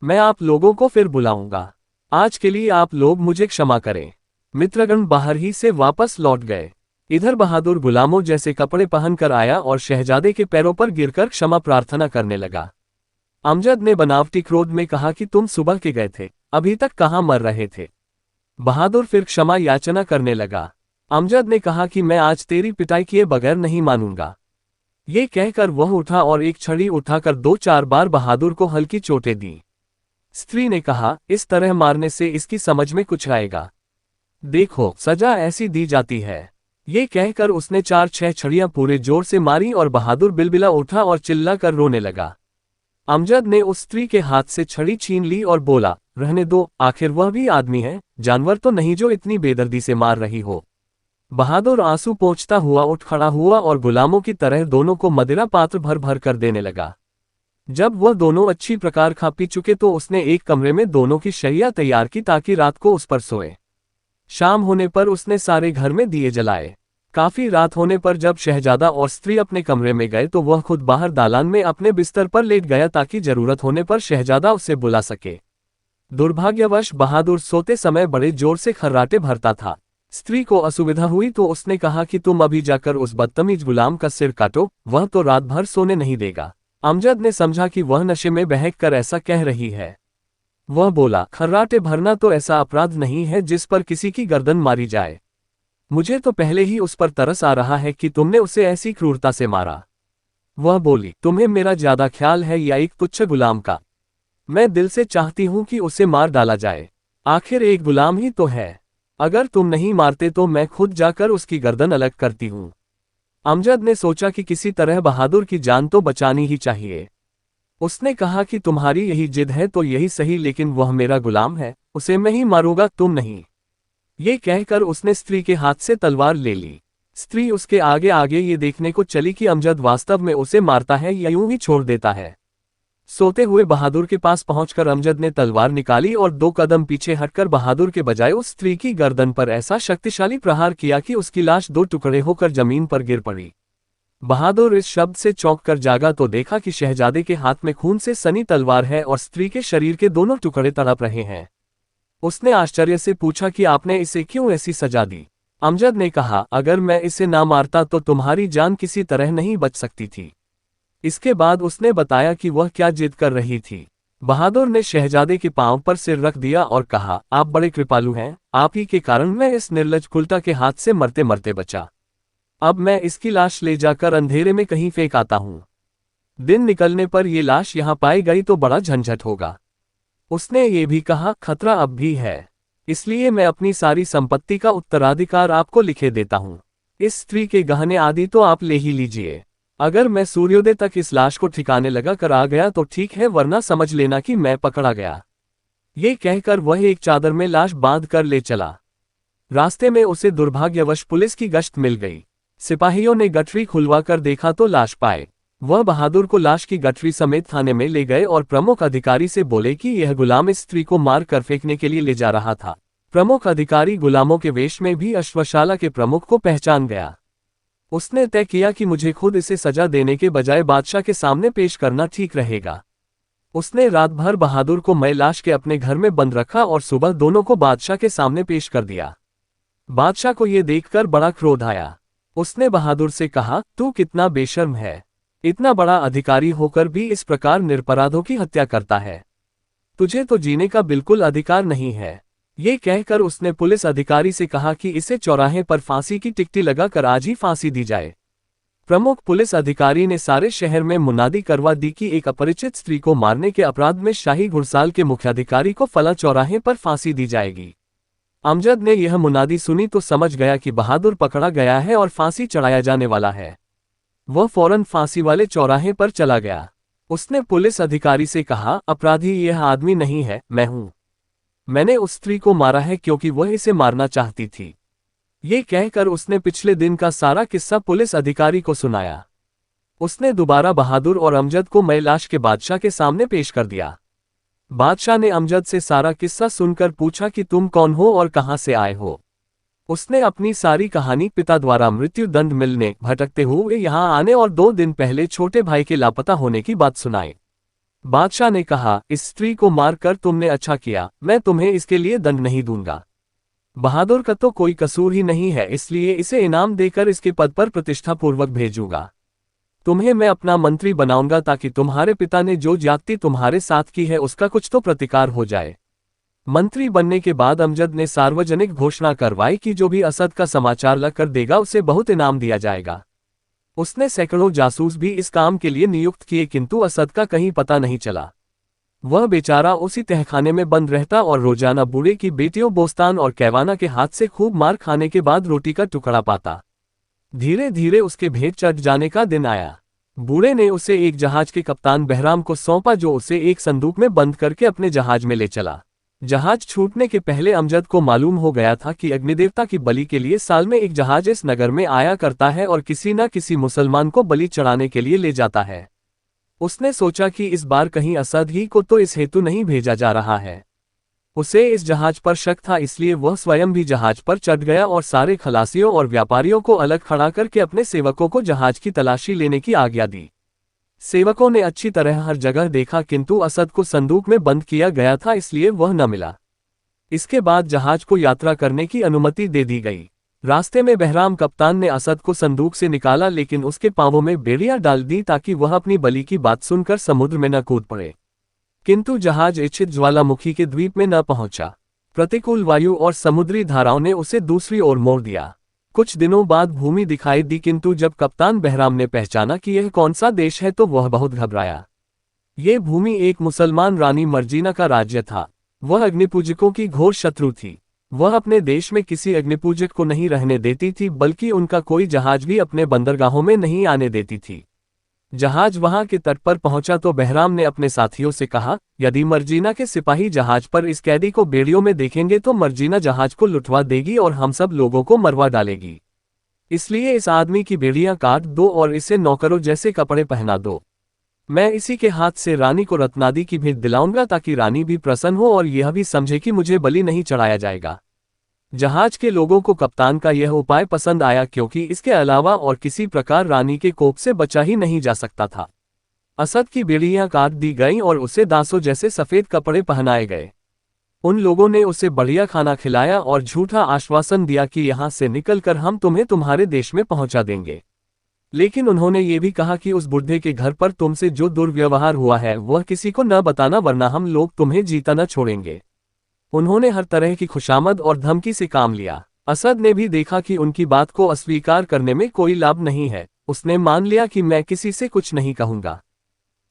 Speaker 1: मैं आप लोगों को फिर बुलाऊंगा। आज के लिए आप लोग मुझे क्षमा करें। मित्रगण बाहर ही से वापस लौट गए। इधर बहादुर गुलामों जैसे कपड़े पहनकर आया और शहजादे के पैरों पर गिरकर क्षमा प्रार्थना करने लगा। अमजद ने बनावटी क्रोध में कहा कि तुम सुबह के गए थे, अभी तक कहाँ मर रहे थे। बहादुर फिर क्षमा याचना करने लगा। अमजद ने कहा कि मैं आज तेरी पिटाई किए बगैर नहीं मानूंगा। ये कहकर वह उठा और एक छड़ी उठाकर 2-4 बार बहादुर को हल्की चोटें दी। स्त्री ने कहा, इस तरह मारने से इसकी समझ में कुछ आएगा। देखो, सजा ऐसी दी जाती है। ये कहकर उसने 4-6 छड़ियां पूरे जोर से मारी और बहादुर बिलबिला उठा और चिल्ला कर रोने लगा। अमजद ने उस स्त्री के हाथ से छड़ी छीन ली और बोला, रहने दो, आखिर वह भी आदमी है, जानवर तो नहीं जो इतनी बेदर्दी से मार रही हो। बहादुर आंसू पोंछता हुआ उठ खड़ा हुआ और गुलामों की तरह दोनों को मदिरा पात्र भर भर कर देने लगा। जब वह दोनों अच्छी प्रकार खा पी चुके तो उसने एक कमरे में दोनों की शैया तैयार की ताकि रात को उस पर सोए। शाम होने पर उसने सारे घर में दिए जलाए। काफी रात होने पर जब शहजादा और स्त्री अपने कमरे में गए तो वह खुद बाहर दालान में अपने बिस्तर पर लेट गया ताकि जरूरत होने पर शहजादा उसे बुला सके। दुर्भाग्यवश बहादुर सोते समय बड़े जोर से खर्राटे भरता था। स्त्री को असुविधा हुई तो उसने कहा कि तुम अभी जाकर उस बदतमीज गुलाम का सिर काटो, वह तो रात भर सोने नहीं देगा। अमजद ने समझा कि वह नशे में बहक कर ऐसा कह रही है। वह बोला, खर्राटे भरना तो ऐसा अपराध नहीं है जिस पर किसी की गर्दन मारी जाए। मुझे तो पहले ही उस पर तरस आ रहा है कि तुमने उसे ऐसी क्रूरता से मारा। वह बोली, तुम्हें मेरा ज्यादा ख्याल है या एक तुच्छ गुलाम का? मैं दिल से चाहती हूं कि उसे मार डाला जाए। आखिर एक गुलाम ही तो है। अगर तुम नहीं मारते तो मैं खुद जाकर उसकी गर्दन अलग करती हूं। अमजद ने सोचा कि किसी तरह बहादुर की जान तो बचानी ही चाहिए। उसने कहा कि तुम्हारी यही जिद है तो यही सही, लेकिन वह मेरा गुलाम है, उसे मैं ही मारूंगा, तुम नहीं। ये कहकर उसने स्त्री के हाथ से तलवार ले ली। स्त्री उसके आगे आगे ये देखने को चली कि अमजद वास्तव में उसे मारता है या यूं ही छोड़ देता है। सोते हुए बहादुर के पास पहुंचकर अमजद ने तलवार निकाली और 2 कदम पीछे हटकर बहादुर के बजाय उस स्त्री की गर्दन पर ऐसा शक्तिशाली प्रहार किया कि उसकी लाश 2 टुकड़े होकर जमीन पर गिर पड़ी। बहादुर इस शब्द से चौंक कर जागा तो देखा कि शहजादे के हाथ में खून से सनी तलवार है और स्त्री के शरीर के दोनों टुकड़े तड़प रहे हैं। उसने आश्चर्य से पूछा कि आपने इसे क्यों ऐसी सजा दी? अमजद ने कहा, अगर मैं इसे ना मारता तो तुम्हारी जान किसी तरह नहीं बच सकती थी। इसके बाद उसने बताया कि वह क्या जिद कर रही थी। बहादुर ने शहजादे के पांव पर सिर रख दिया और कहा, आप बड़े कृपालु हैं, आप ही के कारण मैं इस निर्लज कुल्टा के हाथ से मरते मरते बचा। अब मैं इसकी लाश ले जाकर अंधेरे में कहीं फेंक आता हूं। दिन निकलने पर यह लाश यहां पाई गई तो बड़ा झंझट होगा। उसने ये भी कहा, खतरा अब भी है, इसलिए मैं अपनी सारी संपत्ति का उत्तराधिकार आपको लिखे देता हूं। इस स्त्री के गहने आदि तो आप ले ही लीजिए। अगर मैं सूर्योदय तक इस लाश को ठिकाने लगा कर आ गया तो ठीक है, वरना समझ लेना कि मैं पकड़ा गया। ये कहकर वह एक चादर में लाश बांध कर ले चला। रास्ते में उसे दुर्भाग्यवश पुलिस की गश्त मिल गई। सिपाहियों ने गठरी खुलवा कर देखा तो लाश पाए। वह बहादुर को लाश की गठरी समेत थाने में ले गए और प्रमुख अधिकारी से बोले कि यह गुलाम इस स्त्री को मार कर फेंकने के लिए ले जा रहा था। प्रमुख अधिकारी गुलामों के वेश में भी अश्वशाला के प्रमुख को पहचान गया। उसने तय किया कि मुझे खुद इसे सजा देने के बजाय बादशाह के सामने पेश करना ठीक रहेगा। उसने रात भर बहादुर को मई लाश के अपने घर में बंद रखा और सुबह दोनों को बादशाह के सामने पेश कर दिया। बादशाह को यह देखकर बड़ा क्रोध आया। उसने बहादुर से कहा, तू कितना बेशर्म है, इतना बड़ा अधिकारी होकर भी इस प्रकार निरपराधों की हत्या करता है। तुझे तो जीने का बिल्कुल अधिकार नहीं है। ये कहकर उसने पुलिस अधिकारी से कहा कि इसे चौराहे पर फांसी की टिकटी लगाकर आज ही फांसी दी जाए। प्रमुख पुलिस अधिकारी ने सारे शहर में मुनादी करवा दी कि एक अपरिचित स्त्री को मारने के अपराध में शाही घुड़साल के मुख्याधिकारी को फला चौराहे पर फांसी दी जाएगी। अमजद ने यह मुनादी सुनी तो समझ गया कि बहादुर पकड़ा गया है और फांसी चढ़ाया जाने वाला है। वह फौरन फांसी वाले चौराहे पर चला गया। उसने पुलिस अधिकारी से कहा, अपराधी यह आदमी नहीं है, मैं हूं। मैंने उस स्त्री को मारा है क्योंकि वह इसे मारना चाहती थी। ये कहकर उसने पिछले दिन का सारा किस्सा पुलिस अधिकारी को सुनाया। उसने दोबारा बहादुर और अमजद को मई लाश के बादशाह के सामने पेश कर दिया। बादशाह ने अमजद से सारा किस्सा सुनकर पूछा कि तुम कौन हो और कहां से आए हो। उसने अपनी सारी कहानी पिता द्वारा मृत्यु दंड मिलने, भटकते हुए यहां आने और 2 दिन पहले छोटे भाई के लापता होने की बात सुनाई। बादशाह ने कहा, इस स्त्री को मारकर तुमने अच्छा किया, मैं तुम्हें इसके लिए दंड नहीं दूंगा। बहादुर का तो कोई कसूर ही नहीं है, इसलिए इसे इनाम देकर इसके पद पर प्रतिष्ठापूर्वक भेजूंगा। तुम्हें मैं अपना मंत्री बनाऊंगा ताकि तुम्हारे पिता ने जो ज्यादती तुम्हारे साथ की है उसका कुछ तो प्रतिकार हो जाए। मंत्री बनने के बाद अमजद ने सार्वजनिक घोषणा करवाई कि जो भी असद का समाचार ला कर देगा उसे बहुत इनाम दिया जाएगा। उसने सैकड़ों जासूस भी इस काम के लिए नियुक्त किए, किंतु असद का कहीं पता नहीं चला। वह बेचारा उसी तहखाने में बंद रहता और रोजाना बूढ़े की बेटियों बोस्तान और कैवाना के हाथ से खूब मार खाने के बाद रोटी का टुकड़ा पाता। धीरे धीरे उसके भेद चढ़ जाने का दिन आया। बूढ़े ने उसे एक जहाज के कप्तान बहराम को सौंपा, जो उसे एक संदूक में बंद करके अपने जहाज में ले चला। जहाज छूटने के पहले अमजद को मालूम हो गया था कि अग्निदेवता की बलि के लिए साल में एक जहाज इस नगर में आया करता है और किसी न किसी मुसलमान को बलि चढ़ाने के लिए ले जाता है। उसने सोचा कि इस बार कहीं असद ही को तो इस हेतु नहीं भेजा जा रहा है। उसे इस जहाज पर शक था, इसलिए वह स्वयं भी जहाज पर चढ़ गया और सारे खलासियों और व्यापारियों को अलग खड़ा करके अपने सेवकों को जहाज की तलाशी लेने की आज्ञा दी। सेवकों ने अच्छी तरह हर जगह देखा, किंतु असद को संदूक में बंद किया गया था, इसलिए वह न मिला। इसके बाद जहाज को यात्रा करने की अनुमति दे दी गई। रास्ते में बहराम कप्तान ने असद को संदूक से निकाला, लेकिन उसके पांवों में बेड़ियां डाल दी ताकि वह अपनी बलि की बात सुनकर समुद्र में न कूद पड़े। किंतु जहाज इच्छित ज्वालामुखी के द्वीप में न पहुंचा। प्रतिकूल वायु और समुद्री धाराओं ने उसे दूसरी ओर मोड़ दिया। कुछ दिनों बाद भूमि दिखाई दी, किंतु जब कप्तान बहराम ने पहचाना कि यह कौन सा देश है तो वह बहुत घबराया। ये भूमि एक मुसलमान रानी मर्जीना का राज्य था। वह अग्निपूजकों की घोर शत्रु थी। वह अपने देश में किसी अग्निपूजक को नहीं रहने देती थी, बल्कि उनका कोई जहाज भी अपने बंदरगाहों में नहीं आने देती थी। जहाज वहां के तट पर पहुंचा तो बहराम ने अपने साथियों से कहा, यदि मर्जीना के सिपाही जहाज पर इस कैदी को बेड़ियों में देखेंगे तो मर्जीना जहाज को लुटवा देगी और हम सब लोगों को मरवा डालेगी। इसलिए इस आदमी की बेड़ियां काट दो और इसे नौकरों जैसे कपड़े पहना दो। मैं इसी के हाथ से रानी को रत्नादि की भेंट दिलाऊंगा ताकि रानी भी प्रसन्न हो और यह भी समझे कि मुझे बलि नहीं चढ़ाया जाएगा। जहाज के लोगों को कप्तान का यह उपाय पसंद आया, क्योंकि इसके अलावा और किसी प्रकार रानी के कोप से बचा ही नहीं जा सकता था। असद की बेड़ियां काट दी गईं और उसे दासों जैसे सफेद कपड़े पहनाए गए। उन लोगों ने उसे बढ़िया खाना खिलाया और झूठा आश्वासन दिया कि यहां से निकलकर हम तुम्हें तुम्हारे देश में पहुंचा देंगे। लेकिन उन्होंने ये भी कहा कि उस बुढ़े के घर पर तुमसे जो दुर्व्यवहार हुआ है वह किसी को न बताना, वरना हम लोग तुम्हें जीता न छोड़ेंगे। उन्होंने हर तरह की खुशामद और धमकी से काम लिया। असद ने भी देखा कि उनकी बात को अस्वीकार करने में कोई लाभ नहीं है। उसने मान लिया कि मैं किसी से कुछ नहीं कहूंगा।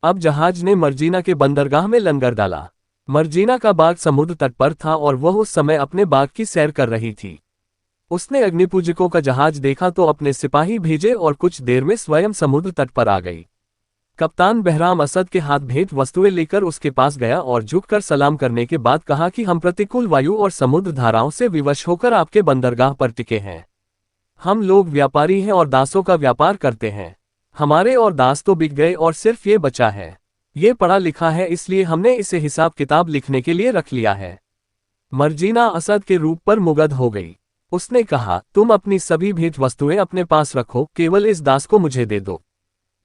Speaker 1: अब जहाज ने मर्जीना के बंदरगाह में लंगर डाला। मर्जीना का बाग समुद्र तट पर था और वह उस समय अपने बाग की सैर कर रही थी। उसने अग्निपूजकों का जहाज देखा तो अपने सिपाही भेजे और कुछ देर में स्वयं समुद्र तट पर आ गई। कप्तान बहराम असद के हाथ भेंट वस्तुएं लेकर उसके पास गया और झुककर सलाम करने के बाद कहा कि हम प्रतिकूल वायु और समुद्र धाराओं से विवश होकर आपके बंदरगाह पर टिके हैं। हम लोग व्यापारी हैं और दासों का व्यापार करते हैं। हमारे और दास तो बिक गए और सिर्फ ये बचा है। ये पढ़ा लिखा है इसलिए हमने इसे हिसाब किताब लिखने के लिए रख लिया है। मर्जीना असद के रूप पर मुग्ध हो गई। उसने कहा, तुम अपनी सभी भेंट वस्तुएं अपने पास रखो, केवल इस दास को मुझे दे दो।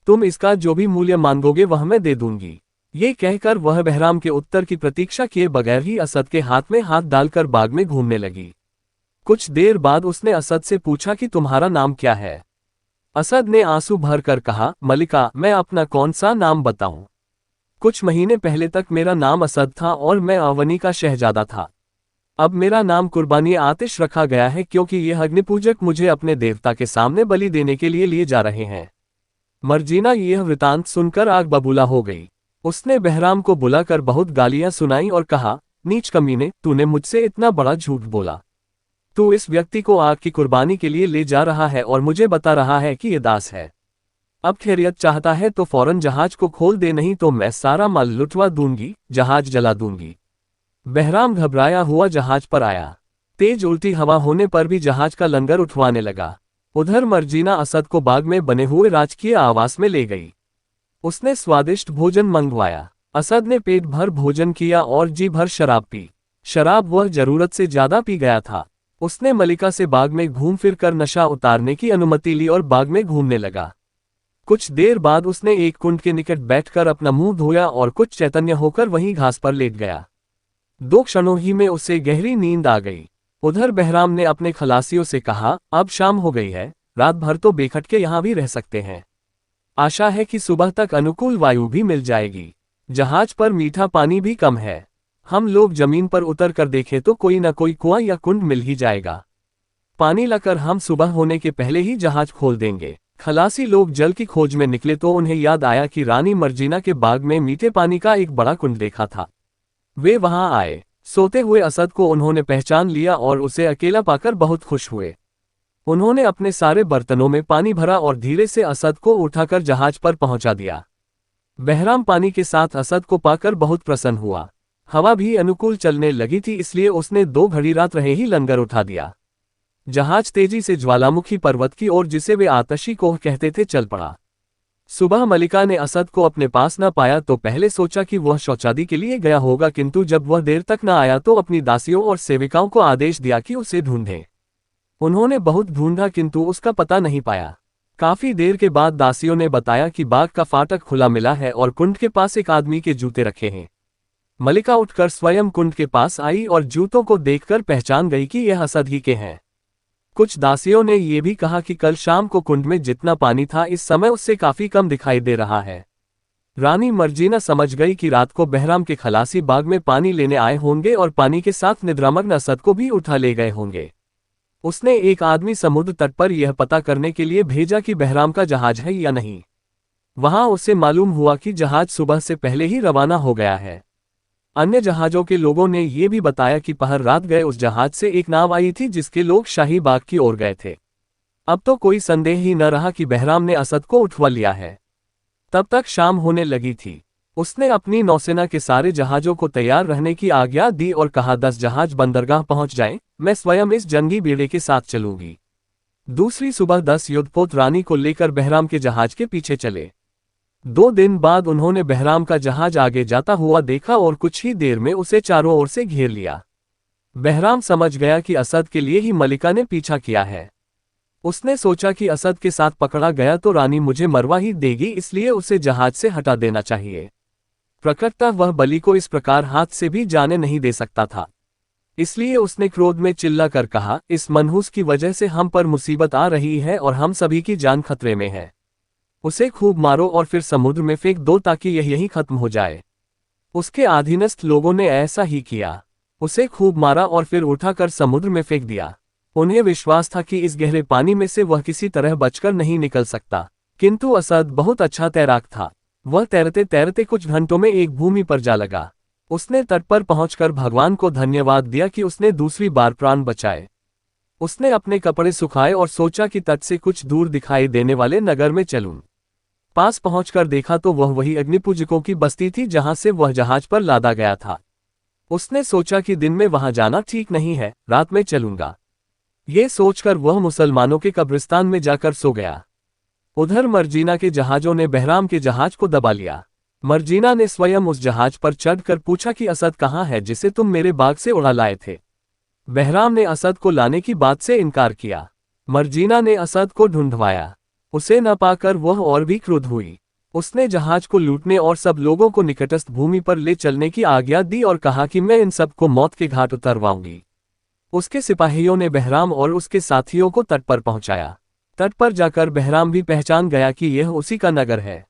Speaker 1: तुम इसका जो भी मूल्य मांगोगे वह मैं दे दूंगी। ये कहकर वह बहराम के उत्तर की प्रतीक्षा किए बगैर ही असद के हाथ में हाथ डालकर बाग में घूमने लगी। कुछ देर बाद उसने असद से पूछा कि तुम्हारा नाम क्या है। असद ने आंसू भर कर कहा, मलिका, मैं अपना कौन सा नाम बताऊं। कुछ महीने पहले तक मेरा नाम असद था और मैं अवनी का शहजादा था। अब मेरा नाम कुर्बानी आतिश रखा गया है क्योंकि यह अग्निपूजक मुझे अपने देवता के सामने बलि देने के लिए जा रहे हैं। मर्जीना यह वृतांत सुनकर आग बबूला हो गई। उसने बहराम को बुलाकर बहुत गालियां सुनाई और कहा, नीच कमीने, तूने मुझसे इतना बड़ा झूठ बोला। तू इस व्यक्ति को आग की कुर्बानी के लिए ले जा रहा है और मुझे बता रहा है कि यह दास है। अब खैरियत चाहता है तो फौरन जहाज को खोल दे, नहीं तो मैं सारा माल लुटवा दूंगी, जहाज जला दूंगी। बहराम घबराया हुआ जहाज पर आया। तेज उल्टी हवा होने पर भी जहाज का लंगर उठवाने लगा। उधर मर्जीना असद को बाग में बने हुए राजकीय आवास में ले गई। उसने स्वादिष्ट भोजन मंगवाया। असद ने पेट भर भोजन किया और जी भर शराब पी। शराब वह जरूरत से ज्यादा पी गया था। उसने मलिका से बाग में घूम फिर कर नशा उतारने की अनुमति ली और बाग में घूमने लगा। कुछ देर बाद उसने एक कुंड के निकट बैठकर अपना मुंह धोया और कुछ चैतन्य होकर वहीं घास पर लेट गया। 2 क्षणों ही में उसे गहरी नींद आ गई। उधर बहराम ने अपने खलासियों से कहा, अब शाम हो गई है, रात भर तो बेखटके यहाँ भी रह सकते हैं। आशा है कि सुबह तक अनुकूल वायु भी मिल जाएगी। जहाज पर मीठा पानी भी कम है। हम लोग जमीन पर उतर कर देखें तो कोई न कोई कुआं या कुंड मिल ही जाएगा। पानी लाकर हम सुबह होने के पहले ही जहाज खोल देंगे। खलासी लोग जल की खोज में निकले तो उन्हें याद आया कि रानी मर्जीना के बाग में मीठे पानी का एक बड़ा कुंड देखा था। वे वहां आए। सोते हुए असद को उन्होंने पहचान लिया और उसे अकेला पाकर बहुत खुश हुए। उन्होंने अपने सारे बर्तनों में पानी भरा और धीरे से असद को उठाकर जहाज पर पहुंचा दिया। बहराम पानी के साथ असद को पाकर बहुत प्रसन्न हुआ। हवा भी अनुकूल चलने लगी थी, इसलिए उसने 2 घड़ी रात रहे ही लंगर उठा दिया। जहाज तेजी से ज्वालामुखी पर्वत की ओर, जिसे वे आतशी कोह कहते थे, चल पड़ा। सुबह मलिका ने असद को अपने पास न पाया तो पहले सोचा कि वह शौचादी के लिए गया होगा, किंतु जब वह देर तक न आया तो अपनी दासियों और सेविकाओं को आदेश दिया कि उसे ढूंढें। उन्होंने बहुत ढूंढा किंतु उसका पता नहीं पाया। काफी देर के बाद दासियों ने बताया कि बाग का फाटक खुला मिला है और कुंड के पास एक आदमी के जूते रखे हैं। मलिका उठकर स्वयं कुंड के पास आई और जूतों को देखकर पहचान गई कि यह असद ही के हैं। कुछ दासियों ने यह भी कहा कि कल शाम को कुंड में जितना पानी था इस समय उससे काफी कम दिखाई दे रहा है। रानी मर्जीना समझ गई कि रात को बहराम के खलासी बाग में पानी लेने आए होंगे और पानी के साथ निद्रामग्न असद को भी उठा ले गए होंगे। उसने एक आदमी समुद्र तट पर यह पता करने के लिए भेजा कि बहराम का जहाज है या नहीं। वहां उसे मालूम हुआ कि जहाज सुबह से पहले ही रवाना हो गया है। अन्य जहाजों के लोगों ने यह भी बताया कि पहर रात गए उस जहाज से एक नाव आई थी जिसके लोग शाही बाग की ओर गए थे। अब तो कोई संदेह ही न रहा कि बहराम ने असद को उठवा लिया है। तब तक शाम होने लगी थी। उसने अपनी नौसेना के सारे जहाजों को तैयार रहने की आज्ञा दी और कहा, 10 जहाज बंदरगाह पहुंच जाएं, मैं स्वयं इस जंगी बेड़े के साथ चलूंगी। दूसरी सुबह 10 युद्धपोत रानी को लेकर बहराम के जहाज के पीछे चले। 2 दिन बाद उन्होंने बहराम का जहाज आगे जाता हुआ देखा और कुछ ही देर में उसे चारों ओर से घेर लिया। बहराम समझ गया कि असद के लिए ही मलिका ने पीछा किया है। उसने सोचा कि असद के साथ पकड़ा गया तो रानी मुझे मरवा ही देगी, इसलिए उसे जहाज से हटा देना चाहिए। प्रकटतः वह बलि को इस प्रकार हाथ से भी जाने नहीं दे सकता था। इसलिए उसने क्रोध में चिल्ला कर कहा, इस मनहूस की वजह से हम पर मुसीबत आ रही है और हम सभी की जान खतरे में है। उसे खूब मारो और फिर समुद्र में फेंक दो ताकि यह यहीं खत्म हो जाए। उसके अधीनस्थ लोगों ने ऐसा ही किया। उसे खूब मारा और फिर उठाकर समुद्र में फेंक दिया। उन्हें विश्वास था कि इस गहरे पानी में से वह किसी तरह बचकर नहीं निकल सकता, किंतु असद बहुत अच्छा तैराक था। वह तैरते तैरते कुछ घंटों में एक भूमि पर जा लगा। उसने तट पर पहुंचकर भगवान को धन्यवाद दिया कि उसने दूसरी बार प्राण बचाए। उसने अपने कपड़े सुखाए और सोचा कि तट से कुछ दूर दिखाई देने वाले नगर में चलूं। पास पहुंचकर देखा तो वह वही अग्निपूजकों की बस्ती थी जहां से वह जहाज पर लादा गया था। उसने सोचा कि दिन में वहां जाना ठीक नहीं है, रात में चलूंगा। ये सोचकर वह मुसलमानों के कब्रिस्तान में जाकर सो गया। उधर मर्जीना के जहाजों ने बहराम के जहाज को दबा लिया। मर्जीना ने स्वयं उस जहाज पर चढ़कर पूछा कि असद कहाँ है जिसे तुम मेरे बाग से उड़ा लाए थे। बहराम ने असद को लाने की बात से इनकार किया। मर्जीना ने असद को ढूंढवाया, उसे न पाकर वह और भी क्रुद्ध हुई। उसने जहाज को लूटने और सब लोगों को निकटस्थ भूमि पर ले चलने की आज्ञा दी और कहा कि मैं इन सब को मौत के घाट उतरवाऊंगी। उसके सिपाहियों ने बहराम और उसके साथियों को तट पर पहुंचाया। तट पर जाकर बहराम भी पहचान गया कि यह उसी का नगर है।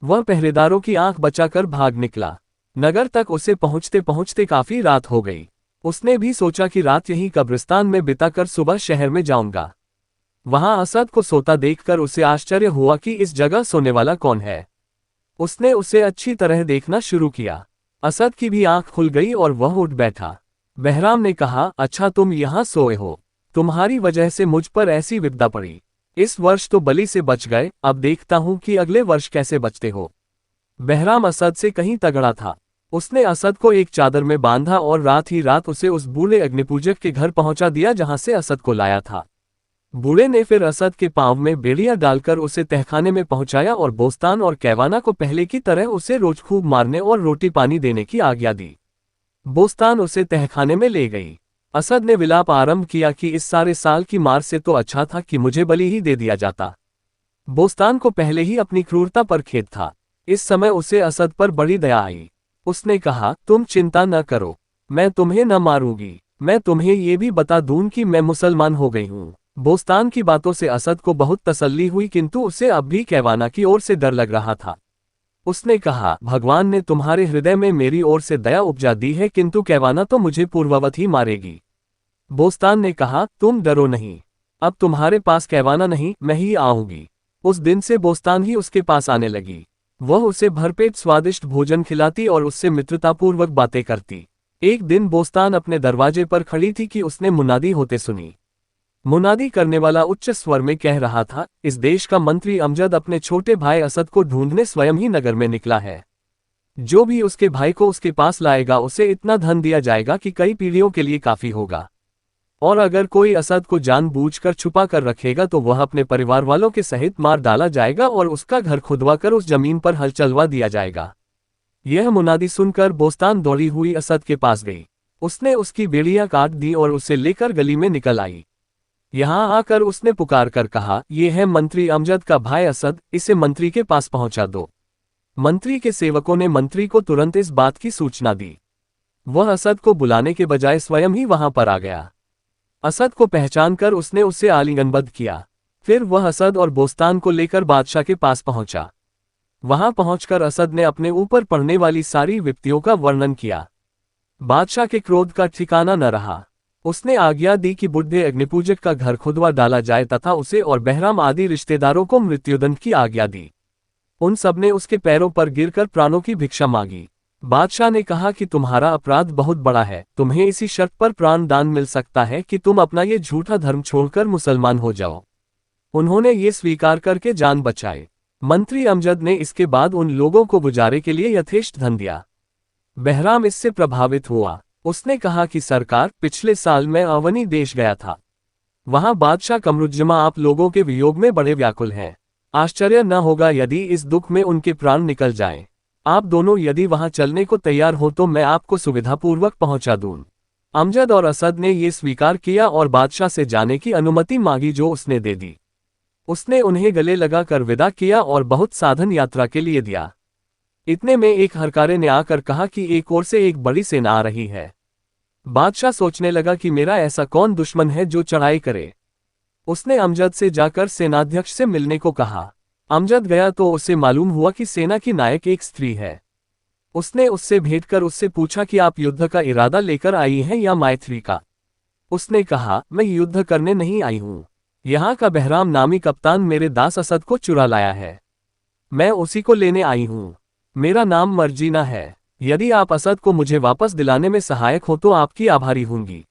Speaker 1: वह पहरेदारों की आंख बचाकर भाग निकला। नगर तक उसे पहुंचते पहुंचते काफी रात हो गई। उसने भी सोचा कि रात यहीं कब्रिस्तान में बिताकर सुबह शहर में जाऊंगा। वहां असद को सोता देखकर उसे आश्चर्य हुआ कि इस जगह सोने वाला कौन है। उसने उसे अच्छी तरह देखना शुरू किया। असद की भी आंख खुल गई और वह उठ बैठा। बहराम ने कहा, अच्छा तुम यहाँ सोए हो, तुम्हारी वजह से मुझ पर ऐसी विपदा पड़ी। इस वर्ष तो बली से बच गए, अब देखता हूं कि अगले वर्ष कैसे बचते हो। बहराम असद से कहीं तगड़ा था। उसने असद को एक चादर में बांधा और रात ही रात उसे उस बूढ़े अग्निपूजक के घर पहुंचा दिया जहां से असद को लाया था। बूढ़े ने फिर असद के पांव में बेड़िया डालकर उसे तहखाने में पहुंचाया और बोस्तान और कैवाना को पहले की तरह उसे रोज खूब मारने और रोटी पानी देने की आज्ञा दी। बोस्तान उसे तहखाने में ले गई। असद ने विलाप आरंभ किया कि इस सारे साल की मार से तो अच्छा था कि मुझे बलि ही दे दिया जाता। बोस्तान को पहले ही अपनी क्रूरता पर खेद था। इस समय उसे असद पर बड़ी दया आई। उसने कहा, तुम चिंता न करो, मैं तुम्हें न मारूंगी। मैं तुम्हें ये भी बता दूं कि मैं मुसलमान हो गई हूँ। बोस्तान की बातों से असद को बहुत तसल्ली हुई, किंतु उसे अब भी कैवाना की ओर से डर लग रहा था। उसने कहा, भगवान ने तुम्हारे हृदय में मेरी ओर से दया उपजा दी है, किंतु कैवाना तो मुझे पूर्ववत ही मारेगी। बोस्तान ने कहा, तुम डरो नहीं, अब तुम्हारे पास कैवाना नहीं, मैं ही आऊंगी। उस दिन से बोस्तान ही उसके पास आने लगी। वह उसे भरपेट स्वादिष्ट भोजन खिलाती और उससे मित्रतापूर्वक बातें करती। एक दिन बोस्तान अपने दरवाजे पर खड़ी थी कि उसने मुनादी होते सुनी। मुनादी करने वाला उच्च स्वर में कह रहा था, इस देश का मंत्री अमजद अपने छोटे भाई असद को ढूंढने स्वयं ही नगर में निकला है। जो भी उसके भाई को उसके पास लाएगा उसे इतना धन दिया जाएगा कि कई पीढ़ियों के लिए काफी होगा। और अगर कोई असद को जानबूझकर छुपा कर रखेगा तो वह अपने परिवार वालों के सहित मार डाला जाएगा और उसका घर खुदवा कर उस जमीन पर हल चलवा दिया जाएगा। यह मुनादी सुनकर बोस्तान दौड़ी हुई असद के पास गई। उसने उसकी बेड़ियां काट दी और उसे लेकर गली में निकल आई। यहाँ आकर उसने पुकार कर कहा, यह है मंत्री अमजद का भाई असद, इसे मंत्री के पास पहुंचा दो। मंत्री के सेवकों ने मंत्री को तुरंत इस बात की सूचना दी। वह असद को बुलाने के बजाय स्वयं ही वहां पर आ गया। असद को पहचान कर उसने उसे आलिंगनबद्ध किया। फिर वह असद और बोस्तान को लेकर बादशाह के पास पहुंचा। वहां पहुंचकर असद ने अपने ऊपर पड़ने वाली सारी विपत्तियों का वर्णन किया। बादशाह के क्रोध का ठिकाना न रहा। उसने आज्ञा दी कि बुढ़े अग्निपूजक का घर खुदवा डाला जाए तथा उसे और बहराम आदि रिश्तेदारों को मृत्युदंड की आज्ञा दी। उन सब ने उसके पैरों पर गिरकर प्राणों की भिक्षा मांगी। बादशाह ने कहा कि तुम्हारा अपराध बहुत बड़ा है, तुम्हें इसी शर्त पर प्राण दान मिल सकता है कि तुम अपना ये झूठा धर्म छोड़कर मुसलमान हो जाओ। उन्होंने ये स्वीकार करके जान बचाए। मंत्री अमजद ने इसके बाद उन लोगों को गुजारे के लिए यथेष्ट धन दिया। बहराम इससे प्रभावित हुआ। उसने कहा कि सरकार, पिछले साल मैं अवनी देश गया था। वहां बादशाह कमरुज्जमा आप लोगों के वियोग में बड़े व्याकुल हैं। आश्चर्य न होगा यदि इस दुख में उनके प्राण निकल जाएं। आप दोनों यदि वहां चलने को तैयार हो तो मैं आपको सुविधापूर्वक पहुंचा दूं। अमजद और असद ने ये स्वीकार किया और बादशाह से जाने की अनुमति मांगी, जो उसने दे दी। उसने उन्हें गले लगाकर विदा किया और बहुत साधन यात्रा के लिए दिया। इतने में एक हरकारे ने आकर कहा कि एक ओर से एक बड़ी सेना आ रही है। बादशाह सोचने लगा कि मेरा ऐसा कौन दुश्मन है जो चढ़ाई करे। उसने अमजद से जाकर सेनाध्यक्ष से मिलने को कहा। अमजद गया तो उसे मालूम हुआ कि सेना की नायक एक स्त्री है। उसने उससे भेंट कर उससे पूछा कि आप युद्ध का इरादा लेकर आई हैं या मैत्री का। उसने कहा, मैं युद्ध करने नहीं आई हूं। यहाँ का बहराम नामी कप्तान मेरे दास असद को चुरा लाया है। मैं उसी को लेने आई हूं। मेरा नाम मर्जीना है। यदि आप असद को मुझे वापस दिलाने में सहायक हो तो आपकी आभारी होंगी।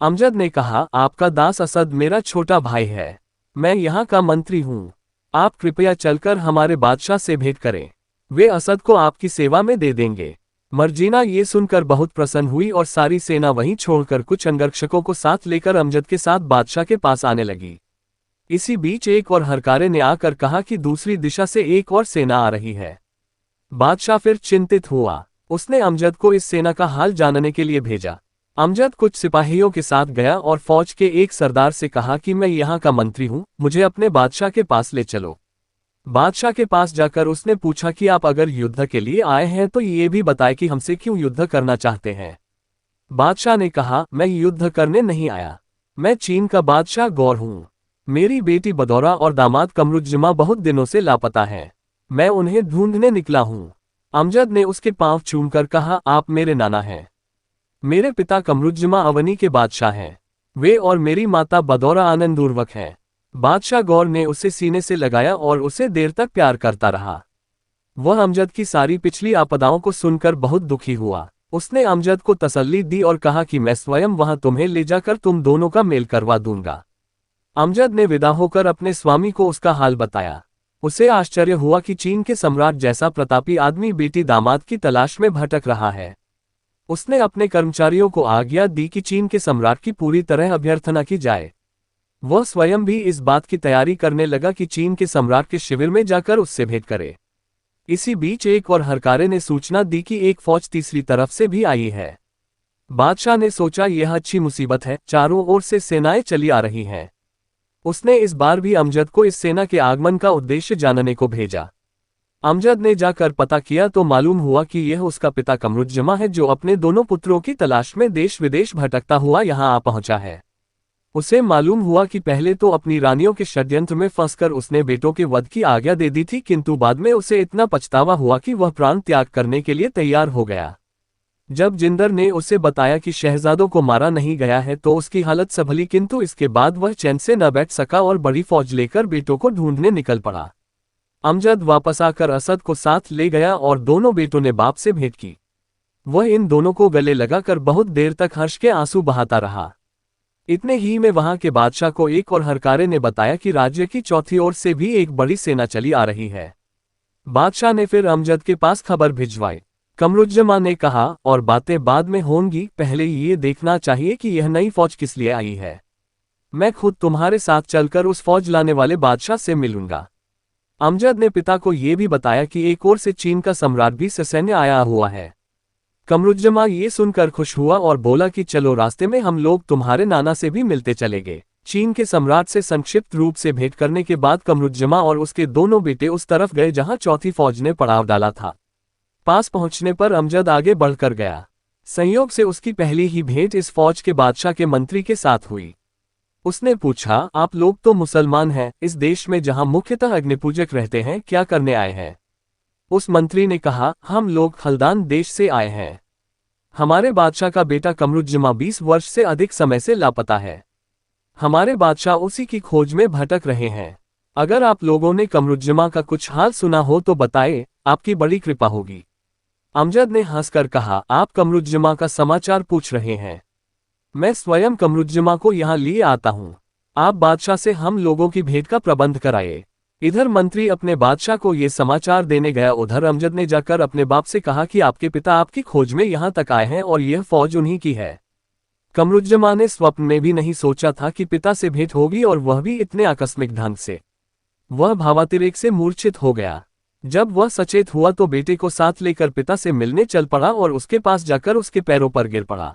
Speaker 1: अमजद ने कहा, आपका दास असद मेरा छोटा भाई है। मैं यहाँ का मंत्री हूँ। आप कृपया चलकर हमारे बादशाह से भेंट करें। वे असद को आपकी सेवा में दे देंगे। मर्जीना ये सुनकर बहुत प्रसन्न हुई और सारी सेना वहीं छोड़कर कुछ अंगरक्षकों को साथ लेकर अमजद के साथ बादशाह के पास आने लगी। इसी बीच एक और हरकारे ने आकर कहा कि दूसरी दिशा से एक और सेना आ रही है। बादशाह फिर चिंतित हुआ। उसने अमजद को इस सेना का हाल जानने के लिए भेजा। अमजद कुछ सिपाहियों के साथ गया और फौज के एक सरदार से कहा कि मैं यहाँ का मंत्री हूँ, मुझे अपने बादशाह के पास ले चलो। बादशाह के पास जाकर उसने पूछा कि आप अगर युद्ध के लिए आए हैं तो ये भी बताए कि हमसे क्यों युद्ध करना चाहते हैं। बादशाह ने कहा, मैं युद्ध करने नहीं आया। मैं चीन का बादशाह गौर हूँ। मेरी बेटी बदौरा और दामाद कमरुज्जमा बहुत दिनों से लापता हैं। मैं उन्हें ढूंढने निकला हूँ। अमजद ने उसके पांव चूमकर कहा, आप मेरे नाना हैं। मेरे पिता कमरुज्जमा अवनी के बादशाह हैं। वे और मेरी माता बदौरा आनंदपूर्वक हैं। बादशाह गौर ने उसे सीने से लगाया और उसे देर तक प्यार करता रहा। वह अमजद की सारी पिछली आपदाओं को सुनकर बहुत दुखी हुआ। उसने अमजद को तसल्ली दी और कहा कि मैं स्वयं वहां तुम्हें ले जाकर तुम दोनों का मेल करवा दूंगा। अमजद ने विदा होकर अपने स्वामी को उसका हाल बताया। उसे आश्चर्य हुआ कि चीन के सम्राट जैसा प्रतापी आदमी बेटी दामाद की तलाश में भटक रहा है। उसने अपने कर्मचारियों को आज्ञा दी कि चीन के सम्राट की पूरी तरह अभ्यर्थना की जाए। वह स्वयं भी इस बात की तैयारी करने लगा कि चीन के सम्राट के शिविर में जाकर उससे भेंट करे। इसी बीच एक और हरकारे ने सूचना दी कि एक फौज तीसरी तरफ से भी आई है। बादशाह ने सोचा, यह अच्छी मुसीबत है, चारों ओर से सेनाएं चली आ रही हैं। उसने इस बार भी अमजद को इस सेना के आगमन का उद्देश्य जानने को भेजा। अमजद ने जाकर पता किया तो मालूम हुआ कि यह उसका पिता कमरुज्जमा है, जो अपने दोनों पुत्रों की तलाश में देश विदेश भटकता हुआ यहाँ आ पहुंचा है। उसे मालूम हुआ कि पहले तो अपनी रानियों के षड्यंत्र में फंसकर उसने बेटों के वध की आज्ञा दे दी थी, किंतु बाद में उसे इतना पछतावा हुआ कि वह प्राण त्याग करने के लिए तैयार हो गया। जब जिंदर ने उसे बताया कि शहजादों को मारा नहीं गया है तो उसकी हालत संभली, किंतु इसके बाद वह चैन से न बैठ सका और बड़ी फौज लेकर बेटों को ढूंढने निकल पड़ा। अमजद वापस आकर असद को साथ ले गया और दोनों बेटों ने बाप से भेंट की। वह इन दोनों को गले लगाकर बहुत देर तक हर्ष के आंसू बहाता रहा। इतने ही में वहां के बादशाह को एक और हरकारे ने बताया कि राज्य की चौथी ओर से भी एक बड़ी सेना चली आ रही है। बादशाह ने फिर अमजद के पास खबर भिजवाई। कमरुज्जमा ने कहा, और बातें बाद में होंगी, पहले ये देखना चाहिए कि यह नई फौज किस लिए आई है। मैं खुद तुम्हारे साथ चलकर उस फौज लाने वाले बादशाह से मिलूंगा। अमजद ने पिता को यह भी बताया कि एक ओर से चीन का सम्राट भी ससैन्य आया हुआ है। कमरुज्जमा ये सुनकर खुश हुआ और बोला कि चलो, रास्ते में हम लोग तुम्हारे नाना से भी मिलते चलेंगे। चीन के सम्राट से संक्षिप्त रूप से भेंट करने के बाद कमरुज्जमा और उसके दोनों बेटे उस तरफ गए जहां चौथी फौज ने पड़ाव डाला था। पास पहुंचने पर अमजद आगे बढ़कर गया। संयोग से उसकी पहली ही भेंट इस फौज के बादशाह के मंत्री के साथ हुई। उसने पूछा, आप लोग तो मुसलमान हैं, इस देश में जहां मुख्यतः अग्निपूजक रहते हैं, क्या करने आए हैं? उस मंत्री ने कहा, हम लोग खलदान देश से आए हैं। हमारे बादशाह का बेटा कमरुज्जमा 20 वर्ष से अधिक समय से लापता है। हमारे बादशाह उसी की खोज में भटक रहे हैं। अगर आप लोगों ने कमरुज्जमा का कुछ हाल सुना हो तो बताएं, आपकी बड़ी कृपा होगी। अमजद ने हंसकर कहा, आप कमरुज्जमा का समाचार पूछ रहे हैं? मैं स्वयं कमरुज्जमा को यहाँ लिए आता हूँ। आप बादशाह से हम लोगों की भेंट का प्रबंध कराए। इधर मंत्री अपने बादशाह को ये समाचार देने गया, उधर अमजद ने जाकर अपने बाप से कहा कि आपके पिता आपकी खोज में यहाँ तक आए हैं और यह फौज उन्हीं की है। कमरुज्जमा ने स्वप्न में भी नहीं सोचा था कि पिता से भेंट होगी, और वह भी इतने आकस्मिक ढंग से। वह भावातिरेक से मूर्छित हो गया। जब वह सचेत हुआ तो बेटे को साथ लेकर पिता से मिलने चल पड़ा और उसके पास जाकर उसके पैरों पर गिर पड़ा।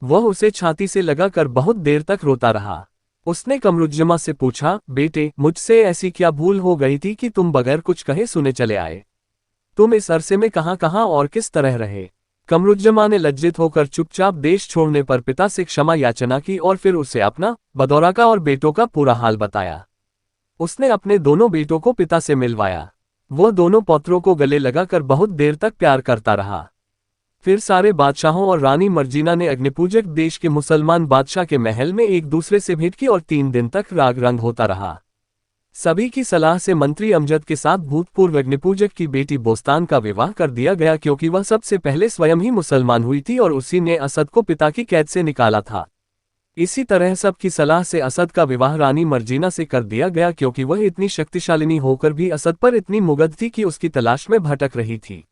Speaker 1: वह उसे छाती से लगाकर बहुत देर तक रोता रहा। उसने कमरुज्जमा से पूछा, बेटे, मुझसे ऐसी क्या भूल हो गई थी कि तुम बगैर कुछ कहे सुने चले आए? तुम इस अरसे में कहां कहां और किस तरह रहे? कमरुज्जमा ने लज्जित होकर चुपचाप देश छोड़ने पर पिता से क्षमा याचना की और फिर उसे अपना, बदौरा का और बेटों का पूरा हाल बताया। उसने अपने दोनों बेटों को पिता से मिलवाया। वह दोनों पौत्रों को गले लगाकर बहुत देर तक प्यार करता रहा। फिर सारे बादशाहों और रानी मर्जीना ने अग्निपूजक देश के मुसलमान बादशाह के महल में एक दूसरे से भेंट की और 3 दिन तक राग रंग होता रहा। सभी की सलाह से मंत्री अमजद के साथ भूतपूर्व अग्निपूजक की बेटी बोस्तान का विवाह कर दिया गया, क्योंकि वह सबसे पहले स्वयं ही मुसलमान हुई थी और उसी ने असद को पिता की कैद से निकाला था। इसी तरह सबकी सलाह से असद का विवाह रानी मर्जीना से कर दिया गया, क्योंकि वह इतनी शक्तिशालिनी होकर भी असद पर इतनी मुग्ध थी कि उसकी तलाश में भटक रही थी।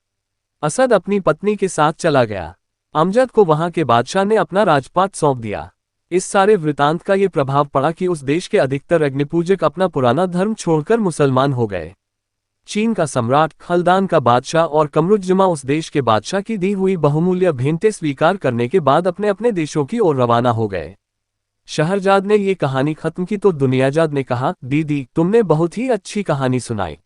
Speaker 1: असद अपनी पत्नी के साथ चला गया। अमजद को वहां के बादशाह ने अपना राजपाट सौंप दिया। इस सारे वृतांत का ये प्रभाव पड़ा कि उस देश के अधिकतर अग्निपूजक अपना पुराना धर्म छोड़कर मुसलमान हो गए। चीन का सम्राट, खलदान का बादशाह और कमरुज्जमा उस देश के बादशाह की दी हुई बहुमूल्य भेंटें स्वीकार करने के बाद अपने अपने देशों की ओर रवाना हो गए। शहरजाद ने ये कहानी खत्म की तो दुनियाजाद ने कहा, दीदी तुमने बहुत ही अच्छी कहानी सुनाई।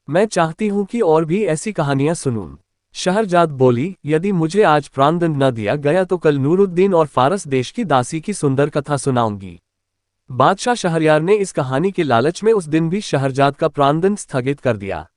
Speaker 1: मैं चाहती हूं कि और भी ऐसी कहानियां सुनूं। शहरजाद बोली, यदि मुझे आज प्राणदंड न दिया गया तो कल नूरुद्दीन और फारस देश की दासी की सुंदर कथा सुनाऊंगी। बादशाह शहरयार ने इस कहानी के लालच में उस दिन भी शहरजाद का प्राणदंड स्थगित कर दिया।